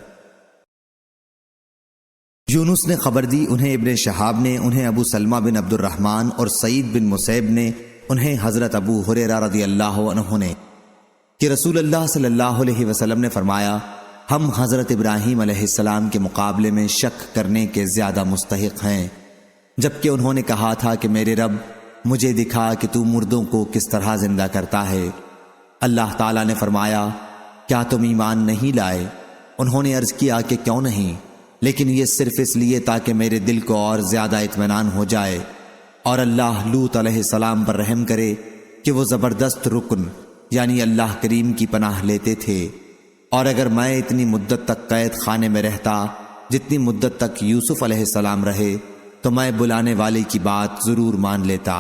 یونس نے خبر دی، انہیں ابن شہاب نے، انہیں ابو سلمہ بن عبد الرحمن اور سعید بن مسیب نے، انہیں حضرت ابو ہریرہ رضی اللہ عنہ نے کہ رسول اللہ صلی اللہ علیہ وسلم نے فرمایا، ہم حضرت ابراہیم علیہ السلام کے مقابلے میں شک کرنے کے زیادہ مستحق ہیں، جبکہ انہوں نے کہا تھا کہ میرے رب، مجھے دکھا کہ تو مردوں کو کس طرح زندہ کرتا ہے۔ اللہ تعالیٰ نے فرمایا، کیا تم ایمان نہیں لائے؟ انہوں نے عرض کیا کہ کیوں نہیں، لیکن یہ صرف اس لیے تاکہ میرے دل کو اور زیادہ اطمینان ہو جائے اور اللہ لوط علیہ السلام پر رحم کرے کہ وہ زبردست رکن یعنی اللہ کریم کی پناہ لیتے تھے، اور اگر میں اتنی مدت تک قید خانے میں رہتا جتنی مدت تک یوسف علیہ السلام رہے تو میں بلانے والے کی بات ضرور مان لیتا۔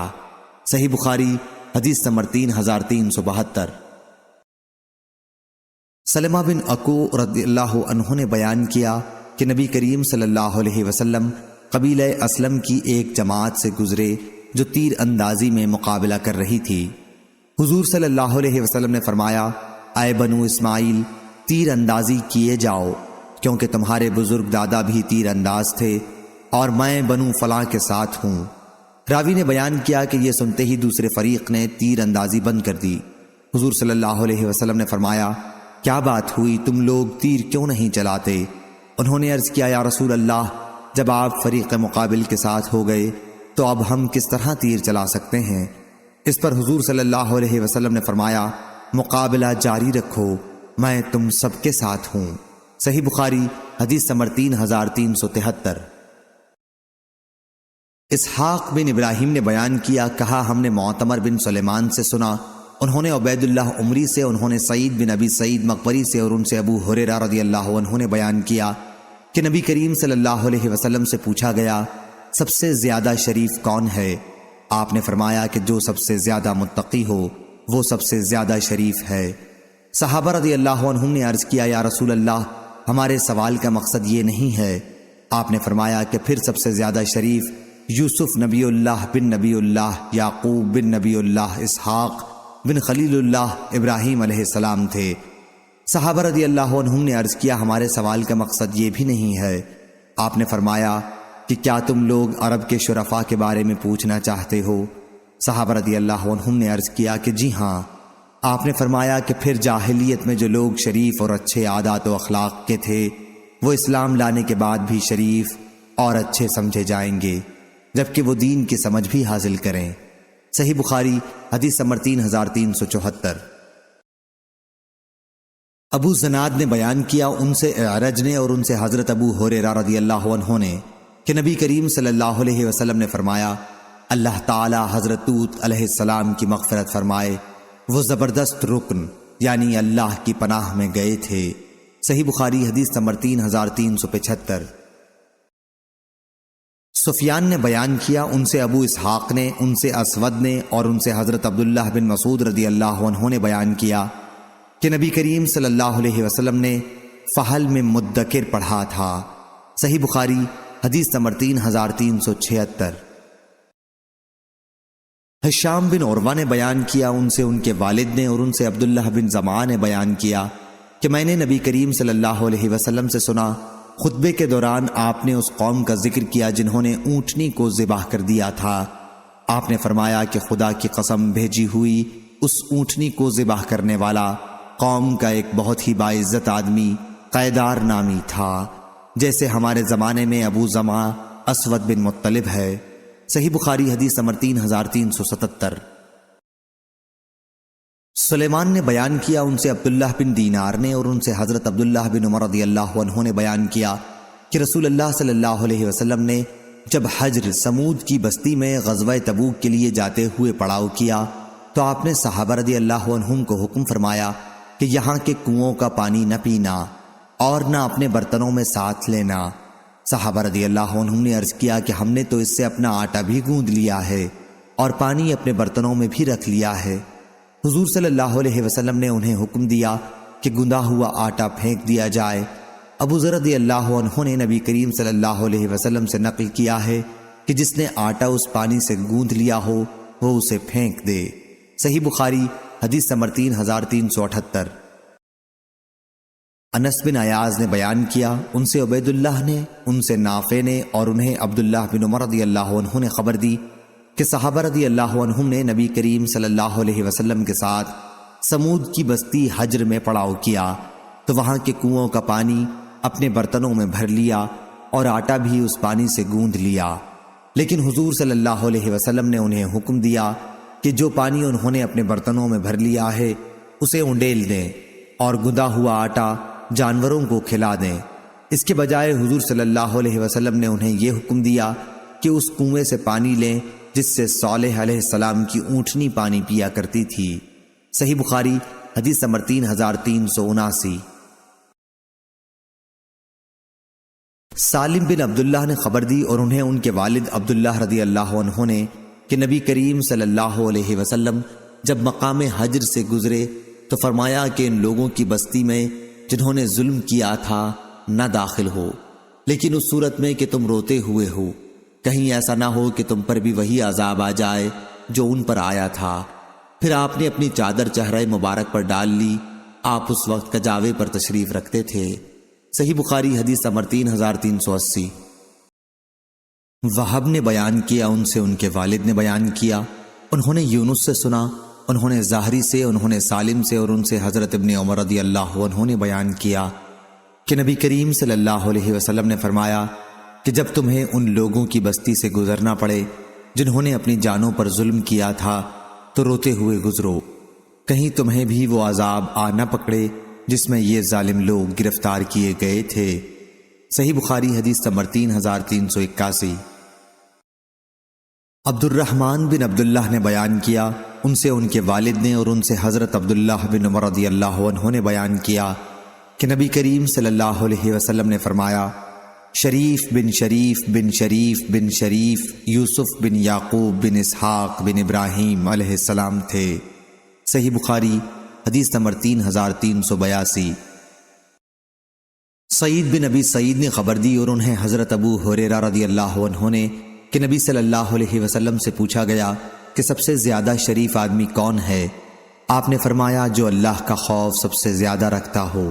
صحیح بخاری حدیث نمبر 3372۔ سلمہ بن اکو رضی اللہ عنہ نے بیان کیا کہ نبی کریم صلی اللہ علیہ وسلم قبیلہ اسلم کی ایک جماعت سے گزرے جو تیر اندازی میں مقابلہ کر رہی تھی۔ حضور صلی اللہ علیہ وسلم نے فرمایا، اے بنو اسماعیل، تیر اندازی کیے جاؤ، کیونکہ تمہارے بزرگ دادا بھی تیر انداز تھے اور میں بنو فلاں کے ساتھ ہوں۔ راوی نے بیان کیا کہ یہ سنتے ہی دوسرے فریق نے تیر اندازی بند کر دی۔ حضور صلی اللہ علیہ وسلم نے فرمایا، کیا بات ہوئی، تم لوگ تیر کیوں نہیں چلاتے؟ انہوں نے عرض کیا، یا رسول اللہ، جب آپ فریق مقابل کے ساتھ ہو گئے تو اب ہم کس طرح تیر چلا سکتے ہیں؟ اس پر حضور صلی اللہ علیہ وسلم نے فرمایا، مقابلہ جاری رکھو، میں تم سب کے ساتھ ہوں۔ صحیح بخاری حدیث نمبر 3373۔ اسحاق بن ابراہیم نے بیان کیا، کہا ہم نے معتمر بن سلیمان سے سنا، انہوں نے عبید اللہ عمری سے، انہوں نے سعید بن ابی سعید مقبری سے اور ان سے ابو ہریرہ رضی اللہ عنہ نے بیان کیا کہ نبی کریم صلی اللہ علیہ وسلم سے پوچھا گیا، سب سے زیادہ شریف کون ہے؟ آپ نے فرمایا کہ جو سب سے زیادہ متقی ہو وہ سب سے زیادہ شریف ہے۔ صحابہ رضی اللہ عنہم نے عرض کیا، یا رسول اللہ، ہمارے سوال کا مقصد یہ نہیں ہے۔ آپ نے فرمایا کہ پھر سب سے زیادہ شریف یوسف نبی اللہ بن نبی اللہ، یعقوب بن نبی اللہ، اسحاق بن خلیل اللہ، ابراہیم علیہ السلام تھے۔ صحابہ رضی اللہ عنہم نے عرض کیا، ہمارے سوال کا مقصد یہ بھی نہیں ہے۔ آپ نے فرمایا کہ کیا تم لوگ عرب کے شرفاء کے بارے میں پوچھنا چاہتے ہو؟ صحابہ رضی اللہ عنہم نے عرض کیا کہ جی ہاں۔ آپ نے فرمایا کہ پھر جاہلیت میں جو لوگ شریف اور اچھے عادات و اخلاق کے تھے وہ اسلام لانے کے بعد بھی شریف اور اچھے سمجھے جائیں گے، جبکہ وہ دین کی سمجھ بھی حاصل کریں۔ صحیح بخاری حدیث نمبر 3374۔ ابو زناد نے بیان کیا، ان سے اعرج نے اور ان سے حضرت ابو ہریرہ رضی اللہ عنہ نے کہ نبی کریم صلی اللہ علیہ وسلم نے فرمایا، اللہ تعالی حضرت لوط علیہ السلام کی مغفرت فرمائے، وہ زبردست رکن یعنی اللہ کی پناہ میں گئے تھے۔ صحیح بخاری حدیث نمبر 3375۔ سفیان نے بیان کیا، ان سے ابو اسحاق نے، ان سے اسود نے اور ان سے حضرت عبداللہ بن مسعود رضی اللہ عنہ نے بیان کیا کہ نبی کریم صلی اللہ علیہ وسلم نے فحل میں مدکر پڑھا تھا۔ صحیح بخاری حدیث نمبر 3376۔ ہشام بن عروہ نے بیان کیا، ان سے ان کے والد نے اور ان سے عبداللہ بن زمعہ نے بیان کیا کہ میں نے نبی کریم صلی اللہ علیہ وسلم سے سنا، خطبے کے دوران آپ نے اس قوم کا ذکر کیا جنہوں نے اونٹنی کو ذبح کر دیا تھا۔ آپ نے فرمایا کہ خدا کی قسم، بھیجی ہوئی اس اونٹنی کو ذبح کرنے والا قوم کا ایک بہت ہی باعزت آدمی قیدار نامی تھا، جیسے ہمارے زمانے میں ابو زمعہ اسود بن مطلب ہے۔ صحیح بخاری حدیث نمبر 3377۔ سلیمان نے بیان کیا، ان سے عبداللہ بن دینار نے اور ان سے حضرت عبداللہ بن عمر رضی اللہ عنہ نے بیان کیا کہ رسول اللہ صلی اللہ علیہ وسلم نے جب حجر سمود کی بستی میں غزوہ تبوک کے لیے جاتے ہوئے پڑاؤ کیا تو آپ نے صحابہ رضی اللہ عنہم کو حکم فرمایا کہ یہاں کے کنووں کا پانی نہ پینا اور نہ اپنے برتنوں میں ساتھ لینا۔ صحابہ رضی اللہ عنہم نے عرض کیا کہ ہم نے تو اس سے اپنا آٹا بھی گوندھ لیا ہے اور پانی اپنے برتنوں میں بھی رکھ لیا ہے۔ حضور صلی اللہ علیہ وسلم نے انہیں حکم دیا کہ گندا ہوا آٹا پھینک دیا جائے۔ ابو ذر رضی اللہ عنہ نے نبی کریم صلی اللہ علیہ وسلم سے نقل کیا ہے کہ جس نے آٹا اس پانی سے گوندھ لیا ہو وہ اسے پھینک دے۔ صحیح بخاری حدیث نمبر 3378۔ انس بن ایاز نے بیان کیا، ان سے عبید اللہ نے، ان سے نافع نے اور انہیں عبداللہ بن عمر رضی اللہ عنہ نے خبر دی کہ صحابہ رضی اللہ عنہم نے نبی کریم صلی اللہ علیہ وسلم کے ساتھ سمود کی بستی حجر میں پڑاؤ کیا تو وہاں کے کنووں کا پانی اپنے برتنوں میں بھر لیا اور آٹا بھی اس پانی سے گوندھ لیا، لیکن حضور صلی اللہ علیہ وسلم نے انہیں حکم دیا کہ جو پانی انہوں نے اپنے برتنوں میں بھر لیا ہے اسے انڈیل دیں اور گندا ہوا آٹا جانوروں کو کھلا دیں۔ اس کے بجائے حضور صلی اللہ علیہ وسلم نے انہیں یہ حکم دیا کہ اس کنویں سے پانی لیں جس سے صالح علیہ السلام کی اونٹنی پانی پیا کرتی تھی۔ صحیح بخاری حدیث نمبر 3379۔ سالم بن عبداللہ نے خبر دی اور انہیں ان کے والد عبداللہ رضی اللہ عنہ نے کہ نبی کریم صلی اللہ علیہ وسلم جب مقام حجر سے گزرے تو فرمایا کہ ان لوگوں کی بستی میں جنہوں نے ظلم کیا تھا نہ داخل ہو، لیکن اس صورت میں کہ تم روتے ہوئے ہو، کہیں ایسا نہ ہو کہ تم پر بھی وہی عذاب آ جائے جو ان پر آیا تھا۔ پھر آپ نے اپنی چادر چہرہ مبارک پر ڈال لی۔ آپ اس وقت کجاوے پر تشریف رکھتے تھے۔ صحیح بخاری حدیث نمبر 3380۔ وہب نے بیان کیا، ان سے ان کے والد نے بیان کیا، انہوں نے یونس سے سنا، انہوں نے زہری سے، انہوں نے سالم سے، اور ان سے حضرت ابن عمر رضی اللہ عنہ نے بیان کیا کہ نبی کریم صلی اللہ علیہ وسلم نے فرمایا کہ جب تمہیں ان لوگوں کی بستی سے گزرنا پڑے جنہوں نے اپنی جانوں پر ظلم کیا تھا تو روتے ہوئے گزرو، کہیں تمہیں بھی وہ عذاب آ نہ پکڑے جس میں یہ ظالم لوگ گرفتار کیے گئے تھے۔ صحیح بخاری حدیث نمبر 3381۔ عبد الرحمن بن عبداللہ نے بیان کیا، ان سے ان کے والد نے اور ان سے حضرت عبداللہ بن عمر رضی اللہ عنہ نے بیان کیا کہ نبی کریم صلی اللہ علیہ وسلم نے فرمایا، شریف بن شریف بن شریف بن شریف یوسف بن یعقوب بن اسحاق بن ابراہیم علیہ السلام تھے۔ صحیح بخاری حدیث نمبر 3382۔ سعید بن ابی سعید نے خبر دی اور انہیں حضرت ابو ہریرہ رضی اللہ عنہ نے کہ نبی صلی اللہ علیہ وسلم سے پوچھا گیا کہ سب سے زیادہ شریف آدمی کون ہے؟ آپ نے فرمایا جو اللہ کا خوف سب سے زیادہ رکھتا ہو۔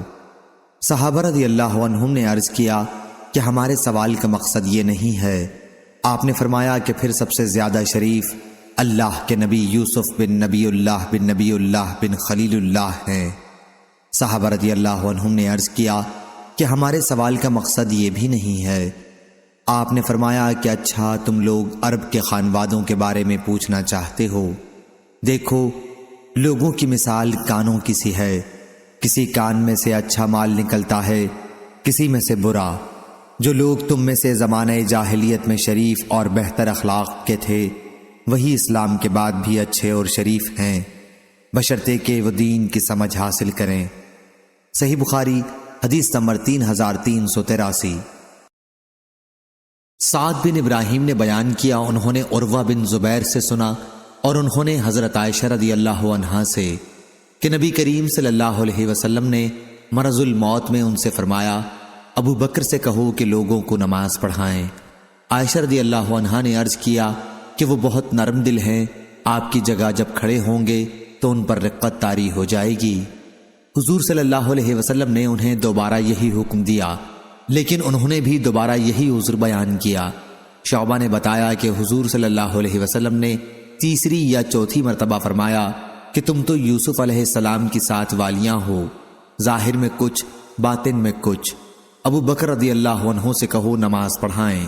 صحابہ رضی اللہ عنہم نے عرض کیا کہ ہمارے سوال کا مقصد یہ نہیں ہے۔ آپ نے فرمایا کہ پھر سب سے زیادہ شریف اللہ کے نبی یوسف بن نبی اللہ بن خلیل اللہ ہیں۔ صحابہ رضی اللہ عنہم نے عرض کیا کہ ہمارے سوال کا مقصد یہ بھی نہیں ہے۔ آپ نے فرمایا کہ اچھا تم لوگ عرب کے خانوادوں کے بارے میں پوچھنا چاہتے ہو؟ دیکھو لوگوں کی مثال کانوں کی سی ہے، کسی کان میں سے اچھا مال نکلتا ہے، کسی میں سے برا۔ جو لوگ تم میں سے زمانہ جاہلیت میں شریف اور بہتر اخلاق کے تھے وہی اسلام کے بعد بھی اچھے اور شریف ہیں، بشرطے کہ وہ دین کی سمجھ حاصل کریں۔ صحیح بخاری حدیث نمبر 3383۔ سعد بن ابراہیم نے بیان کیا، انہوں نے عروہ بن زبیر سے سنا اور انہوں نے حضرت عائشہ رضی اللہ عنہا سے کہ نبی کریم صلی اللہ علیہ وسلم نے مرض الموت میں ان سے فرمایا، ابو بکر سے کہو کہ لوگوں کو نماز پڑھائیں۔ عائشہ رضی اللہ عنہا نے عرض کیا کہ وہ بہت نرم دل ہیں، آپ کی جگہ جب کھڑے ہوں گے تو ان پر رقت طاری ہو جائے گی۔ حضور صلی اللہ علیہ وسلم نے انہیں دوبارہ یہی حکم دیا، لیکن انہوں نے بھی دوبارہ یہی عذر بیان کیا۔ شعبہ نے بتایا کہ حضور صلی اللہ علیہ وسلم نے تیسری یا چوتھی مرتبہ فرمایا کہ تم تو یوسف علیہ السلام کی ساتھ والیاں ہو، ظاہر میں کچھ باطن میں کچھ۔ ابو بکر رضی اللہ عنہ سے کہو نماز پڑھائیں۔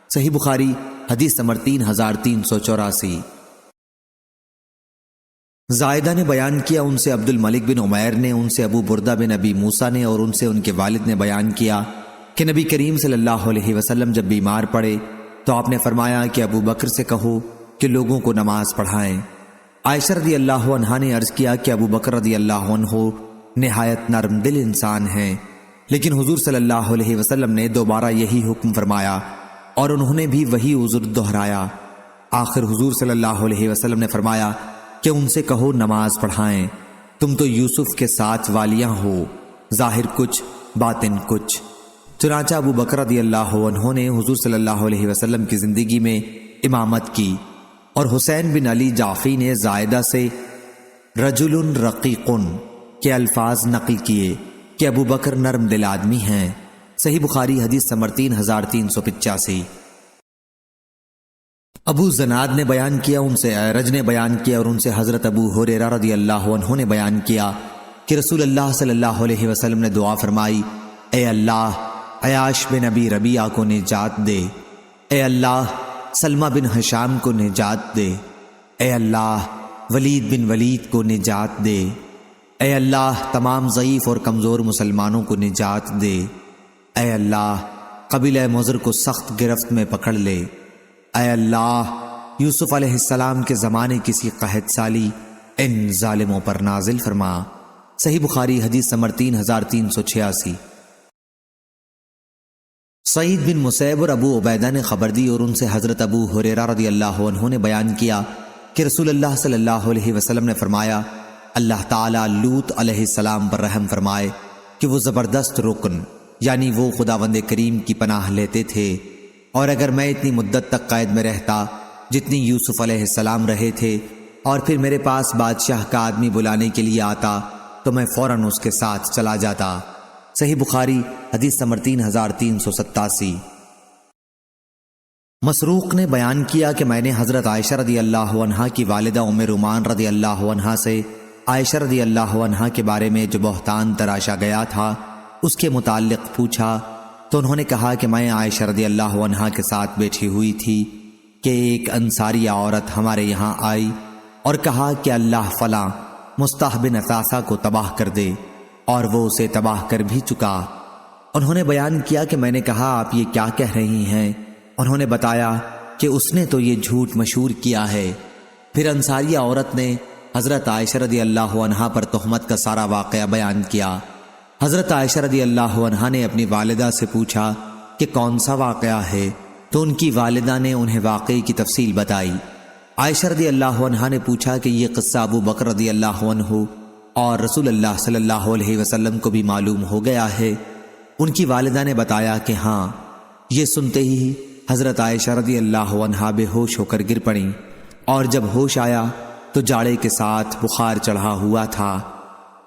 صحیح بخاری حدیث نمبر 3384۔ زائدہ نے بیان کیا، ان سے عبد الملک بن عمیر نے، ان سے ابو بردہ بن ابی موسیٰ نے اور ان سے ان کے والد نے بیان کیا کہ نبی کریم صلی اللہ علیہ وسلم جب بیمار پڑے تو آپ نے فرمایا کہ ابو بکر سے کہو کہ لوگوں کو نماز پڑھائیں۔ عائشہ رضی اللہ عنہا نے عرض کیا کہ ابو بکر رضی اللہ عنہ نہایت نرم دل انسان ہیں، لیکن حضور صلی اللہ علیہ وسلم نے دوبارہ یہی حکم فرمایا اور انہوں نے بھی وہی عذر دہرایا۔ آخر حضور صلی اللہ علیہ وسلم نے فرمایا کہ ان سے کہو نماز پڑھائیں، تم تو یوسف کے ساتھ والیاں ہو، ظاہر کچھ باطن کچھ۔ چنانچہ ابو بکر رضی اللہ عنہ نے حضور صلی اللہ علیہ وسلم کی زندگی میں امامت کی، اور حسین بن علی جعفری نے زائدہ سے رجل رقیق کے الفاظ نقل کیے کہ ابو بکر نرم دل آدمی ہیں۔ صحیح بخاری حدیث نمبر 3385۔ ابو زناد نے بیان کیا، ان سے اعرج نے بیان کیا اور ان سے حضرت ابو ہریرہ رضی اللہ عنہ نے بیان کیا کہ رسول اللہ صلی اللہ علیہ وسلم نے دعا فرمائی، اے اللہ عیاش بن ابی ربیعہ کو نجات دے، اے اللہ سلمہ بن ہشام کو نجات دے، اے اللہ ولید بن ولید کو نجات دے، اے اللہ تمام ضعیف اور کمزور مسلمانوں کو نجات دے، اے اللہ قبیلہ مضر کو سخت گرفت میں پکڑ لے، اے اللہ یوسف علیہ السلام کے زمانے کسی قحط سالی ان ظالموں پر نازل فرما۔ صحیح بخاری حدیث نمبر 3386۔ سعید بن مسیب اور ابو عبیدہ نے خبر دی اور ان سے حضرت ابو ہریرہ رضی اللہ عنہ نے بیان کیا کہ رسول اللہ صلی اللہ علیہ وسلم نے فرمایا، اللہ تعالیٰ لوط علیہ السلام پر رحم فرمائے کہ وہ زبردست رکن یعنی وہ خداوند کریم کی پناہ لیتے تھے، اور اگر میں اتنی مدت تک قید میں رہتا جتنی یوسف علیہ السلام رہے تھے، اور پھر میرے پاس بادشاہ کا آدمی بلانے کے لیے آتا تو میں فوراً اس کے ساتھ چلا جاتا۔ صحیح بخاری حدیث نمبر 3387۔ مسروق نے بیان کیا کہ میں نے حضرت عائشہ رضی اللہ عنہا کی والدہ ام رومان رضی اللہ عنہا سے عائشہ رضی اللہ عنہا کے بارے میں جو بہتان تراشا گیا تھا اس کے متعلق پوچھا تو انہوں نے کہا کہ میں عائشہ رضی اللہ عنہا کے ساتھ بیٹھی ہوئی تھی کہ ایک انصاریہ عورت ہمارے یہاں آئی اور کہا کہ اللہ فلاں مصطح بن اثاثہ کو تباہ کر دے، اور وہ اسے تباہ کر بھی چکا۔ انہوں نے بیان کیا کہ میں نے کہا آپ یہ کیا کہہ رہی ہیں؟ انہوں نے بتایا کہ اس نے تو یہ جھوٹ مشہور کیا ہے۔ پھر انصاریہ عورت نے حضرت عائشہ رضی اللہ عنہا پر تہمت کا سارا واقعہ بیان کیا۔ حضرت عائشہ رضی اللہ عنہا نے اپنی والدہ سے پوچھا کہ کون سا واقعہ ہے، تو ان کی والدہ نے انہیں واقعے کی تفصیل بتائی۔ عائشہ رضی اللہ عنہا نے پوچھا کہ یہ قصہ ابو بکر رضی اللہ عنہ اور رسول اللہ صلی اللہ علیہ وسلم کو بھی معلوم ہو گیا ہے؟ ان کی والدہ نے بتایا کہ ہاں۔ یہ سنتے ہی حضرت عائشہ رضی اللہ عنہا بے ہوش ہو کر گر پڑیں، اور جب ہوش آیا تو جاڑے کے ساتھ بخار چڑھا ہوا تھا۔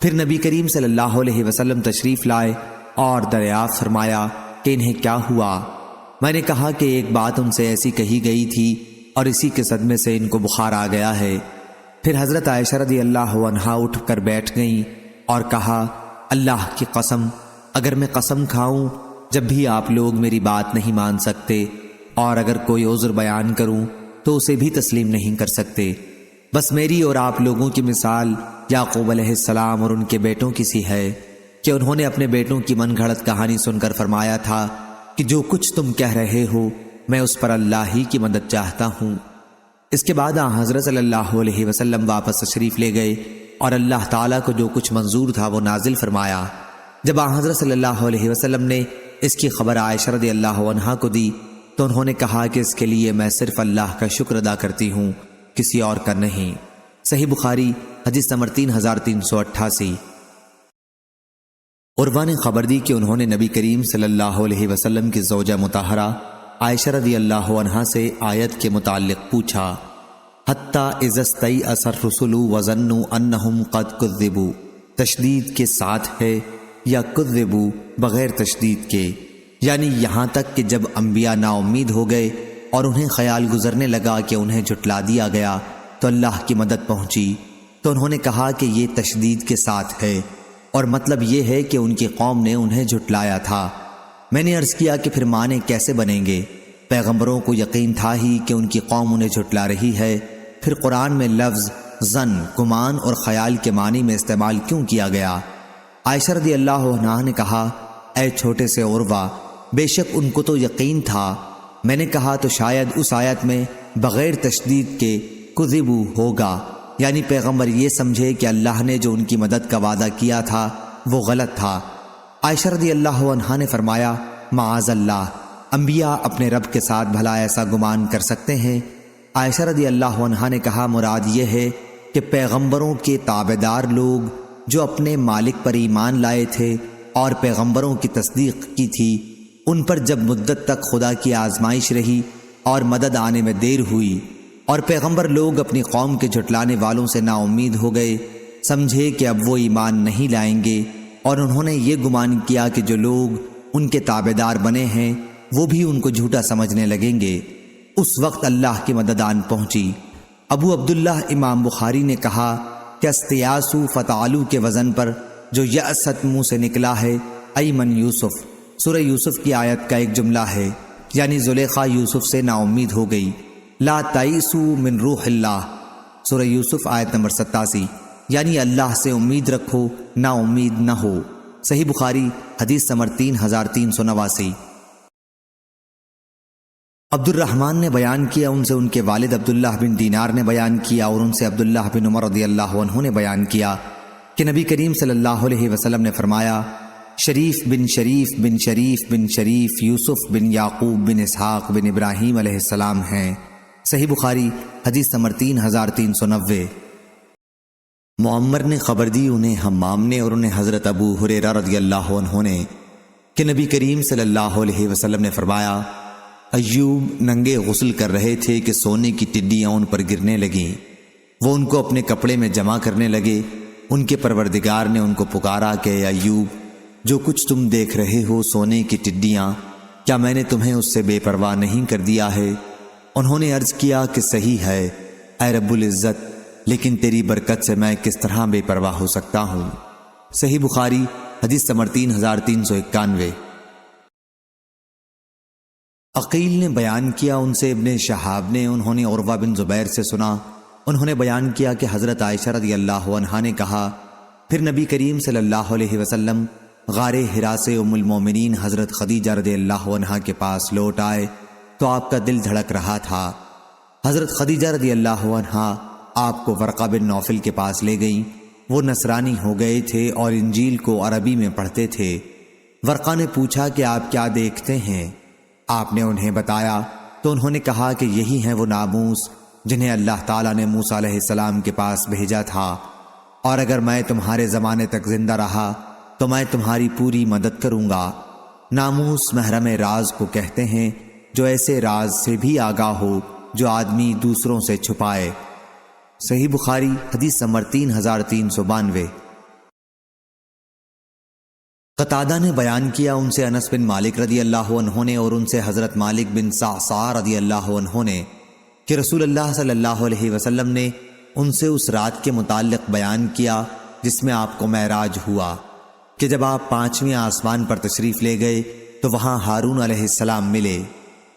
پھر نبی کریم صلی اللہ علیہ وسلم تشریف لائے اور دریافت فرمایا کہ انہیں کیا ہوا؟ میں نے کہا کہ ایک بات ان سے ایسی کہی گئی تھی اور اسی کے صدمے سے ان کو بخار آ گیا ہے۔ پھر حضرت عائشہ رضی اللہ عنہا اٹھ کر بیٹھ گئیں اور کہا، اللہ کی قسم، اگر میں قسم کھاؤں جب بھی آپ لوگ میری بات نہیں مان سکتے، اور اگر کوئی عذر بیان کروں تو اسے بھی تسلیم نہیں کر سکتے، بس میری اور آپ لوگوں کی مثال یعقوب علیہ السلام اور ان کے بیٹوں کی سی ہے کہ انہوں نے اپنے بیٹوں کی من گھڑت کہانی سن کر فرمایا تھا کہ جو کچھ تم کہہ رہے ہو میں اس پر اللہ ہی کی مدد چاہتا ہوں۔ اس کے بعد حضرت صلی اللہ علیہ وسلم واپس تشریف لے گئے اور اللہ تعالیٰ کو جو کچھ منظور تھا وہ نازل فرمایا۔ جب حضرت صلی اللہ علیہ وسلم نے اس کی خبر عائشہ رضی اللہ عنہا کو دی تو انہوں نے کہا کہ اس کے لیے میں صرف اللہ کا شکر ادا کرتی ہوں، کسی اور کا نہیں۔ صحیح بخاری حدیث نمبر 3388۔ عروہ نے خبر دی کہ انہوں نے نبی کریم صلی اللہ علیہ وسلم کی زوجہ مطہرہ عائشہ رضی اللہ عنہا سے آیت کے متعلق پوچھا، حتیٰ اذا استیأس الرسل وظنوا انہم قد کذبوا، تشدید کے ساتھ ہے یا کذبوا بغیر تشدید کے، یعنی یہاں تک کہ جب انبیاء نا امید ہو گئے اور انہیں خیال گزرنے لگا کہ انہیں جھٹلا دیا گیا تو اللہ کی مدد پہنچی، تو انہوں نے کہا کہ یہ تشدید کے ساتھ ہے، اور مطلب یہ ہے کہ ان کی قوم نے انہیں جھٹلایا تھا۔ میں نے عرض کیا کہ پھر معنی کیسے بنیں گے؟ پیغمبروں کو یقین تھا ہی کہ ان کی قوم انہیں جھٹلا رہی ہے، پھر قرآن میں لفظ ظن، گمان اور خیال کے معنی میں استعمال کیوں کیا گیا؟ عائشہ رضی اللہ عنہا نے کہا، اے چھوٹے سے عروہ، بے شک ان کو تو یقین تھا۔ میں نے کہا تو شاید اس آیت میں بغیر تشدید کے کذبوا ہوگا، یعنی پیغمبر یہ سمجھے کہ اللہ نے جو ان کی مدد کا وعدہ کیا تھا وہ غلط تھا۔ عائشہ رضی اللہ عنہا نے فرمایا، معاذ اللہ، انبیاء اپنے رب کے ساتھ بھلا ایسا گمان کر سکتے ہیں؟ عائشہ رضی اللہ عنہا نے کہا، مراد یہ ہے کہ پیغمبروں کے تابعدار لوگ جو اپنے مالک پر ایمان لائے تھے اور پیغمبروں کی تصدیق کی تھی، ان پر جب مدت تک خدا کی آزمائش رہی اور مدد آنے میں دیر ہوئی اور پیغمبر لوگ اپنی قوم کے جھٹلانے والوں سے نا امید ہو گئے، سمجھے کہ اب وہ ایمان نہیں لائیں گے، اور انہوں نے یہ گمان کیا کہ جو لوگ ان کے تابعدار بنے ہیں وہ بھی ان کو جھوٹا سمجھنے لگیں گے، اس وقت اللہ کی مدد آن پہنچی۔ ابو عبداللہ امام بخاری نے کہا کہ استیاسو فتعلو کے وزن پر جو یأست منہ سے نکلا ہے ایمن یوسف، سورہ یوسف کی آیت کا ایک جملہ ہے، یعنی زلیخا یوسف سے نا امید ہو گئی۔ لا تائسو من روح اللہ، سورہ یوسف آیت نمبر 87، یعنی اللہ سے امید رکھو، نا امید نہ ہو۔ صحیح بخاری حدیث نمبر 3389۔ عبد الرحمن نے بیان کیا، ان سے ان کے والد عبداللہ بن دینار نے بیان کیا، اور ان سے عبداللہ بن عمر رضی اللہ عنہ نے بیان کیا کہ نبی کریم صلی اللہ علیہ وسلم نے فرمایا، شریف بن شریف بن شریف بن شریف یوسف بن یعقوب بن اسحاق بن ابراہیم علیہ السلام ہیں۔ صحیح بخاری حدیث نمبر 3390۔ معمر نے خبر دی انہیں حمام نے اور انہیں حضرت ابو ہریرہ رضی اللہ عنہ نے کہ نبی کریم صلی اللہ علیہ وسلم نے فرمایا، ایوب ننگے غسل کر رہے تھے کہ سونے کی ٹڈیاں ان پر گرنے لگیں، وہ ان کو اپنے کپڑے میں جمع کرنے لگے۔ ان کے پروردگار نے ان کو پکارا کہ اے ایوب، جو کچھ تم دیکھ رہے ہو سونے کی ٹڈیاں، کیا میں نے تمہیں اس سے بے پرواہ نہیں کر دیا ہے؟ انہوں نے عرض کیا کہ صحیح ہے اے رب العزت، لیکن تیری برکت سے میں کس طرح بے پرواہ ہو سکتا ہوں؟ صحیح بخاری حدیث نمبر 3391۔ عقیل نے بیان کیا ان سے ابن شہاب نے، انہوں نے عروہ بن زبیر سے سنا، انہوں نے بیان کیا کہ حضرت عائشہ رضی اللہ عنہا نے کہا، پھر نبی کریم صلی اللہ علیہ وسلم غار حرا سے ام المومنین حضرت خدیجہ رضی اللہ عنہا کے پاس لوٹ آئے تو آپ کا دل دھڑک رہا تھا۔ حضرت خدیجہ رضی اللہ عنہا آپ کو ورقہ بن نوفل کے پاس لے گئیں۔ وہ نصرانی ہو گئے تھے اور انجیل کو عربی میں پڑھتے تھے۔ ورقہ نے پوچھا کہ آپ کیا دیکھتے ہیں؟ آپ نے انہیں بتایا تو انہوں نے کہا کہ یہی ہیں وہ ناموس جنہیں اللہ تعالیٰ نے موسیٰ علیہ السلام کے پاس بھیجا تھا، اور اگر میں تمہارے زمانے تک زندہ رہا تو میں تمہاری پوری مدد کروں گا۔ ناموس محرم راز کو کہتے ہیں، جو ایسے راز سے بھی آگاہ ہو جو آدمی دوسروں سے چھپائے۔ صحیح بخاری حدیث نمبر 3392۔ قتادہ نے بیان کیا ان سے انس بن مالک رضی اللہ عنہ نے اور ان سے حضرت مالک بن صعصع رضی اللہ عنہ نے کہ رسول اللہ صلی اللہ علیہ وسلم نے ان سے اس رات کے متعلق بیان کیا جس میں آپ کو معراج ہوا، کہ جب آپ 5ویں آسمان پر تشریف لے گئے تو وہاں ہارون علیہ السلام ملے۔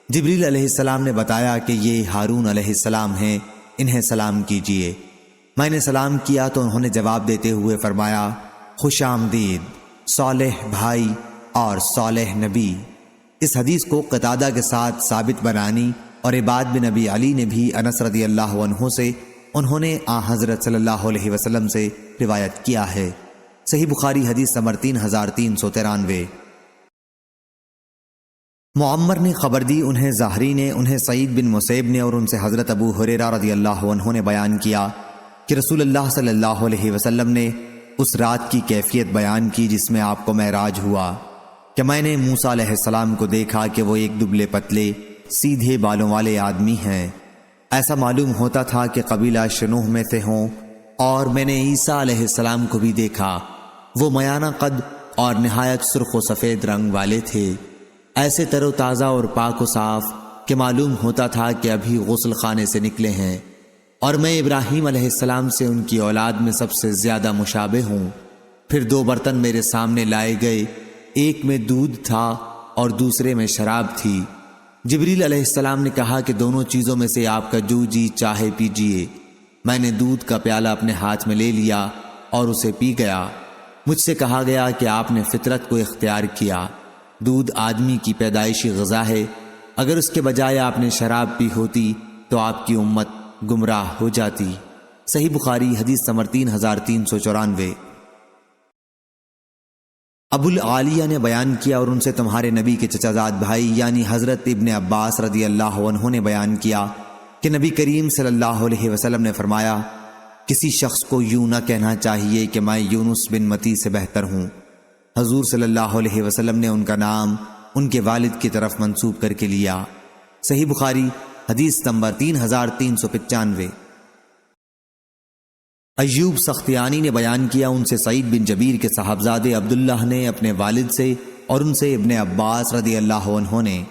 جبریل علیہ السلام نے بتایا کہ یہ ہارون علیہ السلام ہیں، انہیں سلام کیجئے۔ میں نے سلام کیا تو انہوں نے جواب دیتے ہوئے فرمایا، خوش آمدید صالح بھائی اور صالح نبی۔ اس حدیث کو قتادہ کے ساتھ ثابت بنانی اور عباد بن ابی علی نے بھی انس رضی اللہ عنہ سے، انہوں نے حضرت صلی اللہ علیہ وسلم سے روایت کیا ہے۔ صحیح بخاری حدیث نمبر 3393۔ معمر نے خبر دی انہیں زہری نے، انہیں سعید بن مسیب نے اور ان سے حضرت ابو ہریرہ رضی اللہ عنہ نے بیان کیا کہ رسول اللہ صلی اللہ علیہ وسلم نے اس رات کی کیفیت بیان کی جس میں آپ کو معراج ہوا، کہ میں نے موسیٰ علیہ السلام کو دیکھا کہ وہ ایک دبلے پتلے سیدھے بالوں والے آدمی ہیں، ایسا معلوم ہوتا تھا کہ قبیلہ شنوح میں سے ہوں، اور میں نے عیسیٰ علیہ السلام کو بھی دیکھا، وہ میانہ قد اور نہایت سرخ و سفید رنگ والے تھے، ایسے تر و تازہ اور پاک و صاف کہ معلوم ہوتا تھا کہ ابھی غسل خانے سے نکلے ہیں، اور میں ابراہیم علیہ السلام سے ان کی اولاد میں سب سے زیادہ مشابہ ہوں۔ پھر 2 برتن میرے سامنے لائے گئے، ایک میں دودھ تھا اور دوسرے میں شراب تھی۔ جبریل علیہ السلام نے کہا کہ دونوں چیزوں میں سے آپ کا جو جی چاہے پیجئے۔ میں نے دودھ کا پیالہ اپنے ہاتھ میں لے لیا اور اسے پی گیا۔ مجھ سے کہا گیا کہ آپ نے فطرت کو اختیار کیا، دودھ آدمی کی پیدائشی غذا ہے، اگر اس کے بجائے آپ نے شراب پی ہوتی تو آپ کی امت گمراہ ہو جاتی۔ صحیح بخاری حدیث نمبر 3394۔ ابو العالیہ نے بیان کیا اور ان سے تمہارے نبی کے چچا زاد بھائی یعنی حضرت ابن عباس رضی اللہ عنہ نے بیان کیا کہ نبی کریم صلی اللہ علیہ وسلم نے فرمایا، کسی شخص کو یوں نہ کہنا چاہیے کہ میں یونس بن متی سے بہتر ہوں۔ حضور صلی اللہ علیہ وسلم نے ان کا نام ان کے والد کی طرف منسوب کر کے لیا۔ صحیح بخاری حدیث نمبر 3395۔ ایوب سختیانی نے بیان کیا ان سے سعید بن جبیر کے صاحبزادے عبداللہ نے اپنے والد سے اور ان سے ابن عباس رضی اللہ عنہ نے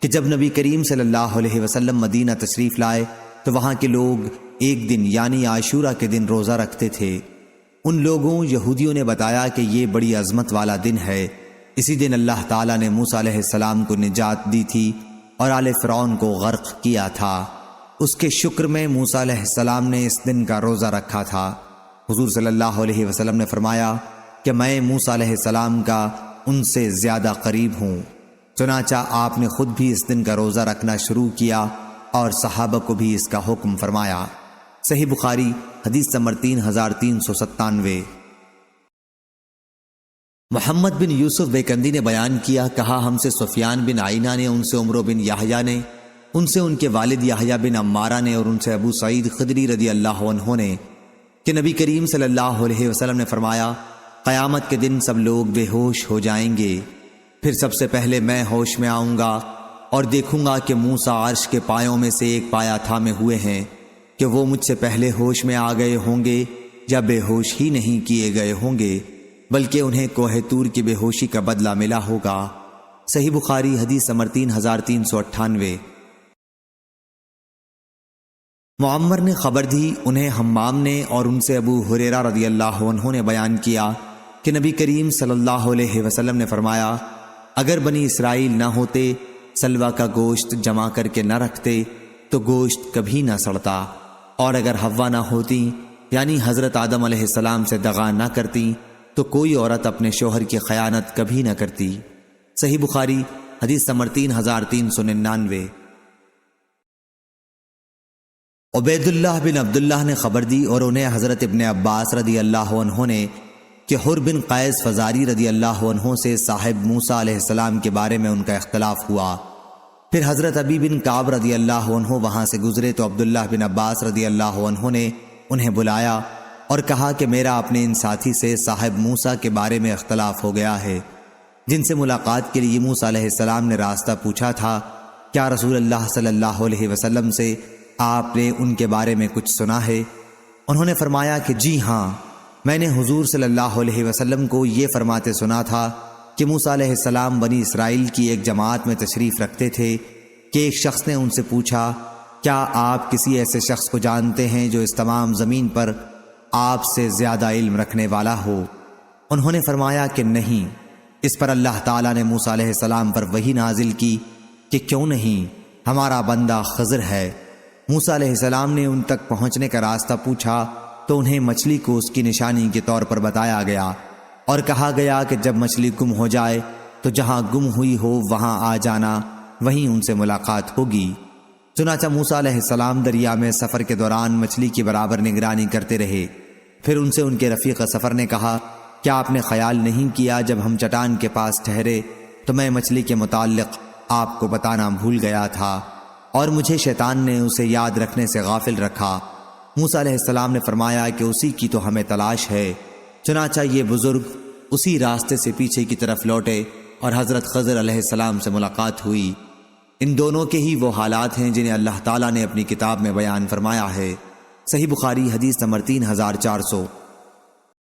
کہ جب نبی کریم صلی اللہ علیہ وسلم مدینہ تشریف لائے تو وہاں کے لوگ ایک دن یعنی عاشورہ کے دن روزہ رکھتے تھے۔ ان لوگوں یہودیوں نے بتایا کہ یہ بڑی عظمت والا دن ہے، اسی دن اللہ تعالیٰ نے موسیٰ علیہ السلام کو نجات دی تھی اور آل فرعون کو غرق کیا تھا۔ اس کے شکر میں موسیٰ علیہ السلام نے اس دن کا روزہ رکھا تھا۔ حضور صلی اللہ علیہ وسلم نے فرمایا کہ میں موسیٰ علیہ السلام کا ان سے زیادہ قریب ہوں، چنانچہ آپ نے خود بھی اس دن کا روزہ رکھنا شروع کیا اور صحابہ کو بھی اس کا حکم فرمایا۔ صحیح بخاری حدیث نمبر 3397۔ محمد بن یوسف بیکندی نے بیان کیا، کہا ہم سے سفیان بن عینہ نے، ان سے عمرو بن یحییٰ نے، ان سے ان کے والد یحییٰ بن عمارہ نے، اور ان سے ابو سعید خدری رضی اللہ عنہ نے کہ نبی کریم صلی اللہ علیہ وسلم نے فرمایا، قیامت کے دن سب لوگ بے ہوش ہو جائیں گے، پھر سب سے پہلے میں ہوش میں آؤں گا اور دیکھوں گا کہ موسیٰ عرش کے پایوں میں سے ایک پایا تھامے ہوئے ہیں کہ وہ مجھ سے پہلے ہوش میں آ گئے ہوں گے یا بے ہوش ہی نہیں کیے گئے ہوں گے، بلکہ انہیں کوہ طور کی بے ہوشی کا بدلہ ملا ہوگا۔ صحیح بخاری حدیث نمبر 3398۔ معمر نے خبر دی، انہیں حمام نے اور ان سے ابو ہریرہ رضی اللہ عنہ نے بیان کیا کہ نبی کریم صلی اللہ علیہ وسلم نے فرمایا، اگر بنی اسرائیل نہ ہوتے، سلوہ کا گوشت جمع کر کے نہ رکھتے تو گوشت کبھی نہ سڑتا، اور اگر حوا نہ ہوتی یعنی حضرت آدم علیہ السلام سے دغا نہ کرتی تو کوئی عورت اپنے شوہر کی خیانت کبھی نہ کرتی۔ صحیح بخاری حدیث نمبر 3399۔ عبید اللہ بن عبداللہ نے خبر دی اور انہیں حضرت ابن عباس رضی اللہ عنہ نے کہ حر بن قیس فزاری رضی اللہ عنہ سے صاحب موسیٰ علیہ السلام کے بارے میں ان کا اختلاف ہوا۔ پھر حضرت ابی بن کعب رضی اللہ عنہ وہاں سے گزرے تو عبداللہ بن عباس رضی اللہ عنہ نے انہیں بلایا اور کہا کہ میرا اپنے ان ساتھی سے صاحب موسیٰ کے بارے میں اختلاف ہو گیا ہے، جن سے ملاقات کے لیے موسیٰ علیہ السلام نے راستہ پوچھا تھا، کیا رسول اللہ صلی اللہ علیہ وسلم سے آپ نے ان کے بارے میں کچھ سنا ہے؟ انہوں نے فرمایا کہ جی ہاں، میں نے حضور صلی اللہ علیہ وسلم کو یہ فرماتے سنا تھا کہ موسیٰ علیہ السلام بنی اسرائیل کی ایک جماعت میں تشریف رکھتے تھے کہ ایک شخص نے ان سے پوچھا، کیا آپ کسی ایسے شخص کو جانتے ہیں جو اس تمام زمین پر آپ سے زیادہ علم رکھنے والا ہو؟ انہوں نے فرمایا کہ نہیں۔ اس پر اللہ تعالیٰ نے موسیٰ علیہ السلام پر وحی نازل کی کہ کیوں نہیں، ہمارا بندہ خضر ہے۔ موسیٰ علیہ السلام نے ان تک پہنچنے کا راستہ پوچھا تو انہیں مچھلی کو اس کی نشانی کے طور پر بتایا گیا اور کہا گیا کہ جب مچھلی گم ہو جائے تو جہاں گم ہوئی ہو وہاں آ جانا، وہیں ان سے ملاقات ہوگی۔ چنانچہ موسیٰ علیہ السلام دریا میں سفر کے دوران مچھلی کی برابر نگرانی کرتے رہے۔ پھر ان سے ان کے رفیق سفر نے کہا، کیا آپ نے خیال نہیں کیا جب ہم چٹان کے پاس ٹھہرے تو میں مچھلی کے متعلق آپ کو بتانا بھول گیا تھا اور مجھے شیطان نے اسے یاد رکھنے سے غافل رکھا؟ موسیٰ علیہ السلام نے فرمایا کہ اسی کی تو ہمیں تلاش ہے۔ چنانچہ یہ بزرگ اسی راستے سے پیچھے کی طرف لوٹے اور حضرت خضر علیہ السلام سے ملاقات ہوئی۔ ان دونوں کے ہی وہ حالات ہیں جنہیں اللہ تعالیٰ نے اپنی کتاب میں بیان فرمایا ہے۔ صحیح بخاری حدیث نمبر 3400۔